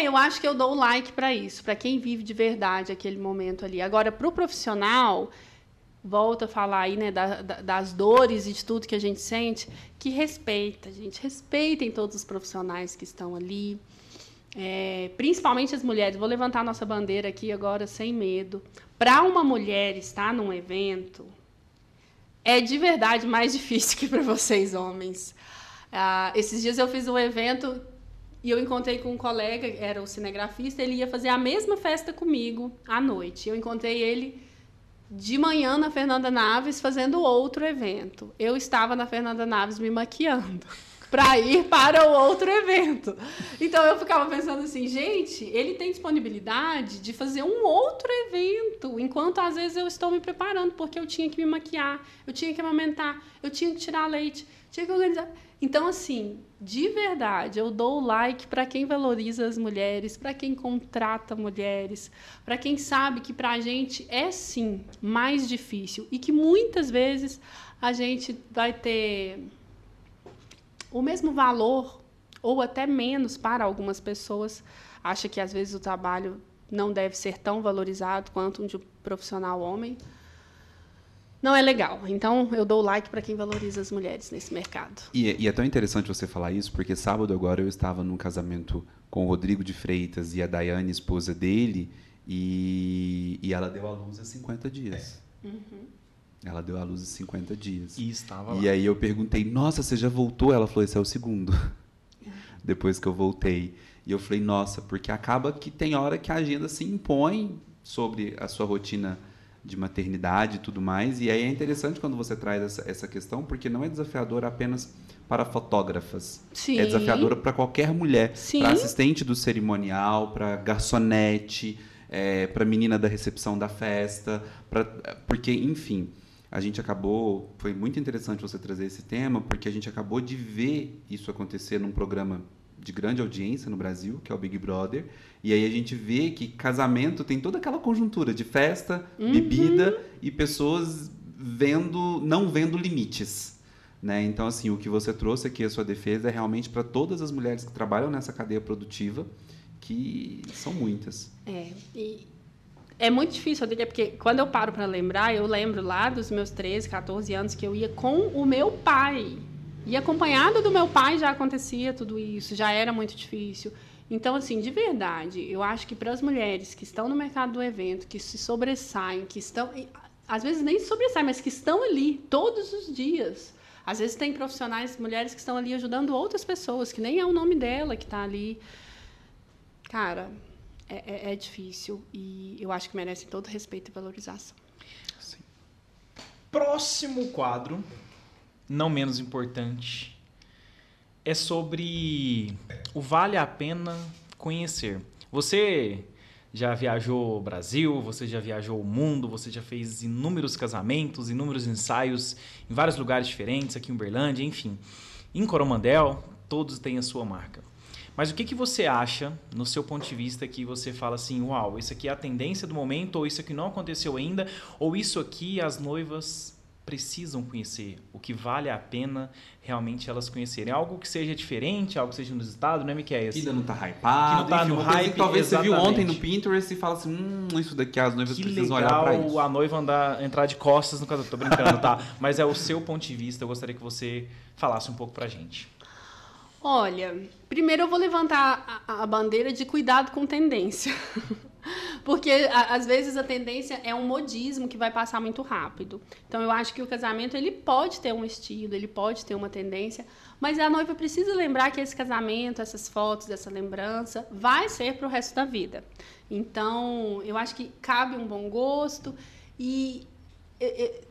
Eu acho que eu dou like para isso, para quem vive de verdade aquele momento ali. Agora, para o profissional, volto a falar aí, né, das dores e de tudo que a gente sente, que respeita, gente. Respeitem todos os profissionais que estão ali, principalmente as mulheres. Vou levantar a nossa bandeira aqui agora sem medo. Para uma mulher estar num evento, é de verdade mais difícil que para vocês, homens. Esses dias eu fiz um evento e eu encontrei com um colega, era o cinegrafista, ele ia fazer a mesma festa comigo à noite. Eu encontrei ele de manhã na Fernanda Naves fazendo outro evento. Eu estava na Fernanda Naves me maquiando. para ir para o outro evento. Então eu ficava pensando assim, gente, ele tem disponibilidade de fazer um outro evento, enquanto às vezes eu estou me preparando, porque eu tinha que me maquiar, eu tinha que amamentar, eu tinha que tirar leite, tinha que organizar. Então, assim, de verdade, eu dou o like para quem valoriza as mulheres, para quem contrata mulheres, para quem sabe que para a gente é, sim, mais difícil e que muitas vezes a gente vai ter o mesmo valor ou até menos para algumas pessoas. Acha que, às vezes, o trabalho não deve ser tão valorizado quanto um de um profissional homem. Não é legal. Então, eu dou like para quem valoriza as mulheres nesse mercado. E é tão interessante você falar isso, porque sábado agora eu estava num casamento com o Rodrigo de Freitas e a Daiane, esposa dele, e ela deu à luz há 50 dias. Uhum. Ela deu à luz há 50 dias. E estava lá. E aí eu perguntei, nossa, você já voltou? Ela falou, esse é o segundo. Depois que eu voltei. E eu falei, nossa, porque acaba que tem hora que a agenda se impõe sobre a sua rotina de maternidade e tudo mais. E aí é interessante quando você traz essa questão, porque não é desafiadora apenas para fotógrafas. Sim. É desafiadora para qualquer mulher. Sim. Para assistente do cerimonial, para garçonete, para menina da recepção da festa. Porque, enfim, a gente acabou... Foi muito interessante você trazer esse tema, porque a gente acabou de ver isso acontecer num programa de grande audiência no Brasil, que é o Big Brother, e aí a gente vê que casamento tem toda aquela conjuntura de festa, bebida e pessoas não vendo limites, né? Então, assim, o que você trouxe aqui, a sua defesa, é realmente para todas as mulheres que trabalham nessa cadeia produtiva, que são muitas. E é muito difícil, porque quando eu paro para lembrar, eu lembro lá dos meus 13, 14 anos que eu ia com o meu pai. E acompanhada do meu pai já acontecia tudo isso, já era muito difícil. Então, assim, de verdade, eu acho que para as mulheres que estão no mercado do evento, que se sobressaem, que estão... Às vezes nem se sobressaem, mas que estão ali todos os dias. Às vezes tem profissionais, mulheres que estão ali ajudando outras pessoas, que nem é o nome dela que está ali. Cara, é difícil e eu acho que merecem todo respeito e valorização. Sim. Próximo quadro, não menos importante, é sobre o vale a pena conhecer. Você já viajou o Brasil, você já viajou o mundo, você já fez inúmeros casamentos, inúmeros ensaios em vários lugares diferentes, aqui em Uberlândia, enfim. Em Coromandel, todos têm a sua marca. Mas o que você acha, no seu ponto de vista, que você fala assim, uau, isso aqui é a tendência do momento, ou isso aqui não aconteceu ainda, ou isso aqui as noivas precisam conhecer, o que vale a pena realmente elas conhecerem. Algo que seja diferente, algo que seja inusitado, né, Miquéias? Que ainda não tá hypado. Que não tá no hype, que talvez exatamente. Você viu ontem no Pinterest e fala assim, isso daqui as noivas precisam olhar pra isso. Que legal a noiva entrar de costas no casamento. Tô brincando, tá? Mas é o seu ponto de vista, eu gostaria que você falasse um pouco pra gente. Olha, primeiro eu vou levantar a bandeira de cuidado com tendência. Porque, às vezes, a tendência é um modismo que vai passar muito rápido. Então, eu acho que o casamento ele pode ter um estilo, ele pode ter uma tendência, mas a noiva precisa lembrar que esse casamento, essas fotos, essa lembrança, vai ser para o resto da vida. Então, eu acho que cabe um bom gosto e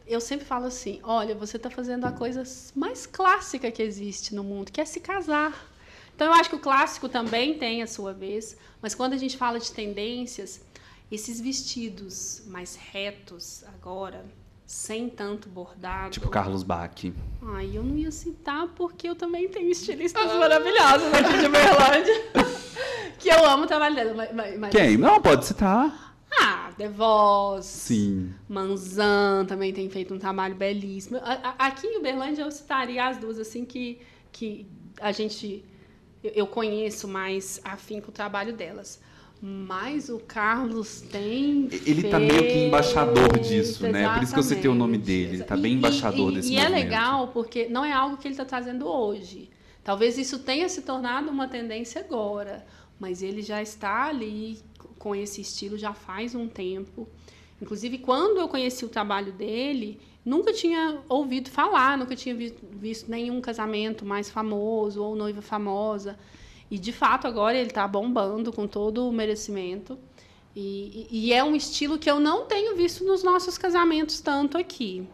eu sempre falo assim, olha, você está fazendo a coisa mais clássica que existe no mundo, que é se casar. Então, eu acho que o clássico também tem a sua vez, mas quando a gente fala de tendências, esses vestidos mais retos agora, sem tanto bordado... Tipo Carlos Bach. Ai, eu não ia citar porque eu também tenho estilistas maravilhosos aqui de Uberlândia, que eu amo o trabalho dela. Mas Quem? Não, pode citar. The Voz, Sim. Manzan também tem feito um trabalho belíssimo. Aqui em Uberlândia eu citaria as duas, assim, que a gente... Eu conheço mais afinco o trabalho delas. Mas o Carlos tem Ele está meio que embaixador disso, né? Por isso que eu citei o nome dele. Ele está bem embaixador desse movimento. E é legal porque não é algo que ele está trazendo hoje. Talvez isso tenha se tornado uma tendência agora. Mas ele já está ali com esse estilo já faz um tempo. Inclusive, quando eu conheci o trabalho dele... Nunca tinha ouvido falar, nunca tinha visto nenhum casamento mais famoso ou noiva famosa. E, de fato, agora ele está bombando com todo o merecimento. E é um estilo que eu não tenho visto nos nossos casamentos tanto aqui.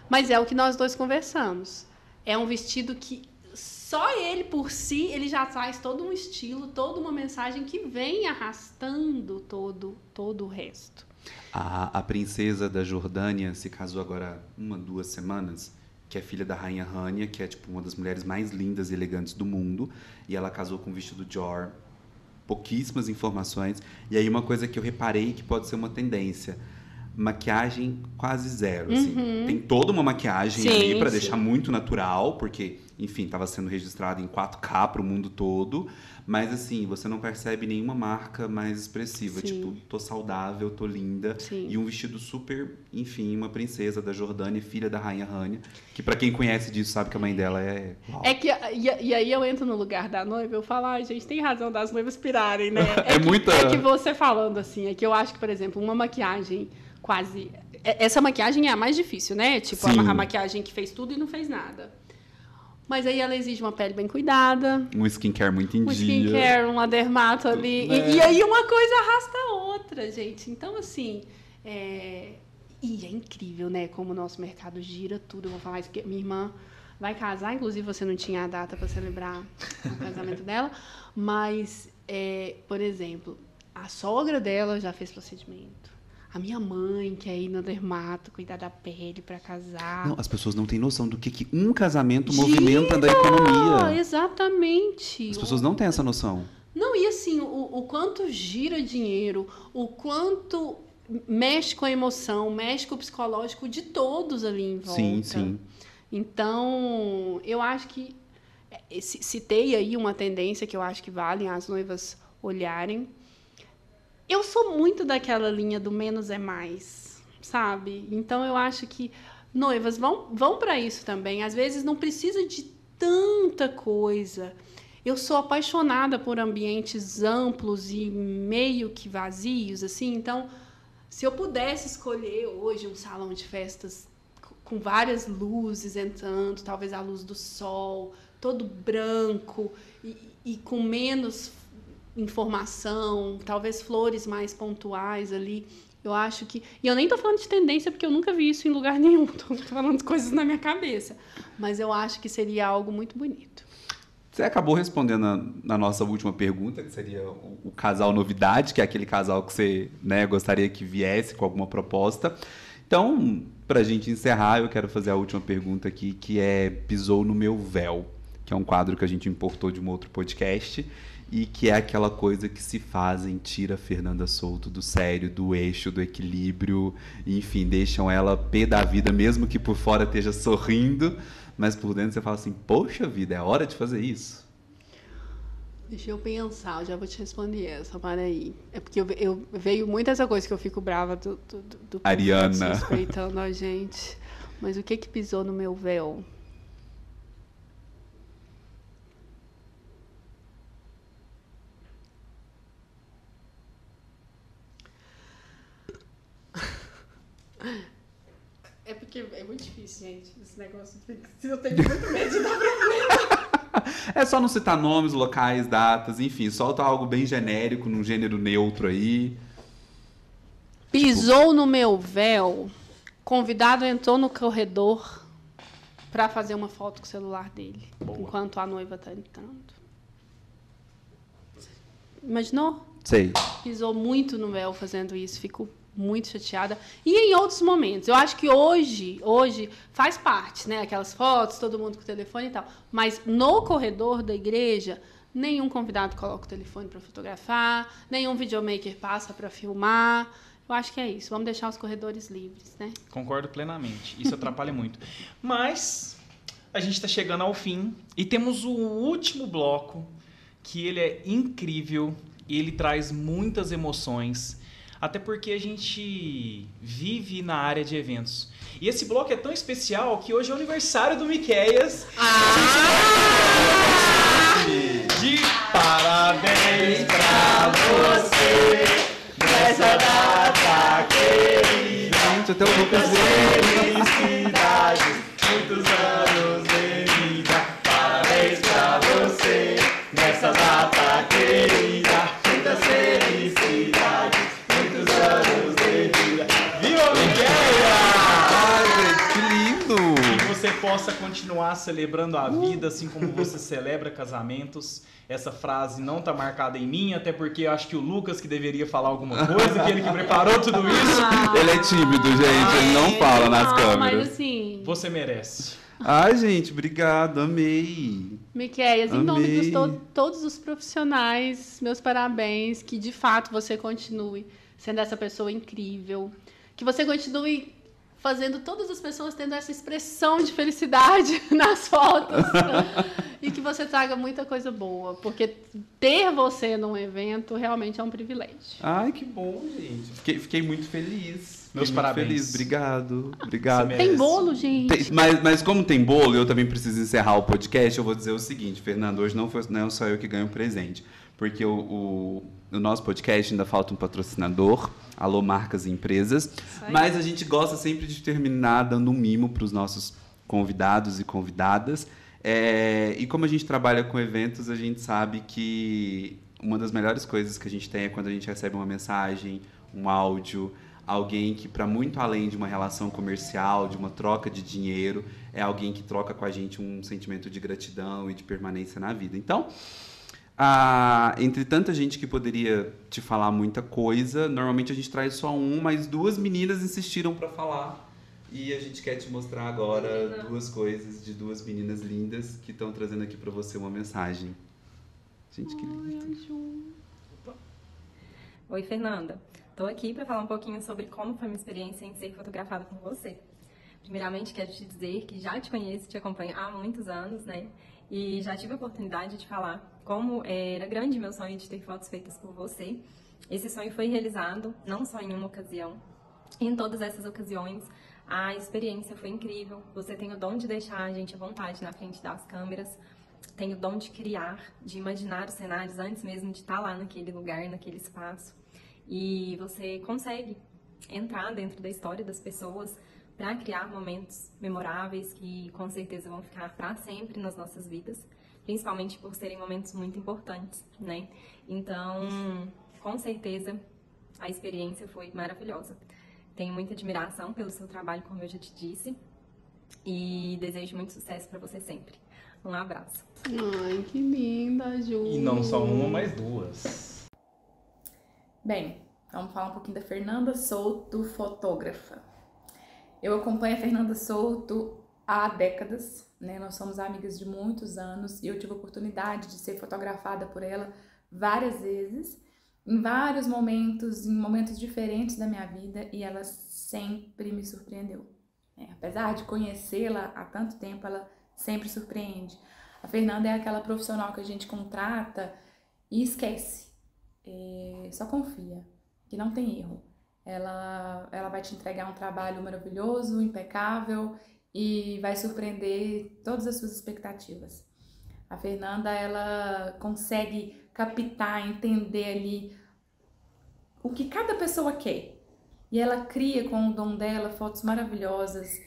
Mas é o que nós dois conversamos. É um vestido que só ele por si, ele já traz todo um estilo, toda uma mensagem que vem arrastando todo o resto. A princesa da Jordânia se casou agora 2 semanas, que é filha da rainha Rania, que é tipo uma das mulheres mais lindas e elegantes do mundo, e ela casou com o vestido Dior. Pouquíssimas informações. E aí uma coisa que eu reparei que pode ser uma tendência, maquiagem quase zero, assim. Tem toda uma maquiagem ali para deixar muito natural, porque, enfim, estava sendo registrado em 4K para o mundo todo, mas assim, você não percebe nenhuma marca mais expressiva, tipo, tô saudável, tô linda, e um vestido super, enfim, uma princesa da Jordânia, filha da rainha Rania, que para quem conhece disso sabe que a mãe dela é... Uau. É que, e aí eu entro no lugar da noiva, eu falo, ai, gente, tem razão das noivas pirarem, né? É que você falando assim, é que eu acho que, por exemplo, uma maquiagem quase... Essa maquiagem é a mais difícil, né? Tipo, a maquiagem que fez tudo e não fez nada. Mas aí ela exige uma pele bem cuidada. Um skincare muito em dia. Um skincare, uma dermato ali. E aí uma coisa arrasta a outra, gente. Então, assim... E é incrível, né? Como o nosso mercado gira tudo. Eu vou falar isso porque minha irmã vai casar. Inclusive, você não tinha a data para celebrar o casamento dela. Mas, por exemplo, a sogra dela já fez procedimento. A minha mãe quer ir no dermato, cuidar da pele para casar. Não, as pessoas não têm noção do que um casamento movimenta da economia. Exatamente. As pessoas não têm essa noção. Não, e assim, o quanto gira dinheiro, o quanto mexe com a emoção, mexe com o psicológico de todos ali em volta. Sim. Então, eu acho que citei aí uma tendência que eu acho que vale as noivas olharem. Eu sou muito daquela linha do menos é mais, sabe? Então, eu acho que noivas vão para isso também. Às vezes, não precisa de tanta coisa. Eu sou apaixonada por ambientes amplos e meio que vazios, assim. Então, se eu pudesse escolher hoje um salão de festas com várias luzes entrando, talvez a luz do sol, todo branco e com menos informação, talvez flores mais pontuais ali, eu acho que... E eu nem tô falando de tendência, porque eu nunca vi isso em lugar nenhum. Tô falando de coisas na minha cabeça. Mas eu acho que seria algo muito bonito. Você acabou respondendo na nossa última pergunta, que seria o casal novidade, que é aquele casal que você, né, gostaria que viesse com alguma proposta. Então, pra gente encerrar, eu quero fazer a última pergunta aqui, que é Pisou no Meu Véu, que é um quadro que a gente importou de um outro podcast, e que é aquela coisa que se fazem, tira a Fernanda Souto do sério, do eixo, do equilíbrio, enfim, deixam ela pé da vida, mesmo que por fora esteja sorrindo, mas por dentro você fala assim, poxa vida, é hora de fazer isso. Deixa eu pensar, eu já vou te responder essa, para aí. É porque eu veio muito essa coisa que eu fico brava do Ariana respeitando a gente. Mas o que pisou no meu véu? É porque é muito difícil, gente, esse negócio. Eu tenho muito medo de dar problema. É só não citar nomes, locais, datas, enfim, solta algo bem genérico, num gênero neutro aí. Pisou no meu véu, convidado entrou no corredor para fazer uma foto com o celular dele, enquanto a noiva tá entrando. Imaginou? Sei. Pisou muito no véu fazendo isso, fico muito chateada. E em outros momentos. Eu acho que hoje faz parte, né? Aquelas fotos, todo mundo com o telefone e tal. Mas no corredor da igreja, nenhum convidado coloca o telefone para fotografar, nenhum videomaker passa para filmar. Eu acho que é isso. Vamos deixar os corredores livres, né? Concordo plenamente. Isso atrapalha muito. Mas a gente está chegando ao fim e temos o último bloco, que ele é incrível e ele traz muitas emoções. Até porque a gente vive na área de eventos. E esse bloco é tão especial que hoje é o aniversário do Miqueias. De parabéns pra você nessa data querida. Gente, até o Lucas felicidades, muitos anos de vida. Parabéns pra você nessa data querida. Muitas felicidades. Viva Miqueias! Ai, gente, que lindo! E você possa continuar celebrando a vida, assim como você celebra casamentos. Essa frase não tá marcada em mim, até porque eu acho que o Lucas que deveria falar alguma coisa, que ele que preparou tudo isso. Ele é tímido, gente, ele não fala nas câmeras. Mas assim... Você merece. Ai, gente, obrigado, amei. Miquéias, em nome de todos os profissionais, meus parabéns, que de fato você continue sendo essa pessoa incrível, que você continue fazendo todas as pessoas tendo essa expressão de felicidade nas fotos e que você traga muita coisa boa, porque ter você num evento realmente é um privilégio. Ai, que bom, gente. Fiquei muito feliz. Meus parabéns. Feliz. Obrigado. Tem bolo, gente? Mas como tem bolo, eu também preciso encerrar o podcast. Eu vou dizer o seguinte, Fernando, hoje não é só eu que ganho presente, porque no nosso podcast ainda falta um patrocinador, alô marcas e empresas, mas a gente gosta sempre de terminar dando um mimo para os nossos convidados e convidadas. E como a gente trabalha com eventos, a gente sabe que uma das melhores coisas que a gente tem é quando a gente recebe uma mensagem, um áudio, alguém que, para muito além de uma relação comercial, de uma troca de dinheiro, é alguém que troca com a gente um sentimento de gratidão e de permanência na vida. Então, entre tanta gente que poderia te falar muita coisa, normalmente a gente traz só mas 2 meninas insistiram para falar. E a gente quer te mostrar agora 2 coisas de 2 meninas lindas que estão trazendo aqui para você uma mensagem. Gente, que lindo. Oi, Fernanda. Estou aqui para falar um pouquinho sobre como foi minha experiência em ser fotografada por você. Primeiramente, quero te dizer que já te conheço, te acompanho há muitos anos, né? E já tive a oportunidade de falar como era grande meu sonho de ter fotos feitas por você. Esse sonho foi realizado não só em uma ocasião, em todas essas ocasiões. A experiência foi incrível. Você tem o dom de deixar a gente à vontade na frente das câmeras, tem o dom de criar, de imaginar os cenários antes mesmo de estar lá naquele lugar, naquele espaço. E você consegue entrar dentro da história das pessoas para criar momentos memoráveis que com certeza vão ficar para sempre nas nossas vidas, principalmente por serem momentos muito importantes, né? Então, com certeza, a experiência foi maravilhosa. Tenho muita admiração pelo seu trabalho, como eu já te disse, e desejo muito sucesso para você sempre. Um abraço. Ai, que linda, Ju. E não só uma, mas 2. Bem, vamos falar um pouquinho da Fernanda Souto, fotógrafa. Eu acompanho a Fernanda Souto há décadas, né? Nós somos amigas de muitos anos e eu tive a oportunidade de ser fotografada por ela várias vezes, em vários momentos, em momentos diferentes da minha vida, e ela sempre me surpreendeu. Apesar de conhecê-la há tanto tempo, ela sempre surpreende. A Fernanda é aquela profissional que a gente contrata e esquece. Só confia, que não tem erro. Ela vai te entregar um trabalho maravilhoso, impecável e vai surpreender todas as suas expectativas. A Fernanda, ela consegue captar, entender ali o que cada pessoa quer. E ela cria com o dom dela fotos maravilhosas,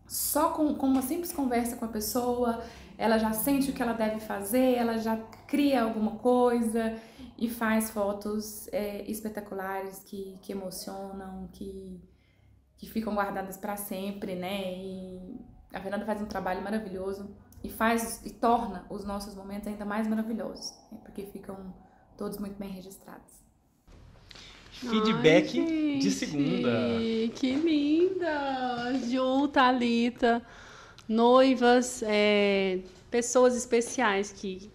só com uma simples conversa com a pessoa, ela já sente o que ela deve fazer, ela já cria alguma coisa e faz fotos espetaculares que emocionam, que ficam guardadas para sempre, né? E a Fernanda faz um trabalho maravilhoso e torna os nossos momentos ainda mais maravilhosos, né? Porque ficam todos muito bem registrados. Feedback de segunda. Que linda! Ju, Thalita, noivas, pessoas especiais que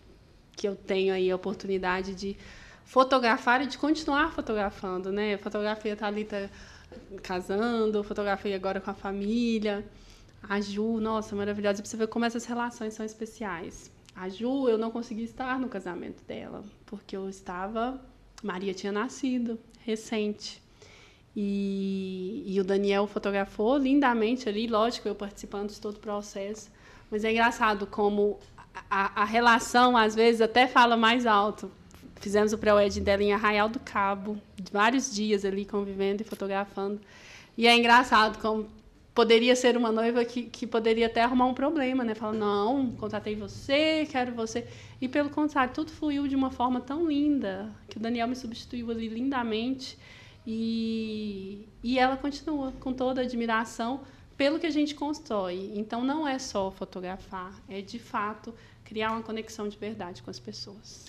eu tenho aí a oportunidade de fotografar e de continuar fotografando, né? Eu fotografei a Thalita casando, fotografei agora com a família. A Ju, nossa, maravilhosa. Pra você ver como essas relações são especiais. A Ju, eu não consegui estar no casamento dela, porque Maria tinha nascido recente. E o Daniel fotografou lindamente ali, lógico, eu participando de todo o processo. Mas é engraçado como a relação, às vezes, até fala mais alto. Fizemos o pré-wedding dela em Arraial do Cabo, vários dias ali convivendo e fotografando. E é engraçado como poderia ser uma noiva que poderia até arrumar um problema, né? Fala, não, contratei você, quero você. E pelo contrário, tudo fluiu de uma forma tão linda, que o Daniel me substituiu ali lindamente. E ela continua com toda a admiração pelo que a gente constrói. Então, não é só fotografar, é, de fato, criar uma conexão de verdade com as pessoas.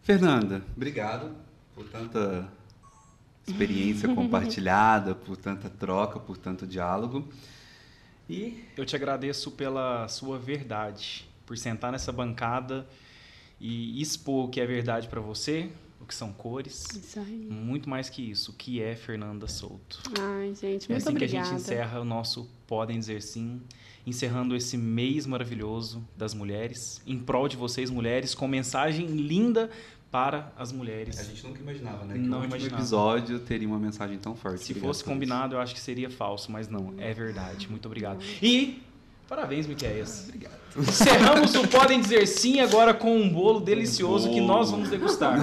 Fernanda, obrigado por tanta experiência compartilhada, por tanta troca, por tanto diálogo. E eu te agradeço pela sua verdade, por sentar nessa bancada e expor o que é verdade para você, o que são cores. Isso aí. Muito mais que isso, o que é Fernanda Souto. Ai, gente, muito é assim obrigada. que a gente encerra o nosso Podem Dizer Sim, encerrando esse mês maravilhoso das mulheres, em prol de vocês, mulheres, com mensagem linda para as mulheres. A gente nunca imaginava, né? Que Não o último imaginava. episódio teria uma mensagem tão forte. Se Obrigado fosse a todos. combinado, eu acho que seria falso, mas não, é verdade. Muito obrigado. E parabéns, Miquéias. Obrigado. Encerramos o Podem Dizer Sim agora com um bolo delicioso que nós vamos degustar.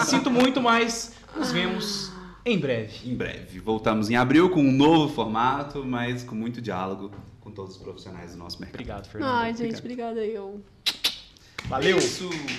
Sinto muito, mas nos vemos em breve. Em breve. Voltamos em abril com um novo formato, mas com muito diálogo com todos os profissionais do nosso mercado. Obrigado, Fernanda. Ai, gente, obrigada eu. Valeu! Isso.